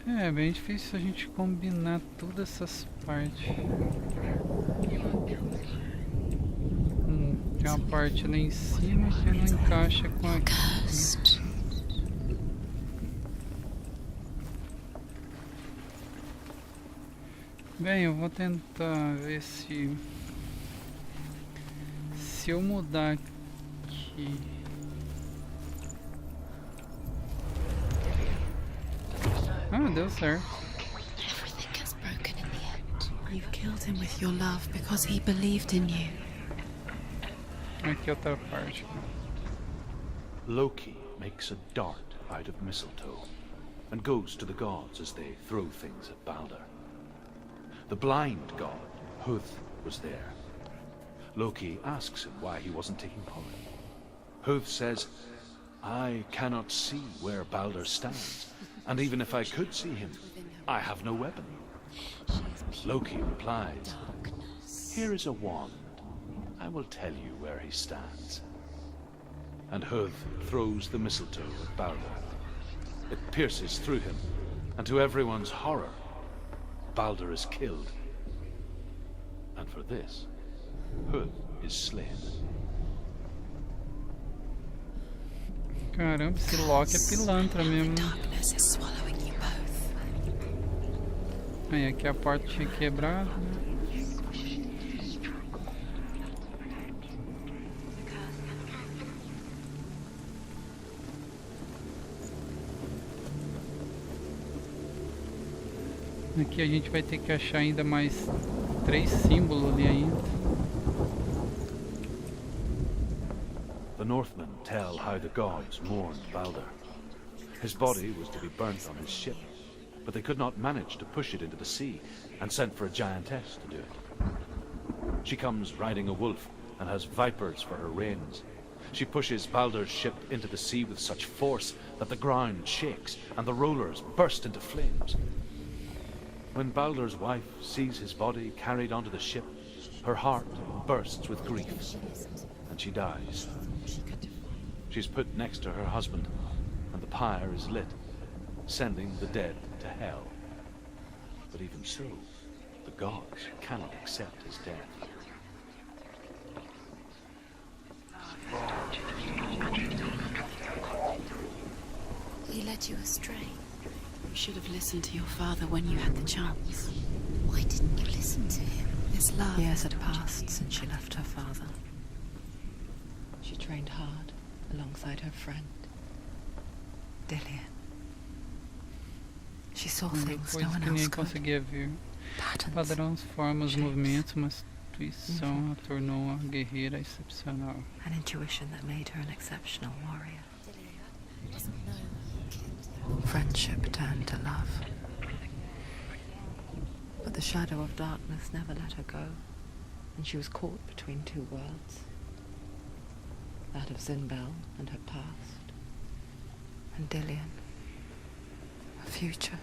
É bem difícil a gente combinar todas essas partes. Tem uma parte lá em cima que não encaixa com aqui. Bem, eu vou tentar ver se eu mudar aqui. Ah, deu certo. Everything gets broken in the end. You killed him with your love because he believed in you. Aqui outra parte. Loki makes a dart out of mistletoe and goes to the gods as they throw things at Balder. The blind god, Huth, was there. Loki asks him why he wasn't taking part. Huth says, I cannot see where Balder stands, and even if I could see him, I have no weapon. Loki replies, here is a wand. I will tell you where he stands. And Huth throws the mistletoe at Balder. It pierces through him, and to everyone's horror, Balder is killed. And for this, Huth is slain. Caramba, esse Loki é pilantra mesmo. Darkness is swallowing you both. Aí aqui a porta tinha quebrado, né? Aqui a gente vai ter que achar ainda mais 3 símbolos ali ainda. The Northmen tell how the gods mourned Balder. His body was to be burnt on his ship, but they could not manage to push it into the sea and sent for a giantess to do it. She comes riding a wolf and has vipers for her reins. She pushes Balder's ship into the sea with such force that the ground shakes and the rollers burst into flames. When Balder's wife sees his body carried onto the ship, her heart bursts with grief, and she dies. She's put next to her husband, and the pyre is lit, sending the dead to hell. But even so, the gods cannot accept his death. led you astray. You should have listened to your father when you had the chance. Why didn't you listen to him? This love. Years had passed since she left her father. She trained hard alongside her friend, Dillian. She saw things no Depois one que else ninguém could. conseguia ver. Patterns, Padrões, formas, movimentos, uma intuição a tornou uma guerreira excepcional. an intuition that made her an exceptional warrior. Dillian doesn't know who killed him. Friendship turned to love. But the shadow of darkness never let her go, and she was caught between two worlds. That of Zinbel and her past, and Dillian, her future.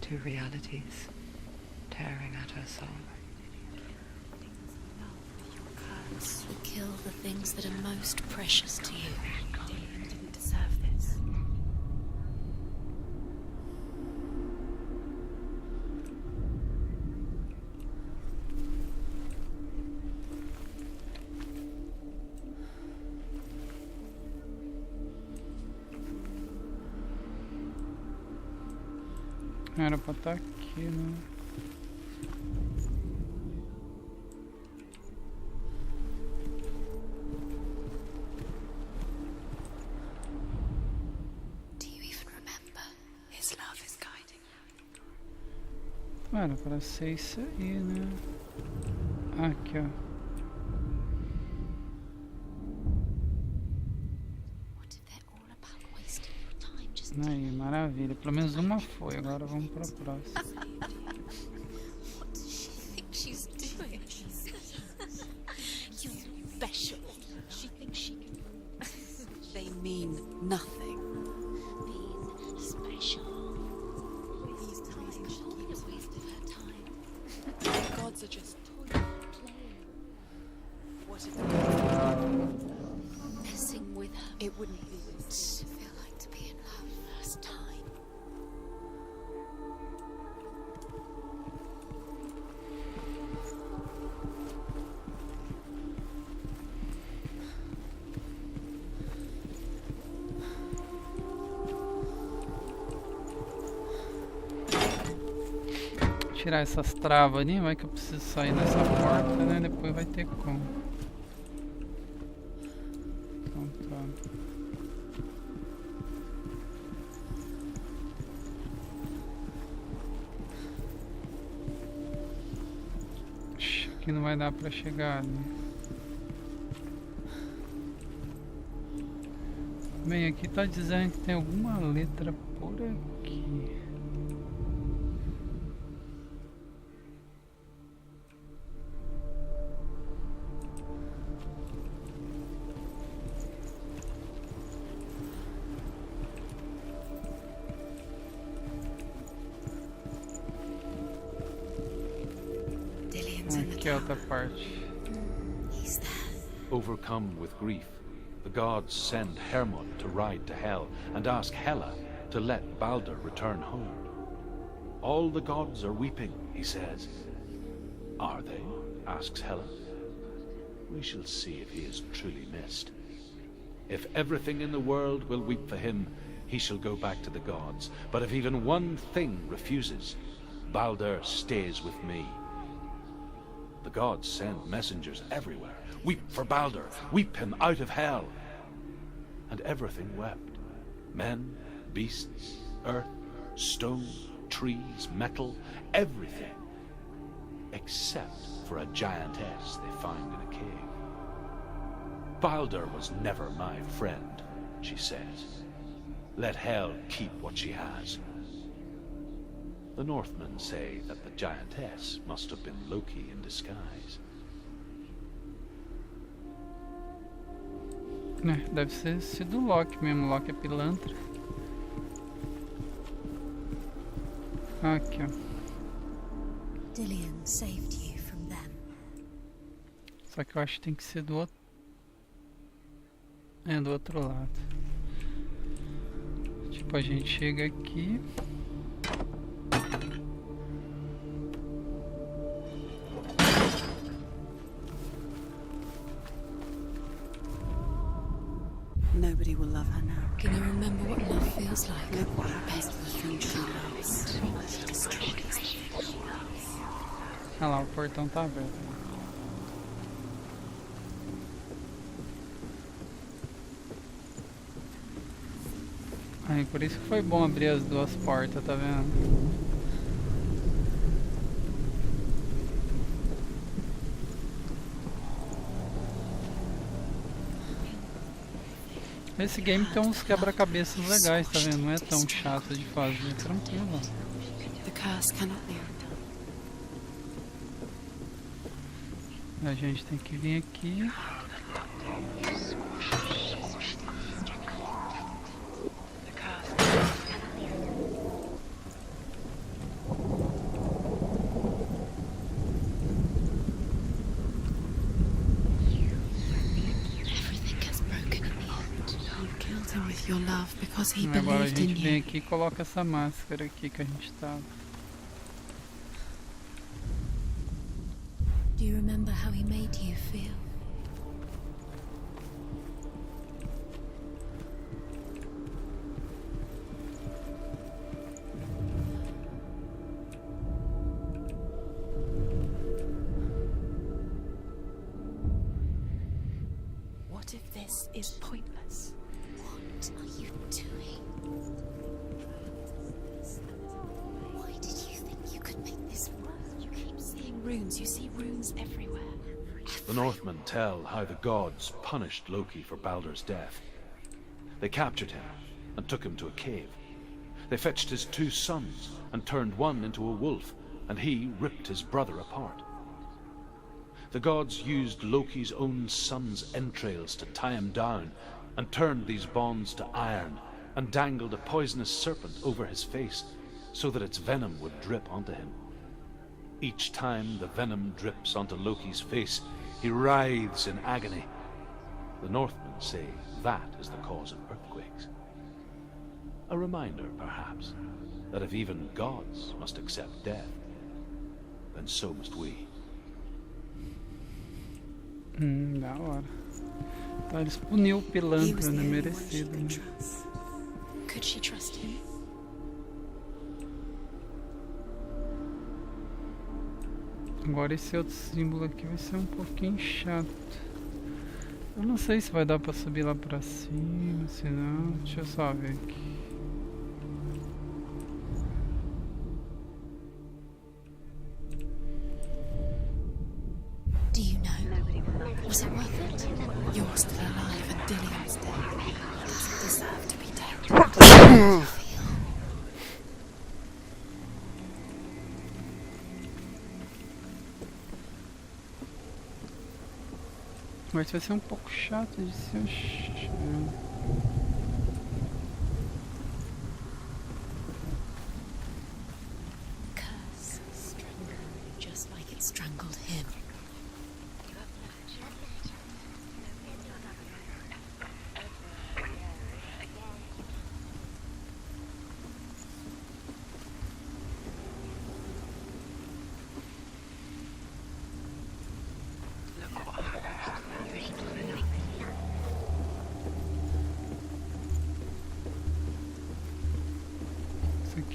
Two realities tearing at her soul. Curse will kill the things that are most precious to you. Dillian didn't deserve this. Era pra estar aqui, né? Do you even remember? His love is guiding Era pra ser isso aí, né? Aqui, ó. What if they're all about wasting your time just Aí, maravilha. Pelo menos uma foi. Agora vamos pra próxima. What does she think she's doing? You're special. She thinks she can They mean nothing. be special. These times can't be a waste of her time. The gods are just playing. What if Messing with her. it wouldn't be What's it feel like to be in love first time? Tirar essas travas ali, vai que eu preciso sair dessa porta, né? Depois vai ter como. Então tá. Ixi, aqui não vai dar pra chegar ali. Bem, aqui tá dizendo que tem alguma letra por aqui. Dillian's in the Aqui é outra tower. parte. He's there. Overcome with grief, the gods send Hermod to ride to Hell and ask Hela to let Balder return home. All the gods are weeping, he says. Are they? Asks Hela. We shall see if he is truly missed. If everything in the world will weep for him, he shall go back to the gods. But if even one thing refuses, Balder stays with me. The gods send messengers everywhere. Weep for Balder, weep him out of hell. And everything wept. Men, beasts, earth, stone, trees, metal, everything. Except for a giantess they find in a cave. Balder was never my friend, she says. Let Hel keep what she has. The Northmen say that the giantess must have been Loki in disguise. Deve ser sido o Loki mesmo. Loki é pilantra. Aqui, ó. Dillian saved you from them. Só que eu acho que tem que ser do outro. É, do outro lado. Tipo, a gente chega aqui. Nobody will love her now. Can you remember what love feels like? Look what happens to the things she loves. She destroys. Ah lá, o portão tá aberto. Aí, por isso que foi bom abrir as duas portas, tá vendo? Esse game tem uns quebra-cabeças legais, tá vendo? Não é tão chato de fazer, tranquilo. The curse cannot be undone. A gente tem que vir aqui. Your love because he Agora a believed gente in vem you. aqui e coloca essa máscara aqui que a gente tava. Do you remember how he made you feel? What if this is pointless? What are you doing? Why did you think you could make this work? You keep seeing runes. You see runes everywhere. The Northmen tell how the gods punished Loki for Baldur's death. They captured him and took him to a cave. They fetched his 2 sons and turned one into a wolf, and he ripped his brother apart. The gods used Loki's own son's entrails to tie him down, and turned these bonds to iron, and dangled a poisonous serpent over his face, so that its venom would drip onto him. Each time the venom drips onto Loki's face, he writhes in agony. The Northmen say that is the cause of earthquakes. A reminder, perhaps, that if even gods must accept death, then so must we. Da hora. Então eles puniu o pilantra, né? Merecido, né? Could she trust him? Agora esse outro símbolo aqui vai ser um pouquinho chato. Eu não sei se vai dar pra subir lá pra cima, se não. Deixa eu só ver aqui. Do you know? Was it worth it? You're still alive and Dillion's dead. He doesn't deserve to be dead. Mas vai ser um pouco chato de se achar. Curse strangled you just like it strangled him.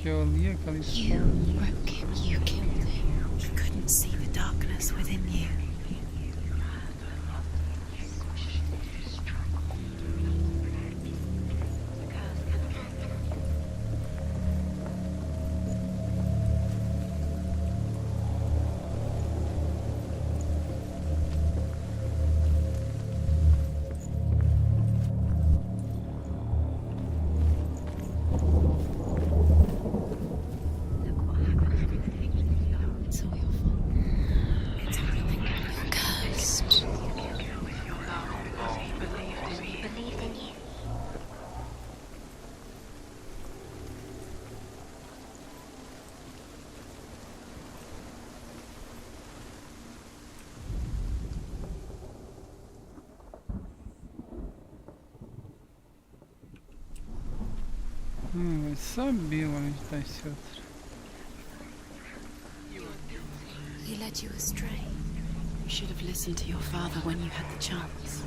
Eu li aquela You broke him, you killed him. He couldn't see the darkness within you. Vai saber onde está esse outro. He led you astray. You should have listened to your father when you had the chance.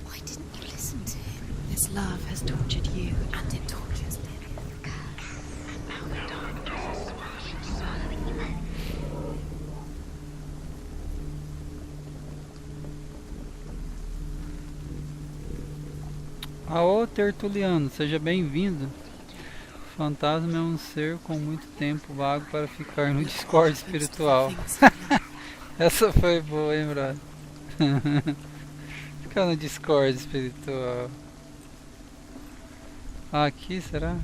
Why didn't you listen to him? This love has tortured you, and it tortures me. Aô, Tertuliano, seja bem-vindo. Fantasma é um ser com muito tempo vago para ficar no Discord espiritual. Essa foi boa, hein, brother? Ficar no Discord espiritual. Aqui, será?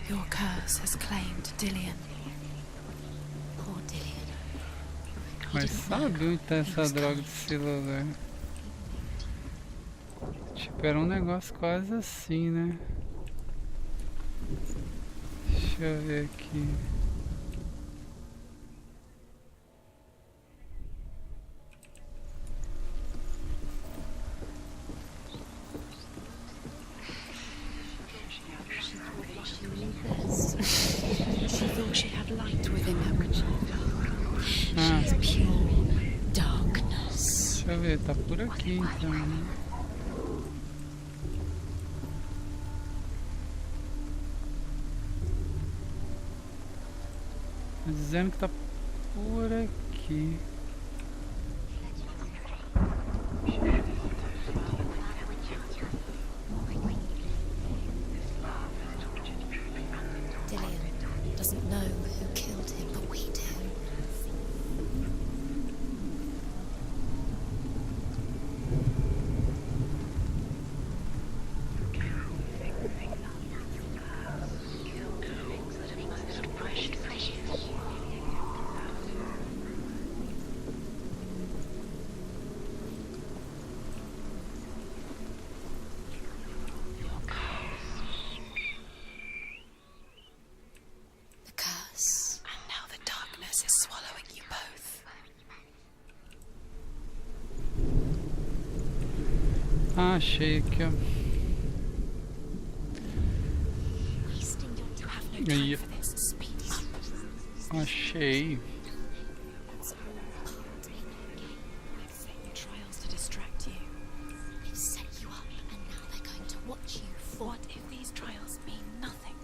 Your curse has claimed Dillian. Poor Dillian. Mas sabe onde tá essa droga de celular? Tipo, era um negócio quase assim, né? Deixa eu ver aqui. She thought she had light within her. Ah, She is pure darkness. deixa eu ver, tá por aqui então, né? Tá dizendo que tá por aqui. Dillian doesn't know who killed him, but we do. The curse. And now the darkness is swallowing you both. Ah, achei aqui, ó. Wasting your You have no Aí. time for this. Speed up. Achei. It's all part in the game. I've set you trials to distract you. They've set you up, and now they're going to watch you fall. What if these trials mean nothing?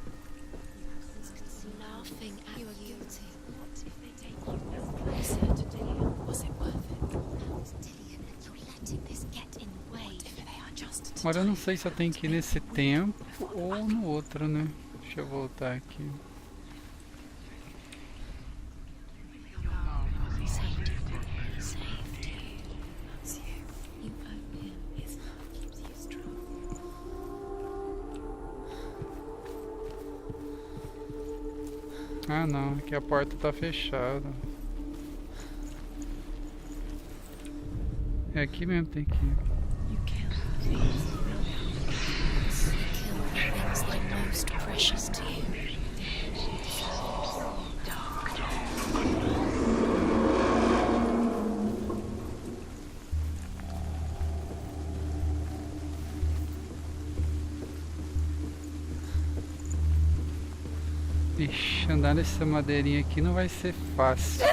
Laughing at you. Are guilty. What if they take you closer to Dillian? Was it worth it? Dillian, you're letting this get in the way. What if they are just Agora eu não sei se eu tenho que ir nesse tempo ou no outro, né? Deixa eu voltar aqui. Saved you. Saved you. That's you. You owe him. His love keeps you strong. Ah não, aqui a porta tá fechada. É aqui mesmo, tem que ir. You kill things. Kill the things that are most precious to you. Ixi, andar nessa madeirinha aqui não vai ser fácil.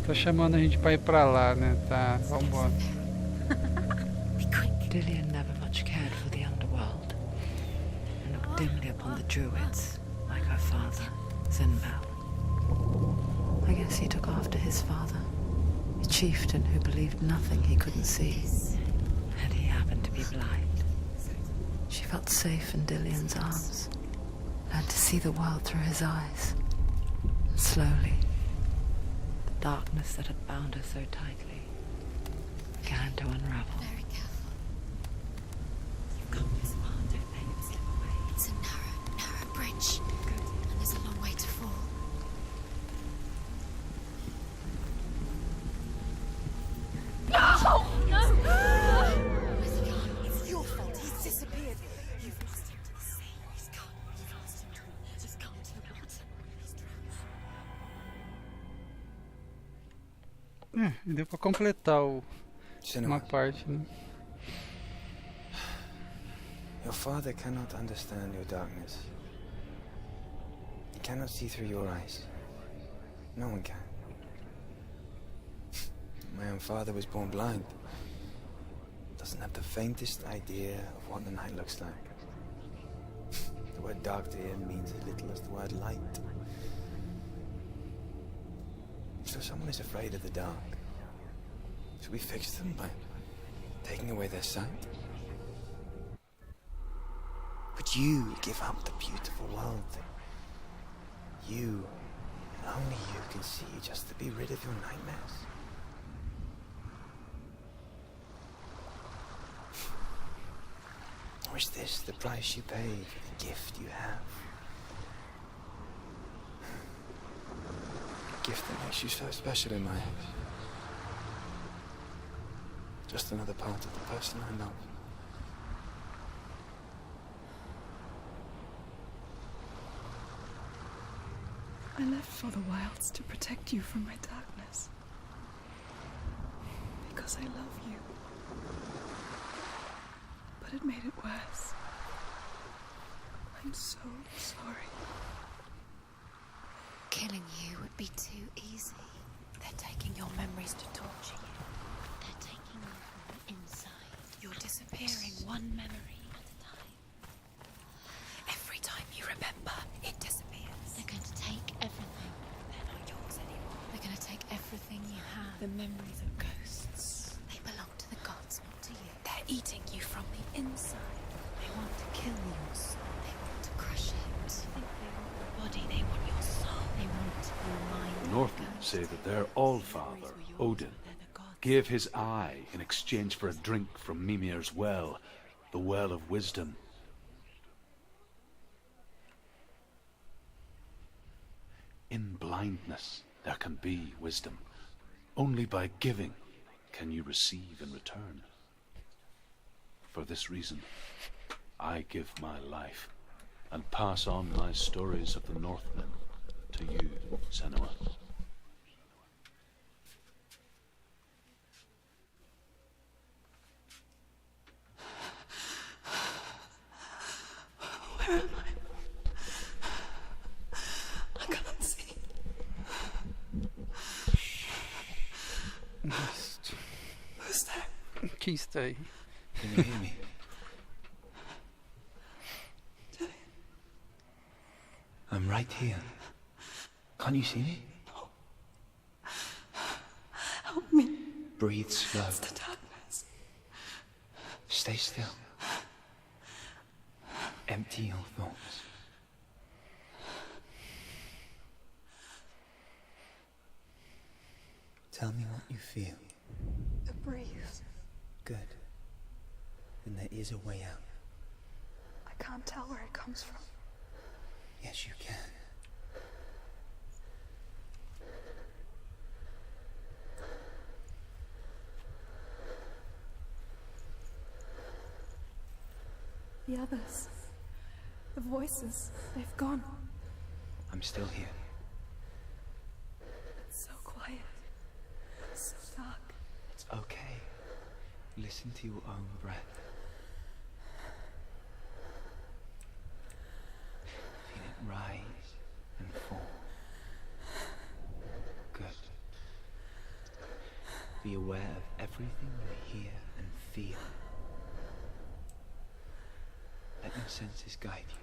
Tá chamando a gente pra ir pra lá, né? Tá, vambora. Dillian never much cared for the underworld and looked dimly upon the druids, like her father, Zinbal. I guess he took after his father, a chieftain who believed nothing he couldn't see, and he happened to be blind. She felt safe in Dillian's arms, learned to see the world through his eyes, and slowly, the darkness that had bound her so tightly began to unravel. Very careful. You've come this far, don't let him slip away. It's a narrow bridge. And there's a long way to fall. It's your fault. He's disappeared. You've lost him to the sea. He's gone. You've lost him to the... He's gone to the water. He's drowned. Deu pra completar uma Senua, parte, né? your father cannot understand your darkness. He cannot see through your eyes. No one can. My own father was born blind. Doesn't have the faintest idea of what the night looks like. The word dark to him means as little as the word light. So someone is afraid of the dark. Should we fix them by taking away their sight? Would you give up the beautiful world that you, and only you, can see just to be rid of your nightmares? Or is this the price you pay for the gift you have? A gift that makes you so special in my eyes. Just another part of the person I love. I left for the wilds to protect you from my darkness. Because I love you. But it made it worse. I'm so sorry. Killing you would be too easy. They're taking your memories to torture you. They're taking you from the inside. You're disappearing one memory at a time. Every time you remember, it disappears. They're going to take everything. They're not yours anymore. They're going to take everything you have. The memories of ghosts. They belong to the gods, not to you. They're eating you from the inside. They want to kill your soul. They want to crush it. They want your body. They want your soul. They want your mind. The Northmen say that their Allfather, Odin, gave his eye in exchange for a drink from Mimir's well, the well of wisdom. In blindness there can be wisdom. Only by giving can you receive in return. For this reason, I give my life and pass on my stories of the Northmen to you, Senua. Where am I can't see. Who's there? Quem está aí? Can you hear me? I'm right here. Can't you see me? No. Help me. Breathe slow. It's the darkness. Stay still. Empty your thoughts. Tell me what you feel. The breeze. Good. Then there is a way out. I can't tell where it comes from. Yes, you can. The others. The voices. They've gone. I'm still here. It's so quiet. So dark. It's okay. Listen to your own breath. Feel it rise and fall. Good. Be aware of everything you hear and feel. Let your senses guide you.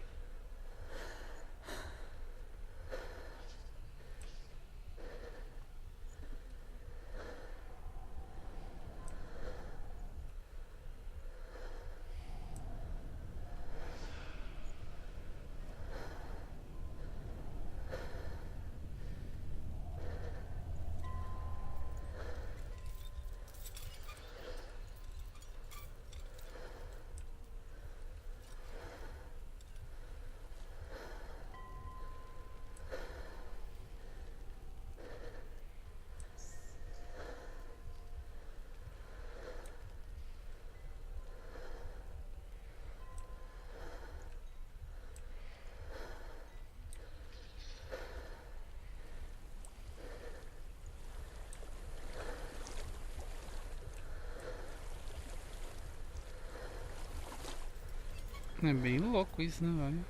É bem louco isso, né, velho?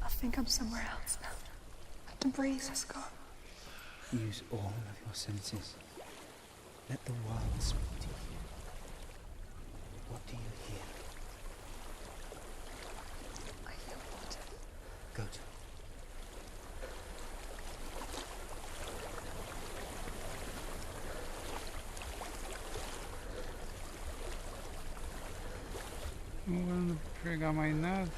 I think I'm somewhere else now. The breeze has gone. Use all of your senses. Let the world speak to you. What do you hear? I hear water. Go to it. Não vou pegar mais nada.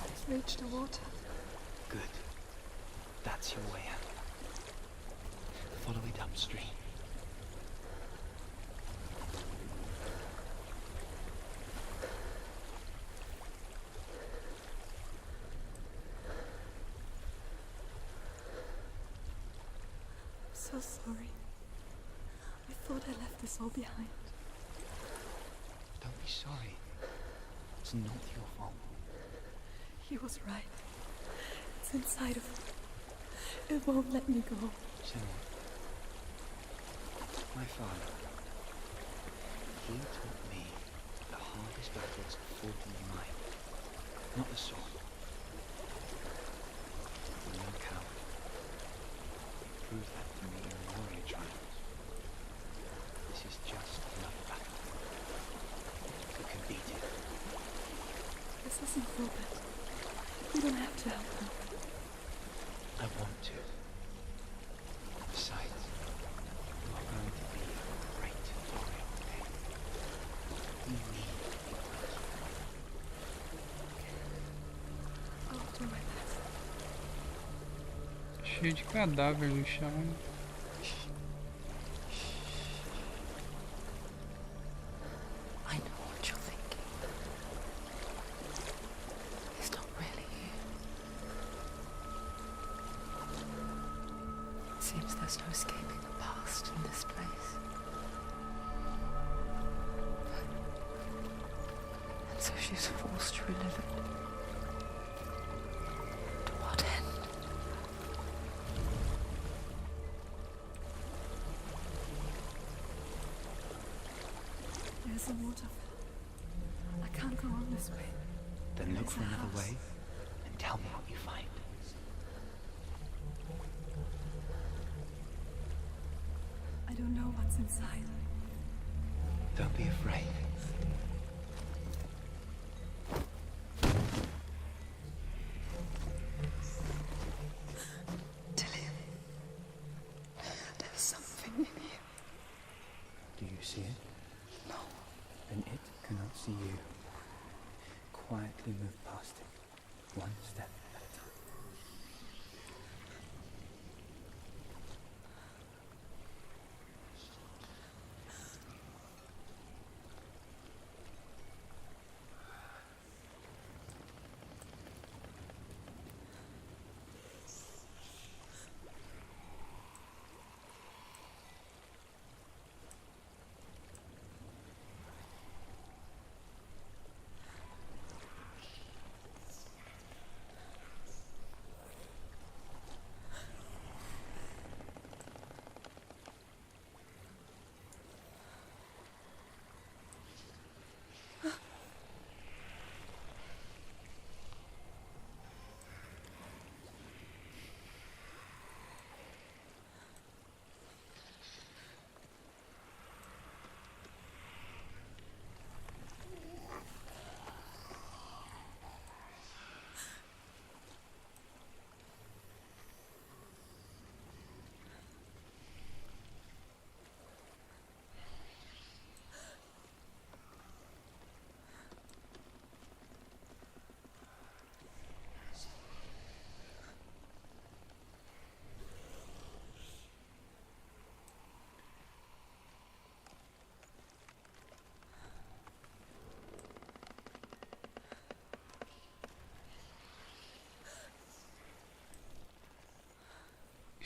It's reached the water. Good. That's your way out. Follow it upstream. I'm so sorry. I thought I left this all behind. Don't be sorry. It's not your fault. He was right. It's inside of me. It won't let me go. Senua. My father. He taught me the hardest battles are fought in the mind, not the sword. I'm no coward. Prove that to me in warrior trials. This is just another battle. You can beat it. This isn't Robert. You don't have to help him. I want to. Besides, you are going to be a great warrior one day. You need to be close. I'll do my best. Cheio de cadáver no chão. I know what you're thinking. It's not really you. It seems there's no escaping the past in this place. And so she's forced to relive it. To what end? There's a waterfall. I can't go on this way. Then look There's for a another house. way and tell me what you find. I don't know what's inside. Don't be afraid. Dillian, there's something in here. Do you see it? No. Then it cannot see you. Quietly move past it, one step at a time.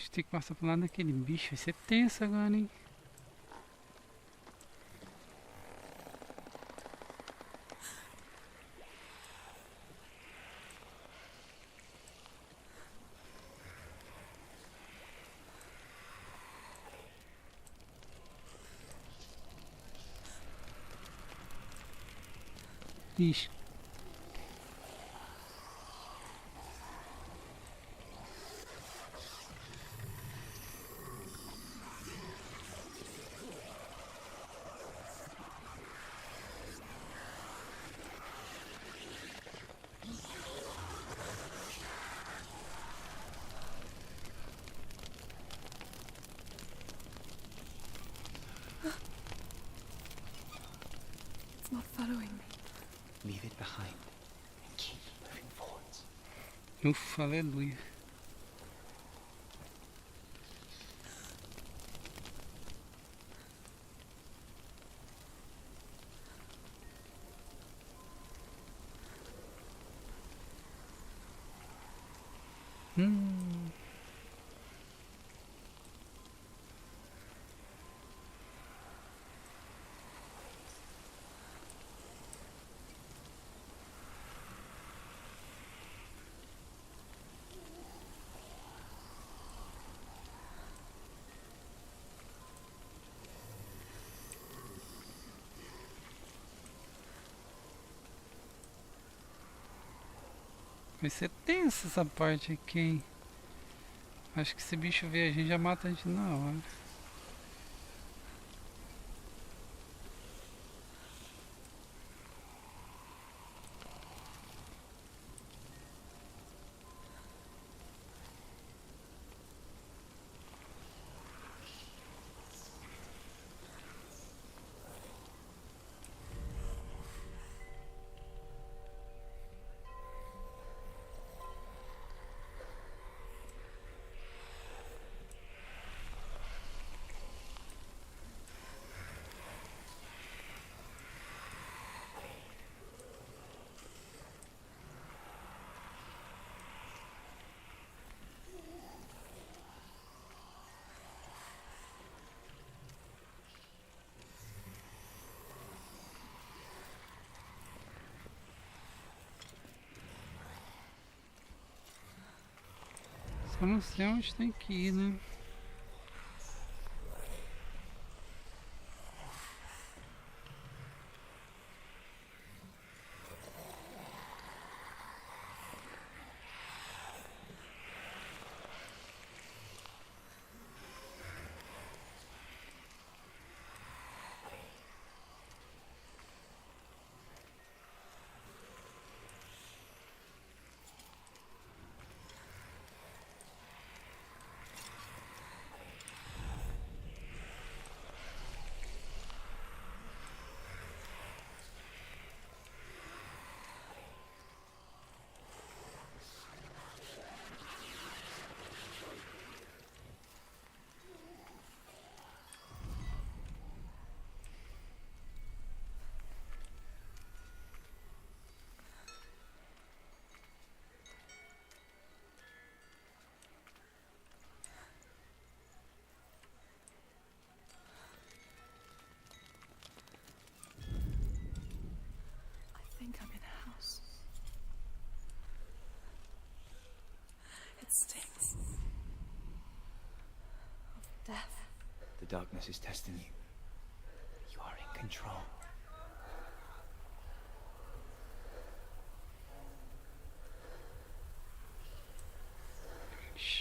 Acho que tem que passar por lá naquele bicho. Vai ser tenso agora, hein? Ixi. It's not following me. Leave it behind and keep moving forwards. Ufa, aleluia. Vai ser tensa essa parte aqui, hein? Acho que se bicho ver a gente já mata a gente na hora. Só não sei onde tem que ir, né? I think I'm in a house. It stinks of death. The darkness is testing you. You are in control.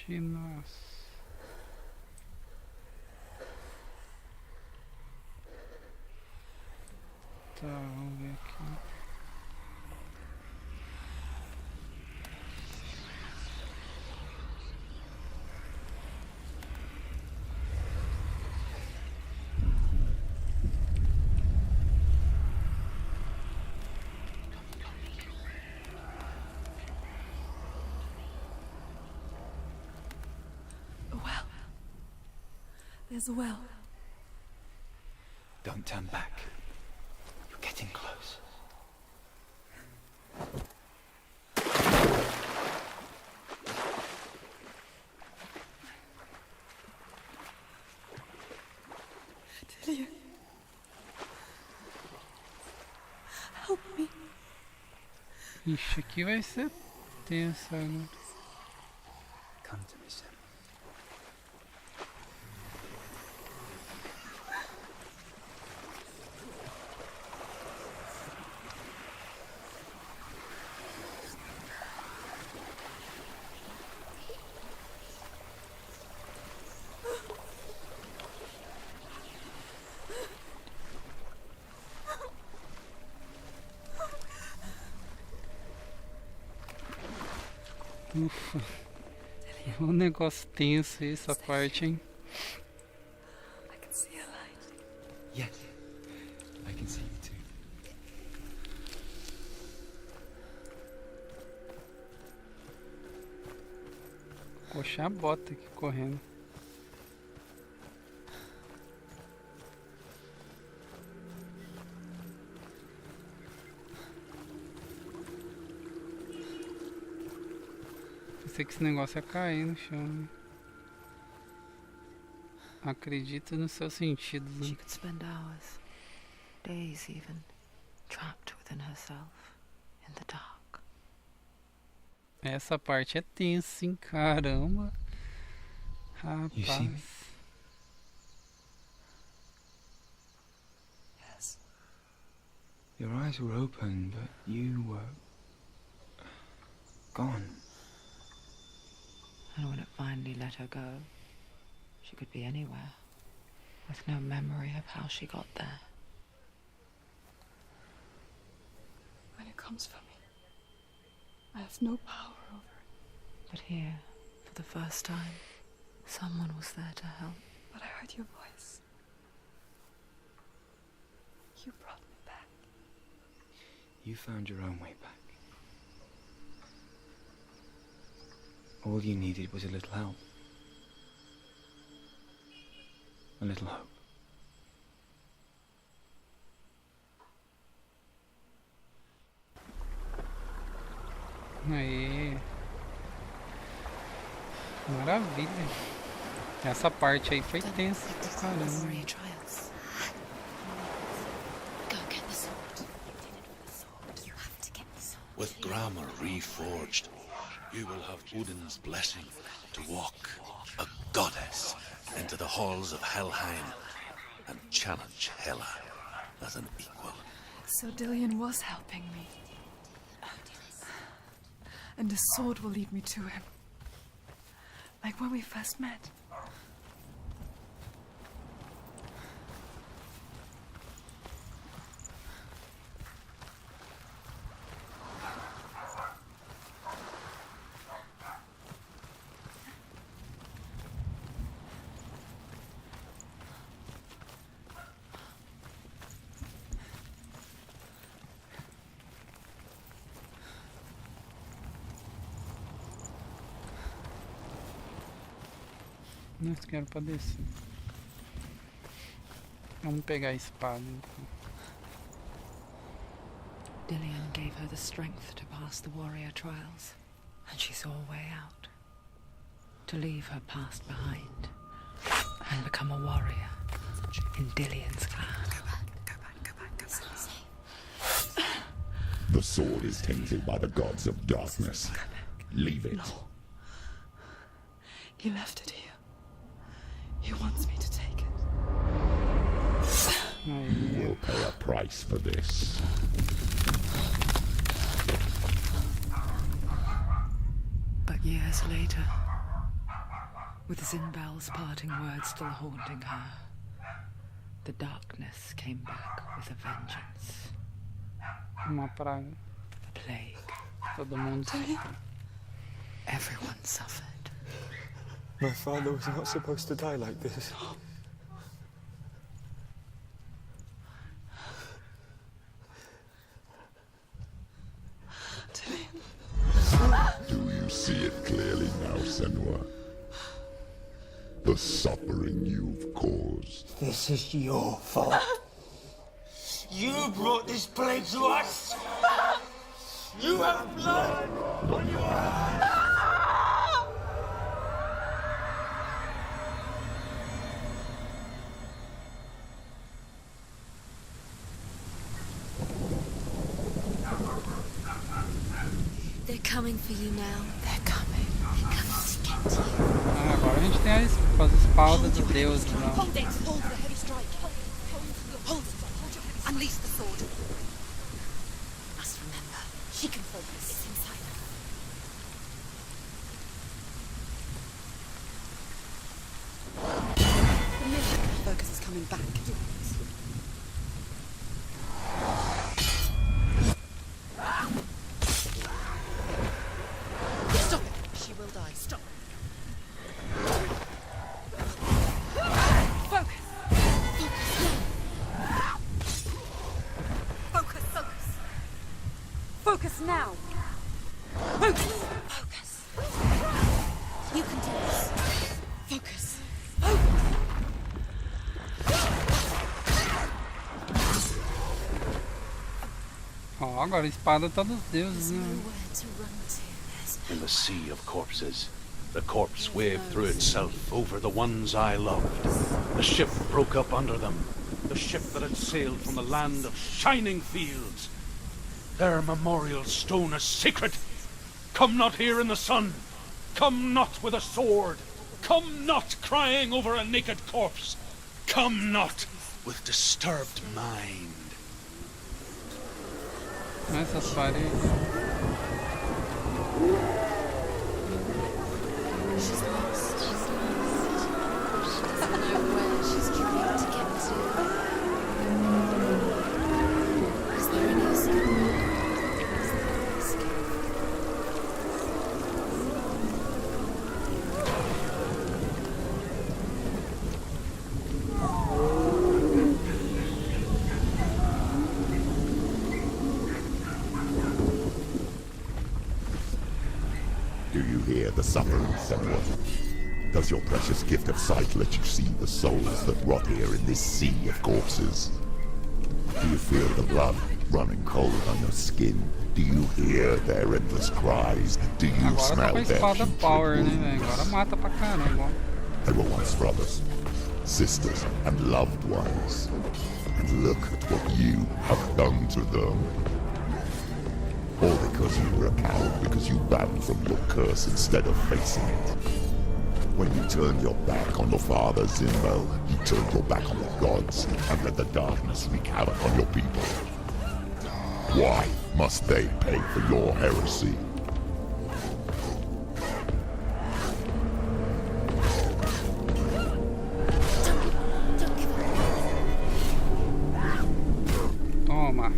Nossa. Tá, vamos ver aqui. A well. There's a well. Don't turn back. You're getting close. Help me. Ixi, aqui vai ser tenso agora. Come to me, Senua. Ufa. É um negócio tenso essa parte, hein? I can see a light. Yes, I can see you too. Coxar a bota aqui correndo. Pensei que esse negócio ia cair no chão, né? Acredita nos seus sentidos, She né? could spend hours, days even, trapped within herself, in the dark. Essa parte é tensa, hein? Caramba. You see me? Rapaz. Yes. Your eyes were open, but you were gone. And when it finally let her go, she could be anywhere, with no memory of how she got there. When it comes for me, I have no power over it. But here, for the first time, someone was there to help. But I heard your voice. You brought me back. You found your own way back. All you needed was a little help. A little hope. Aí. Maravilha. Essa parte aí foi tensa pra caramba. Warrior trials. Go get the sword. You did it for the sword. You have to get the sword. With grammar reforged, you will have Odin's blessing to walk, a goddess, into the halls of Helheim and challenge Hela as an equal. So Dillion was helping me. And the sword will lead me to him. Like when we first met. Não quero pra descer. Vamos pegar a espada então. Dillion gave her the strength to pass the warrior trials, and she saw a way out. To leave her past behind, and become a warrior in Dillion's clan. The sword is tainted by the gods of darkness. Leave it. No. He left it here. He wants me to take it. You will pay a price for this. But years later, with Zinbel's parting words still haunting her, the darkness came back with a vengeance. Uma praga. A plague. Todo mundo. Everyone suffered. My father was not supposed to die like this. Do you see it clearly now, Senua? The suffering you've caused. This is your fault. You brought this plague to us. You have blood on your hands. They're coming for you now. They're coming. They're coming to get you. Ah, agora a gente tem as espadas dos deuses lá. Hold it. Hold the heavy strike. Hold it. Unleash the sword. Must remember. She can focus. It's inside her. Focus is coming back. Stop it. She will die. Stop. Focus. Focus now. Focus. You can do this. Focus. Ó, agora a espada tá dos deuses, né? In the sea of corpses, the corpse waved through itself over the ones I loved. The ship broke up under them, the ship that had sailed from the land of shining fields. Their memorial stone is sacred. Come not here in the sun. Come not with a sword. Come not crying over a naked corpse. Come not with disturbed mind. Essas paredes. She's lost. She doesn't know where she's trying to get to. Is there any escape? Do you hear the suffering, Senua? Does your precious gift of sight let you see the souls that rot here in this sea of corpses? Do you feel the blood running cold on your skin? Do you hear their endless cries? Do you Agora tá smell com a their espada putrid power, né, velho? wounds? Agora mata pra caramba, ó. They were once brothers, sisters, and loved ones. And look at what you have done to them. All because you were a coward, because you ran from your curse instead of facing it. When you turned your back on your father, Zimbo, you turned your back on the gods and let the darkness wreak havoc on your people. Why must they pay for your heresy? Toma.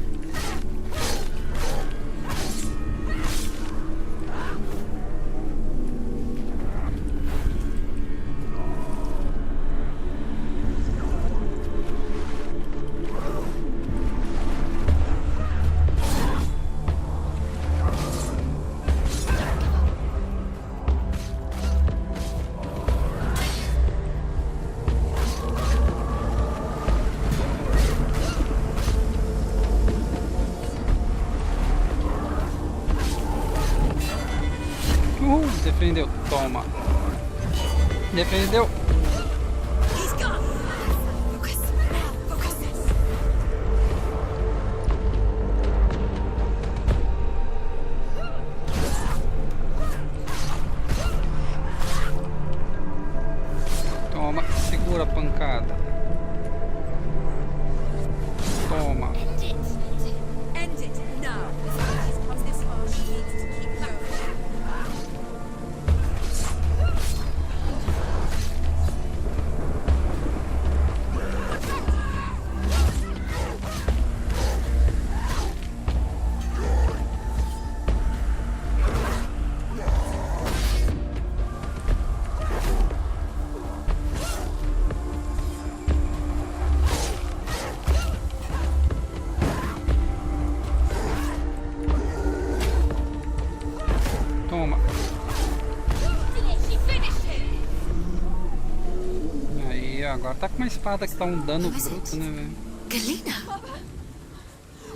Defendeu, toma. Defendeu. Toma, segura a pancada. Toma. End it now. She's come this far. She needs to keep going. Toma. Aí, agora tá com uma espada que tá um dano bruto, né, velho? Galena!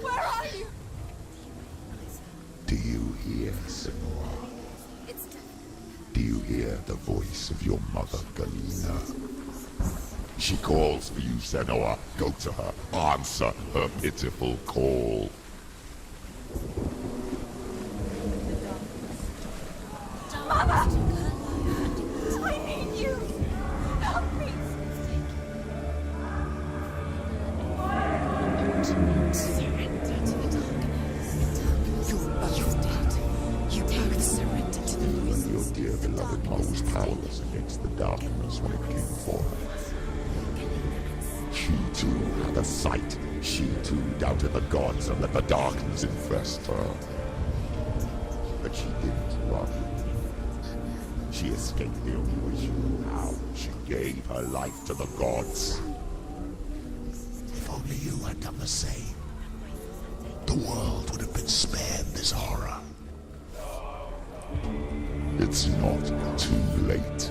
Where are you? Do you hear, Senua? Do you hear the voice of your mother, Galena? She calls for you, Senua. Go to her. Answer her pitiful call. Father! I need you! Help me! Surrender to the darkness. You're both dead. You both surrender to the voices. Your dear beloved mother was powerless against the darkness when it came for her. She too had a sight. She too doubted the gods and let the darkness infest her. But she didn't run. She escaped the only way she knew how. She gave her life to the gods. If only you had done the same, the world would have been spared this horror. It's not too late.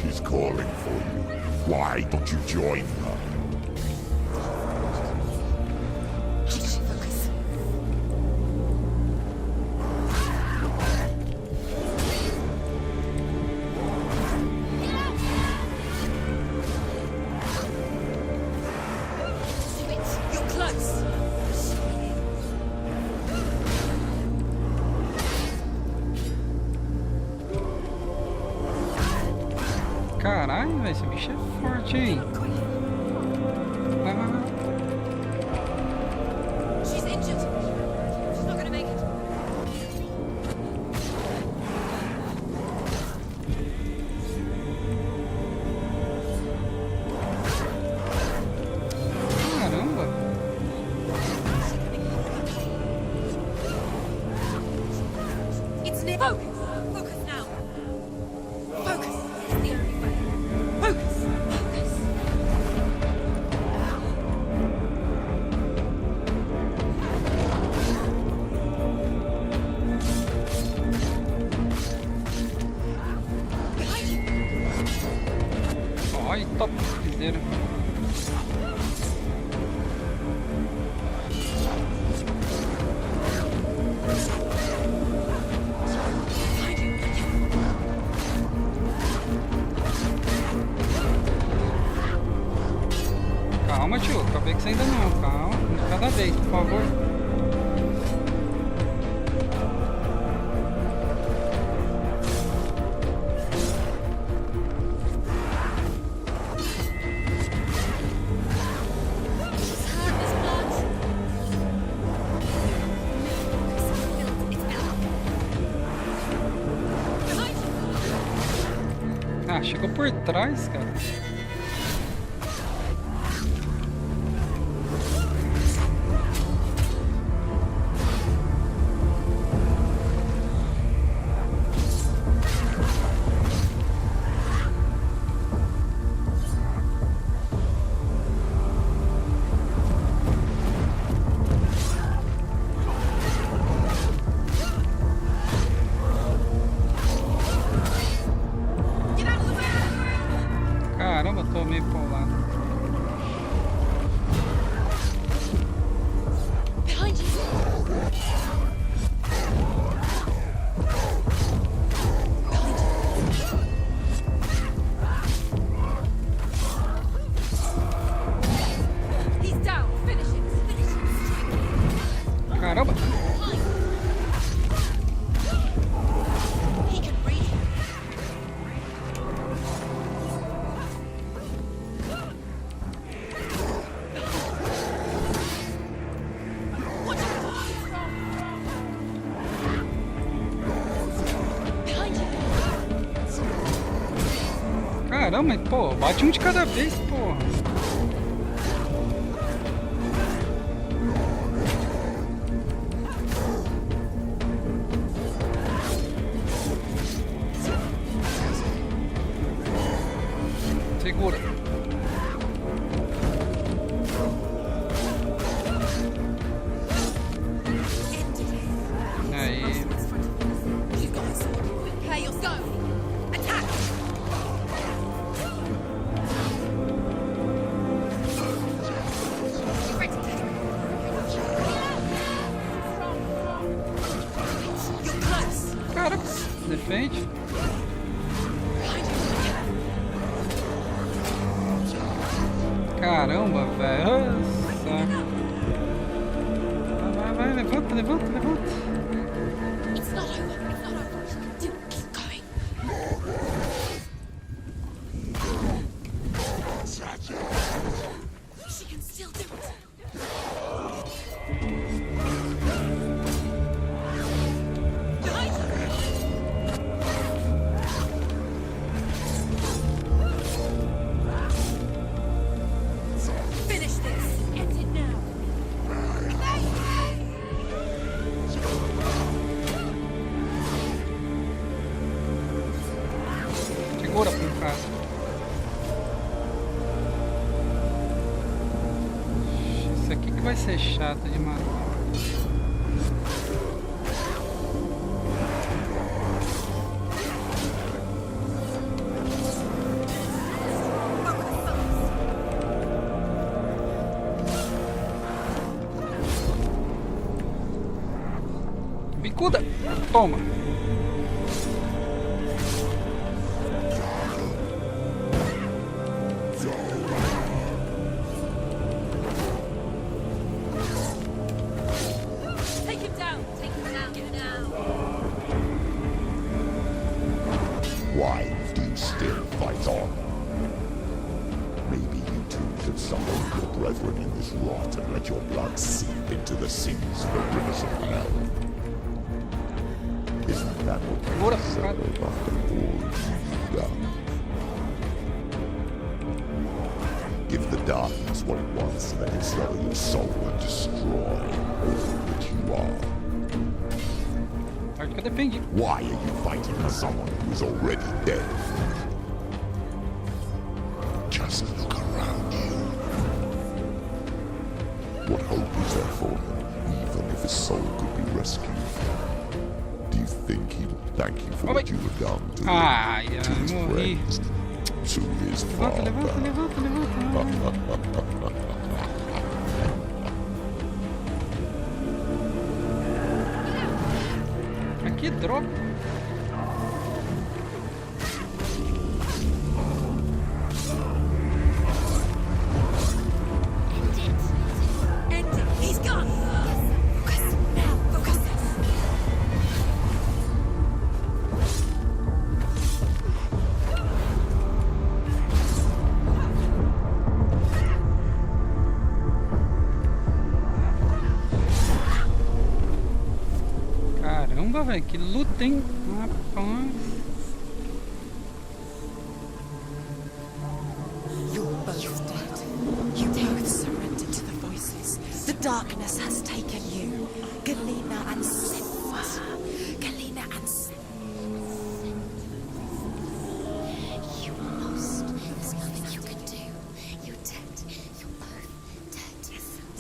She's calling for you. Why don't you join her? Caralho, velho, esse bicho é forte, hein? Vai, vai, vai. She's injured. She's not gonna make it. Caramba! It's near. Focus. Focus now. Focus. It's the only way. Focus. Focus. Behind you. Ai, top piseira. Calma, tio. Acabei que você ainda não. Calma. Cada vez, por favor. Ah, chegou por trás, cara. Caramba, tô meio polado. Behind you. He's down. Finish it. Finish it. Caramba! He can breathe. Caramba, mas, pô, bate um de cada vez, porra. Segura. Aí. She's got his sword. Okay, you'll go. Attack. You're close. Cara, defende. Caramba, velho. Saco. Vai, vai, levanta, levanta, levanta. It's not over. It's not over. Finish this. End it now. Segura por casa. Isso aqui que vai ser chato de matar. Bicuda! Toma! Take him down. Take him down. Get down. Why do you still fight on? Maybe you too should summon your brethren in this rot and let your blood seep into the seas of the rivers of hell. Isn't that what you deserve after all you've done? Give the darkness what it wants, and let it swallow your soul and destroy all that you are. Parte que depende. Why are you fighting for someone who is already dead? Just look around you. What hope is there for him, even if his soul could be rescued? Do you think he will thank you for what you have done to him, Ai, to ai, his morri. friends, to his Levanta, father? levanta, levanta, levanta. Que droga! End it. He's gone. Focus. Now. Focus. Caramba, velho, que luta, hein? Rapaz. You're both dead. You both surrendered to the voices. The darkness has taken you. Galena and Senua. Galena and Senua. You are lost. There's nothing you can do. You're dead. You're both dead.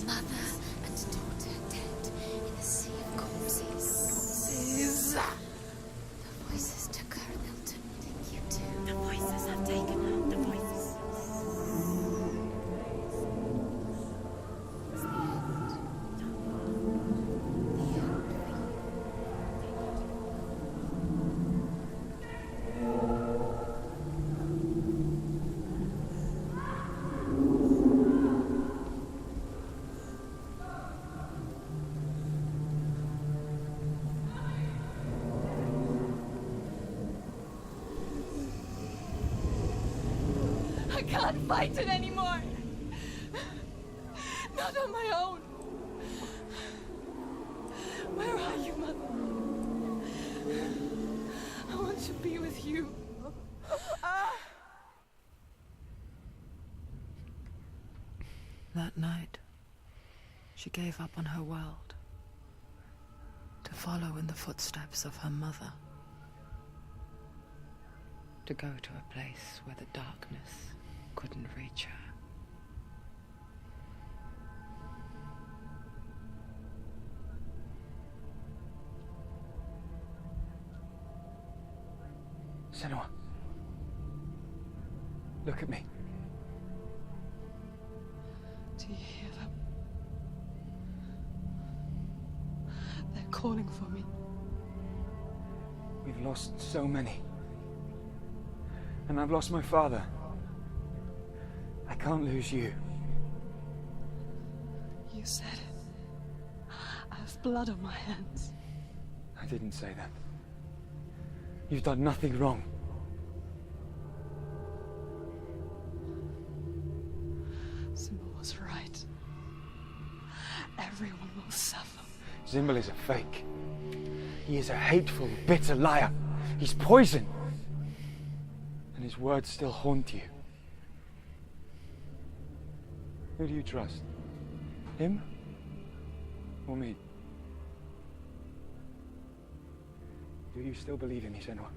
Mother and daughter dead in the sea of corpses. The voices took her and they'll take you too. The voices have taken her. The voices. I can't fight it anymore. Not on my own. Where are you, Mother? I want to be with you. That night, she gave up on her world to follow in the footsteps of her mother, to go to a place where the darkness couldn't reach her. Senua. Look at me. Do you hear them? They're calling for me. We've lost so many. And I've lost my father. I can't lose you. You said it. I have blood on my hands. I didn't say that. You've done nothing wrong. Simba was right. Everyone will suffer. Zimbel is a fake. He is a hateful, bitter liar. He's poison. And his words still haunt you. Who do you trust? Him? Or me? Do you still believe in me, Senua?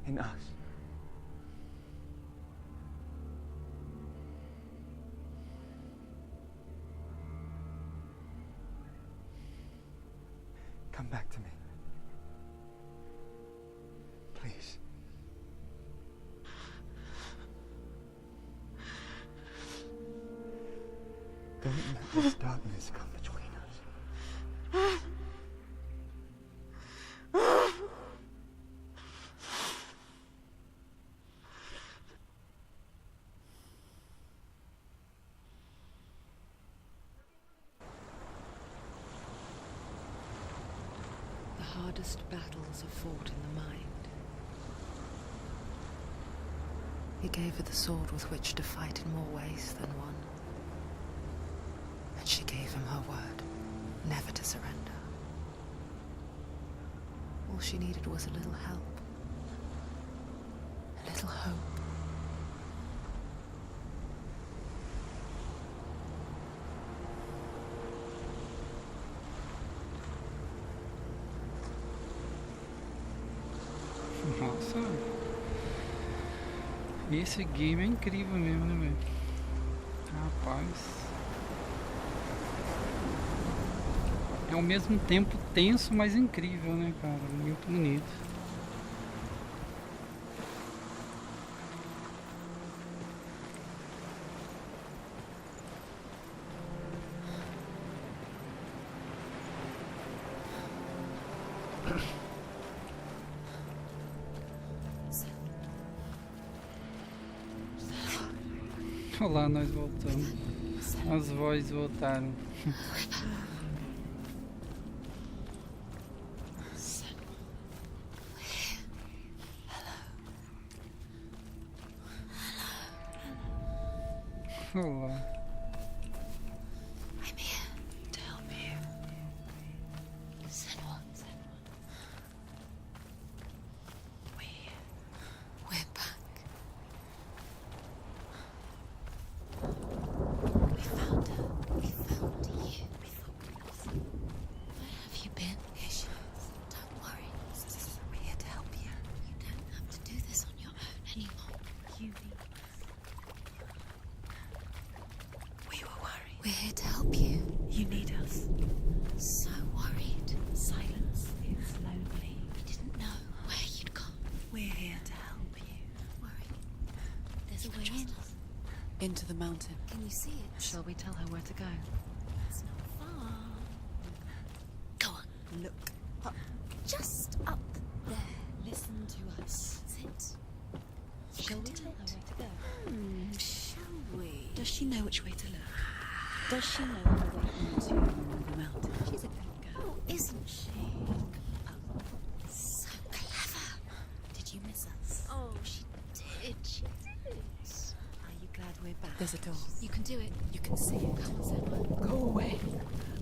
In us? Come back to me. Please. Don't let this darkness come between us. The hardest battles are fought in the mind. He gave her the sword with which to fight in more ways than one. And she gave him her word, never to surrender. All she needed was a little help. A little hope. Nossa, esse game é incrível mesmo, né, velho? Rapaz, é ao mesmo tempo tenso, mas incrível, né, cara? Muito bonito. Olá, nós voltamos. As vozes voltaram. Olá. I'm here to help you. Senua. We're back. We found her. We found you. Where have you been? Here she is. Don't worry. We're here to help you. You don't have to do this on your own anymore. You need We were worried. We're here to help you. You need us. So worried. Silence is lonely. We didn't know where you'd gone. We're here to help you. Don't worry. There's a way in. Into the mountain. Can you see it? Shall we tell her where to go? It's not far. Go on. Look. Up. Just up there. Listen to us. Sit. Shall we tell her where to go? Shall we? Does she know which way to look? Does she know the way into the mountain? She's a good girl. Oh, isn't she? So clever. Did you miss us? Oh, she did. She did. Are you glad we're back? There's a door. You can do it. You can see it. Come on, Senua. Go away.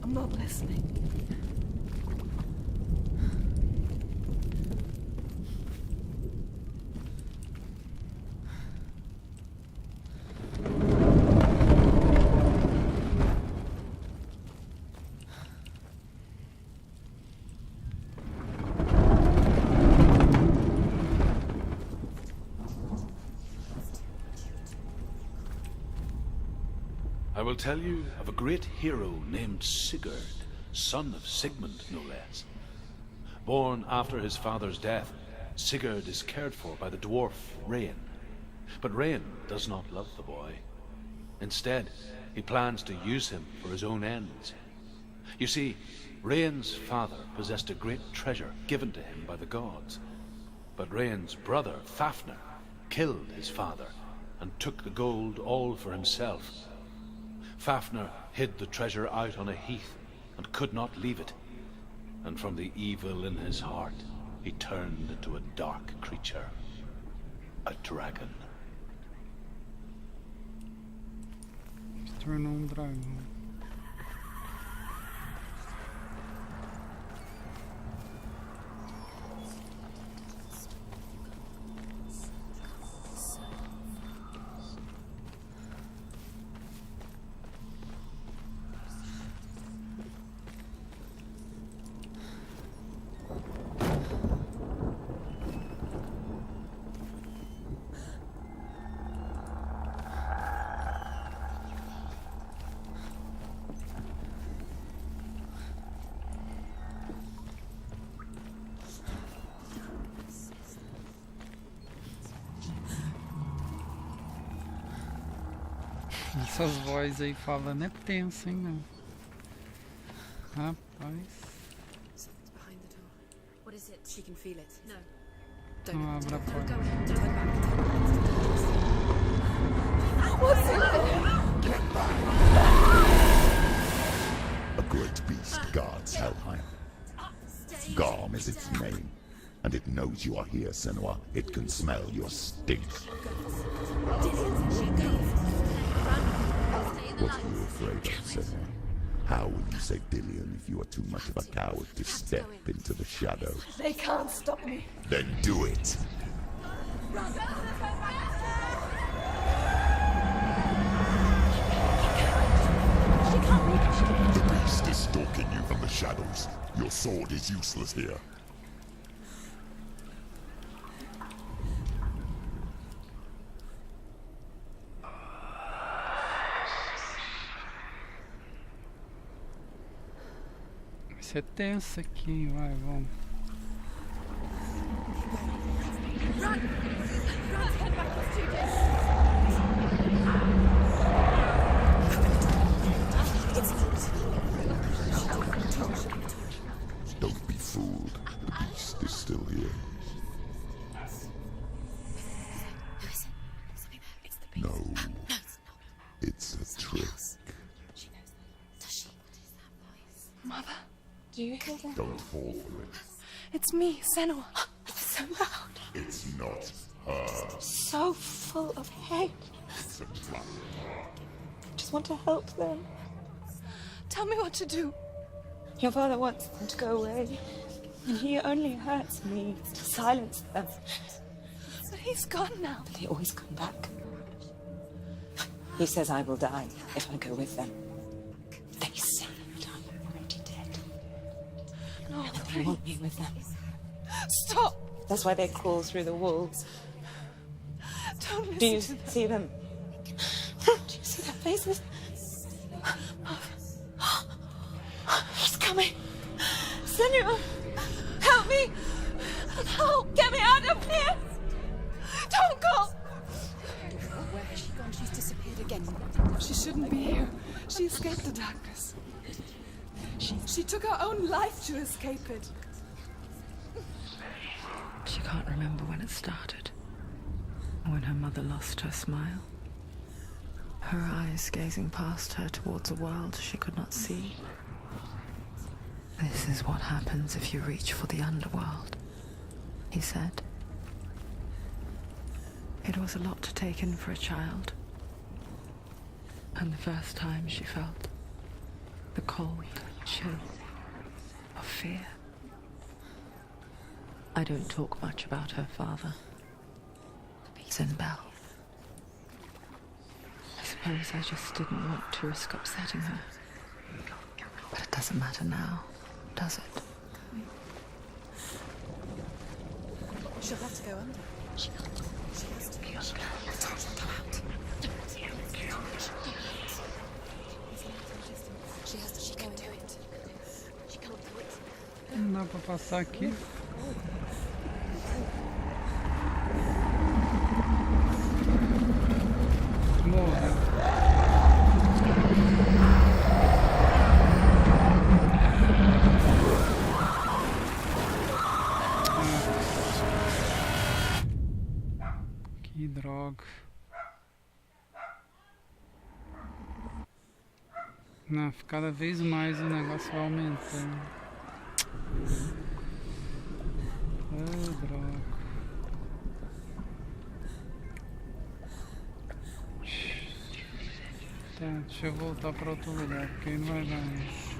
I'm not listening. I will tell you of a great hero named Sigurd, son of Sigmund, no less. Born after his father's death, Sigurd is cared for by the dwarf Rain. But Rain does not love the boy. Instead, he plans to use him for his own ends. You see, Rain's father possessed a great treasure given to him by the gods. But Rain's brother, Fafnir, killed his father and took the gold all for himself. Fafnir hid the treasure out on a heath and could not leave it. And from the evil in his heart, he turned into a dark creature. A dragon. Se tornou dragão. Essas vozes aí falando é tenso, hein, meu? Rapaz. Something's behind the door. What is it? She can feel it. No. Não abra a porta. Turn back. What's in there? A great beast guards Helheim. Garm is its name, and it knows you are here, Senua. It can smell your stink. What are you afraid of, Senua? How will you save Dillion if you are too much of a coward to step into the shadows? They can't stop me. Then do it! The beast is stalking you from the shadows. Your sword is useless here. Isso é tenso aqui, hein? Vai, vamos. Don't be fooled. The beast is still here. No. It's a trick. Mother, do you hear that? Don't fall for it. It's me, Senua. It's so loud. It's not her. So full of hate. It's a trap. I just want to help them. Tell me what to do. Your father wants them to go away, and he only hurts me to silence them. But he's gone now. But they always come back. He says I will die if I go with them. They say that I'm already dead. No, They want me with them. stop. That's why they crawl through the walls. Don't listen Do you to them. see them? Do you see their faces? He's coming. Senua, help me. Help, get me out of here. Don't go. Where has she gone? She's disappeared again. She shouldn't be here. She escaped the darkness. She took her own life to escape it. She can't remember when it started. When her mother lost her smile. Her eyes gazing past her towards a world she could not see. This is what happens if you reach for the underworld, he said. It was a lot to take in for a child. And the first time she felt the cold chill of fear. I don't talk much about her father. Zinbel. I suppose I just didn't want to risk upsetting her. But it doesn't matter now, does it? She'll have to go under. She can't. She has to. Go out. She has to. She can do it. She can't do it. Não dá pra passar aqui. Morre. Que droga. Não, cada vez mais o negócio vai aumentando. Ah, droga. Tá, deixa eu voltar para outro lugar, porque aí não vai dar mais.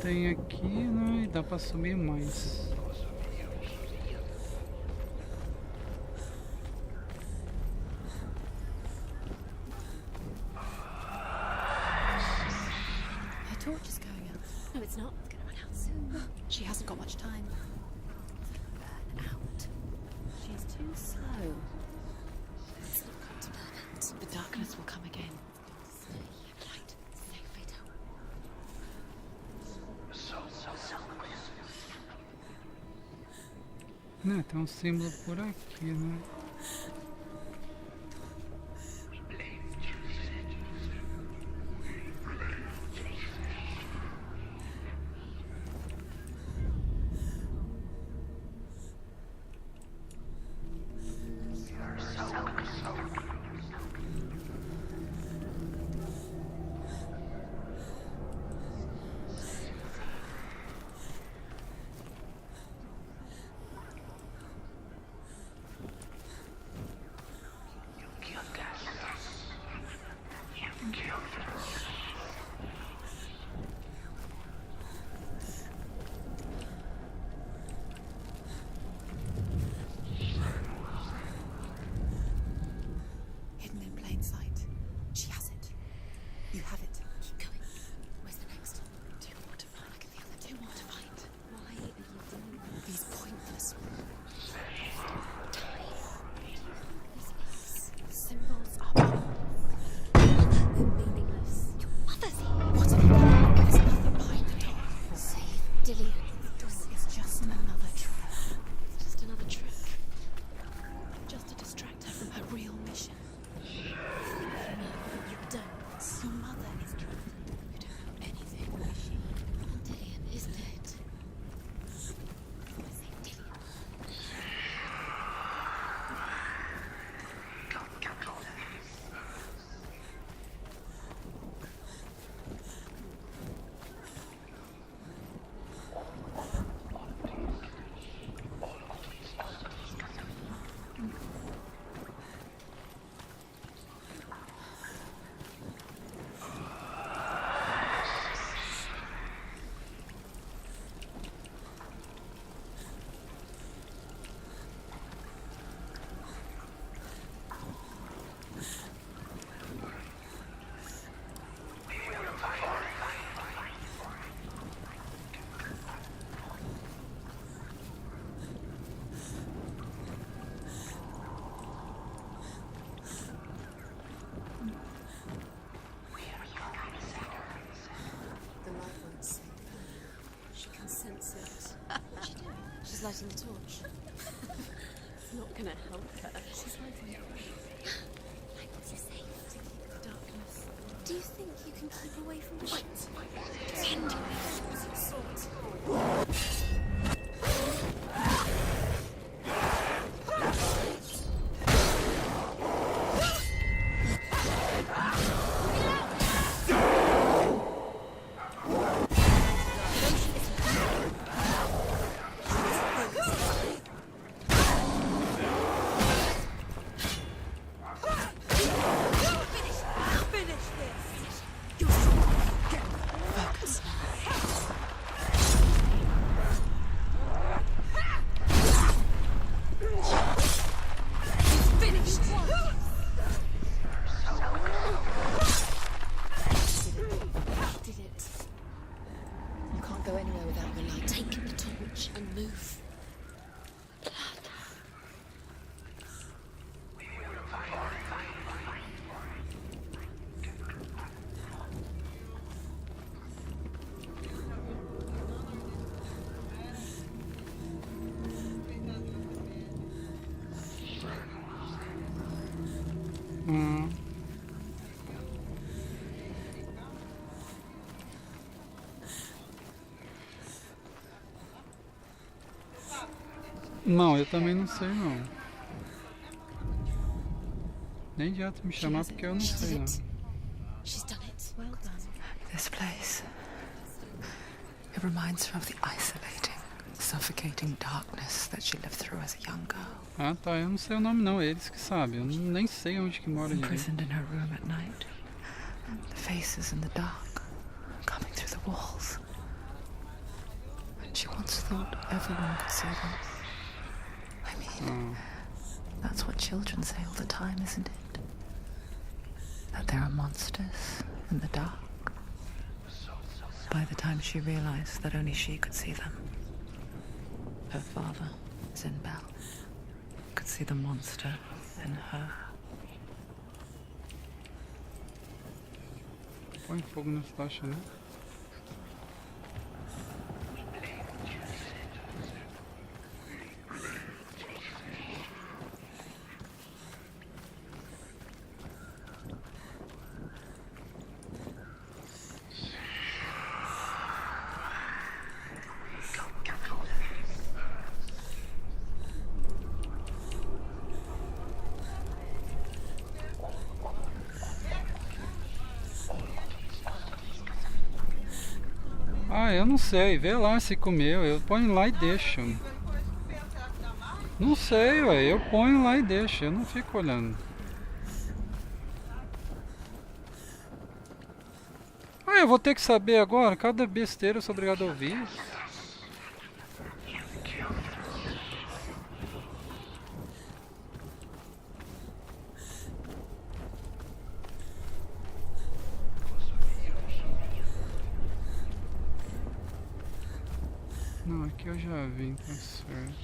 Tem aqui, né? E dá para subir mais. Her torch is going out. No, it's not. It's going to run out soon. She hasn't got much time. It's going to burn out. She's too slow. It's not going to burn out. The darkness will come again. Light. Safe, Vito. Né, tem um símbolo por aqui, né? Hidden in plain sight. She has it. You have it. Keep going. Where's the next? Do you want to find? I can feel them. Do you want to find? Why are you doing these pointless symbols are meaningless. Your mother's here. What have you done? There's nothing behind the door. Save Dillian. It's just another trick. Just another trick. Just to distract her from her real mission. You don't. Your mother is trapped. You don't know anything, is she? Dillian is dead. Save Dillian. The light won't save her. She can sense it. What's she doing? She's lighting the torch. It's not gonna help her. She's lighting it. Like what's safe to keep the darkness. Do you think you can keep away from the light? Use your sword. Go anywhere without your light. Take the torch and move. Não, eu também não sei não. Nem adianta me chamar porque eu não sei não. She's done it. Well done. This place. It reminds her of the isolating, suffocating darkness that she lived through as a young girl. Ah tá, eu não sei o nome não, eles que sabem. Eu nem sei onde que mora ninguém. Imprisoned in her room at night. The faces in the dark, coming through the walls. And she once thought everyone could see them. I mean, that's what children say all the time, isn't it? That there are monsters in the dark. By the time she realized that only she could see them, her father, Zinbel, could see the monster in her. Põe fogo nas tochas, né? Ah, eu não sei. Vê lá se comeu. Eu ponho lá e deixo. Não sei, ué. Eu ponho lá e deixo. Eu não fico olhando. Ah, eu vou ter que saber agora. Cada besteira eu sou obrigado a ouvir. Não, aqui eu já vi, tá certo.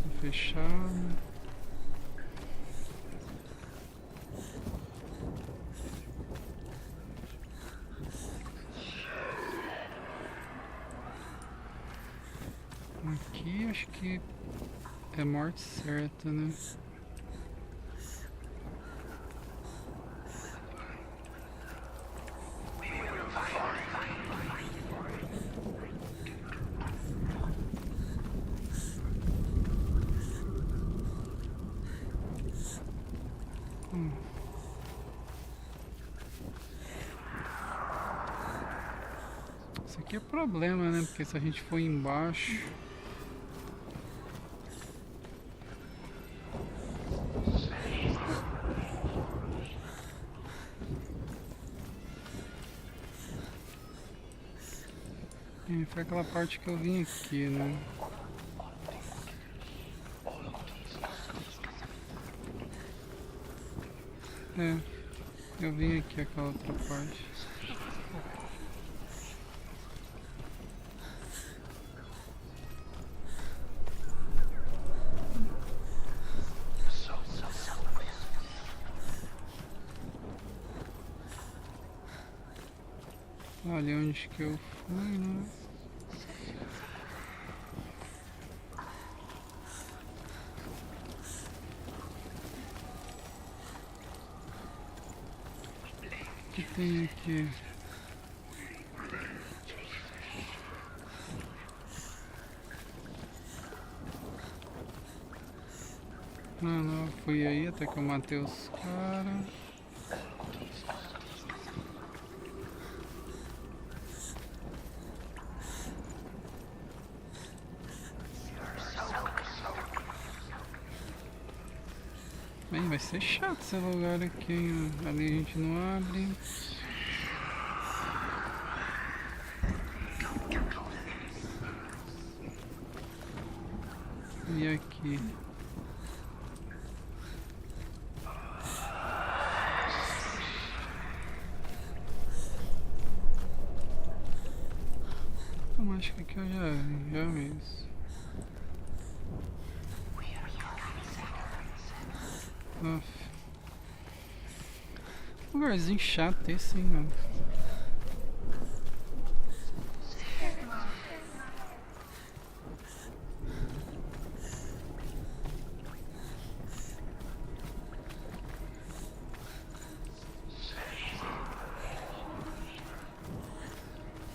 Tá fechado. Aqui acho que é morte certa, né? Isso aqui é problema, né? Porque se a gente for embaixo... foi aquela parte que eu vim aqui, né? É, eu vim aqui aquela outra parte. Olha onde que eu fui, né? O que tem aqui? Não, eu fui aí até que eu matei os caras. Bem, vai ser chato esse lugar aqui, hein? Ali a gente não abre. E aqui? Eu acho que aqui eu já vi isso. Lugarzinho chato esse, hein, mano.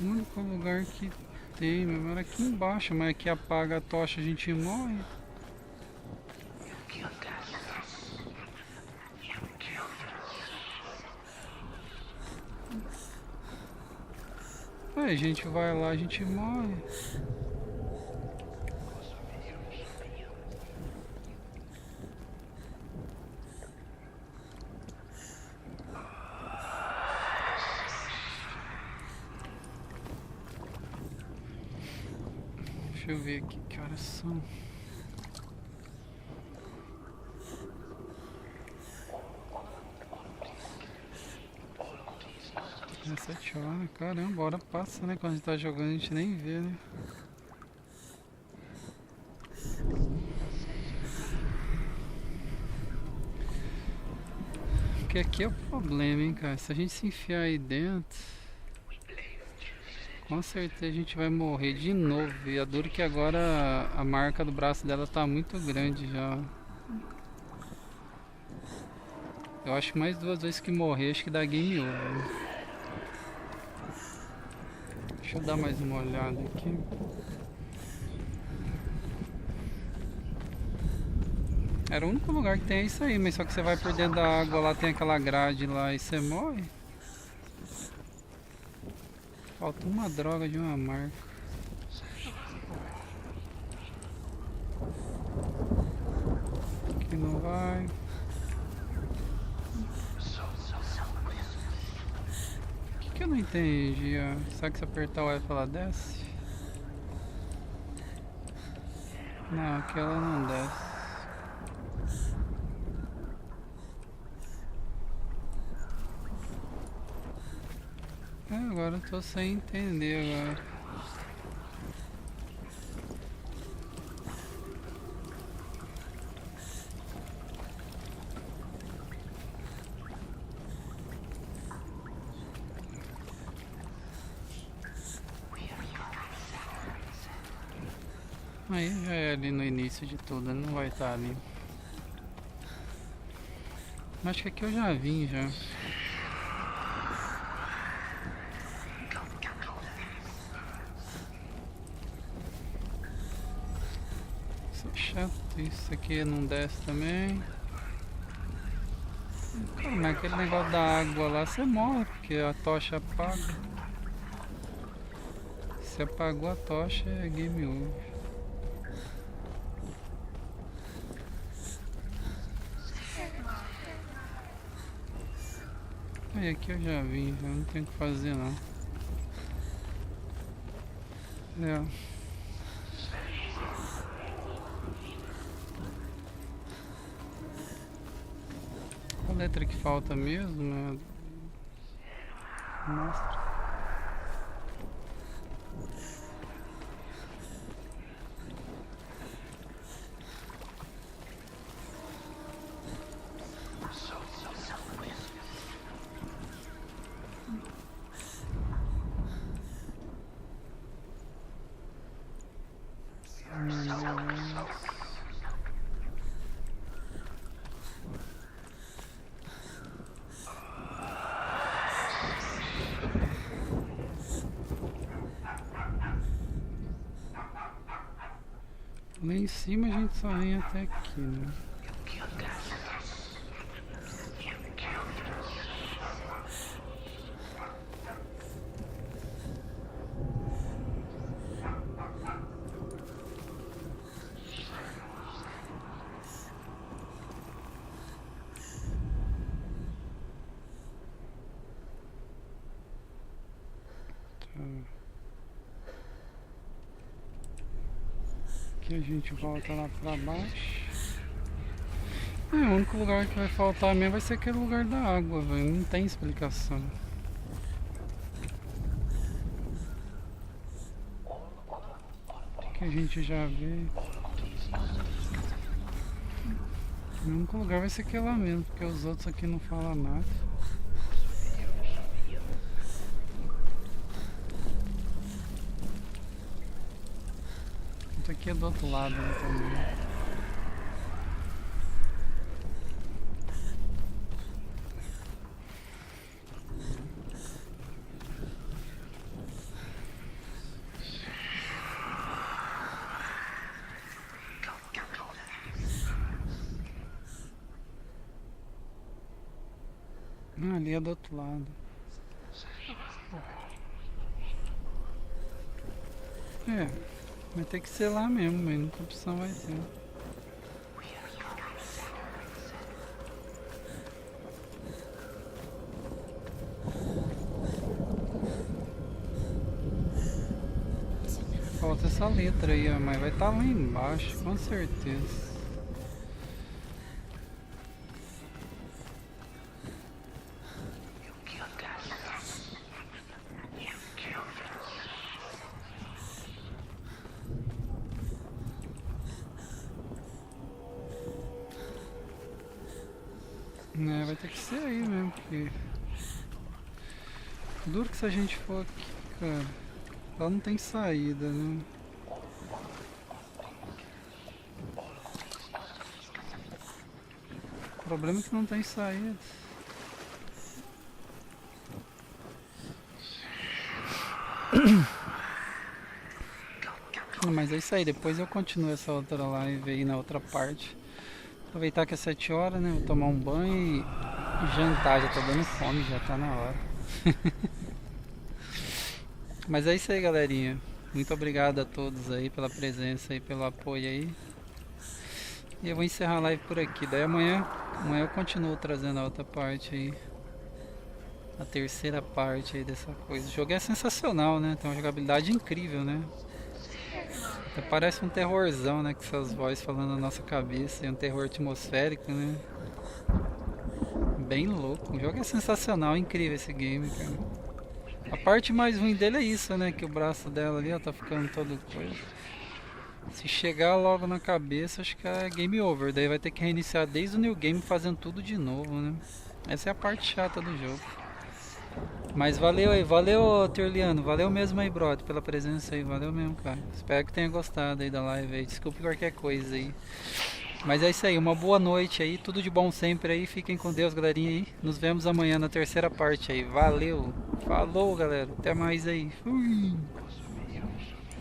O único lugar que tem, meu, era aqui embaixo, mas aqui apaga a tocha, a gente morre. A gente vai lá, a gente morre. Deixa eu ver aqui que horas são. É 7 horas, caramba, a hora passa, né? Quando a gente tá jogando a gente nem vê, né? Porque aqui é o problema, hein, cara? Se a gente se enfiar aí dentro, com certeza a gente vai morrer de novo. E a dura que agora a marca do braço dela tá muito grande já. Eu acho que mais 2 vezes que morrer, acho que dá game over. Deixa eu dar mais uma olhada aqui. Era o único lugar que tem isso aí, mas só que você vai por dentro da água, lá tem aquela grade lá e você morre. Falta uma droga de uma marca. Aqui não vai. O que eu não entendi? Será que se apertar o F ela desce? Não, aqui ela não desce. Agora eu tô sem entender agora. Aí já é ali no início de tudo, ele não vai estar ali. Acho que aqui eu já vim já. Isso aqui não desce também. Como é aquele negócio da água lá, você morre porque a tocha apaga. Se apagou a tocha é game over. Aí aqui eu já vim, já não tem o que fazer não. A letra que falta mesmo, né? Mostra. Lá em cima a gente só vem até aqui, né? Aqui a gente volta lá pra baixo. O único lugar que vai faltar mesmo vai ser aquele lugar da água, velho. Não tem explicação. Que a gente já vê. O único lugar vai ser aquele lá mesmo, porque os outros aqui não falam nada. Aqui é do outro lado também. Ali é do outro lado. Vai ter que ser lá mesmo, mas nunca opção vai ter. Falta essa letra aí, ó, mas vai estar lá embaixo, com certeza. Vai ter que ser aí mesmo, porque duro que se a gente for aqui, cara, ela não tem saída, né? O problema é que não tem saída. Mas é isso aí, depois eu continuo essa outra live aí na outra parte. Aproveitar que é 7 horas, né? Vou tomar um banho e jantar. Já tá dando fome, já tá na hora. Mas é isso aí, galerinha. Muito obrigado a todos aí pela presença e pelo apoio aí. E eu vou encerrar a live por aqui. Daí amanhã eu continuo trazendo a outra parte aí. A terceira parte aí dessa coisa. O jogo é sensacional, né? Tem uma jogabilidade incrível, né? Até parece um terrorzão, né? Com essas vozes falando na nossa cabeça. É um terror atmosférico, né? Bem louco. O jogo é sensacional, incrível esse game, cara. A parte mais ruim dele é isso, né? Que o braço dela ali, ó, tá ficando todo coisa. Se chegar logo na cabeça, acho que é game over. Daí vai ter que reiniciar desde o new game fazendo tudo de novo, né? Essa é a parte chata do jogo. Mas valeu aí, valeu Terliano, valeu mesmo aí, brother, pela presença aí, valeu mesmo, cara. Espero que tenha gostado aí da live aí, desculpe qualquer coisa aí. Mas é isso aí, uma boa noite aí, tudo de bom sempre aí, fiquem com Deus, galerinha aí. Nos vemos amanhã na terceira parte aí, valeu, falou galera, até mais aí. Fui.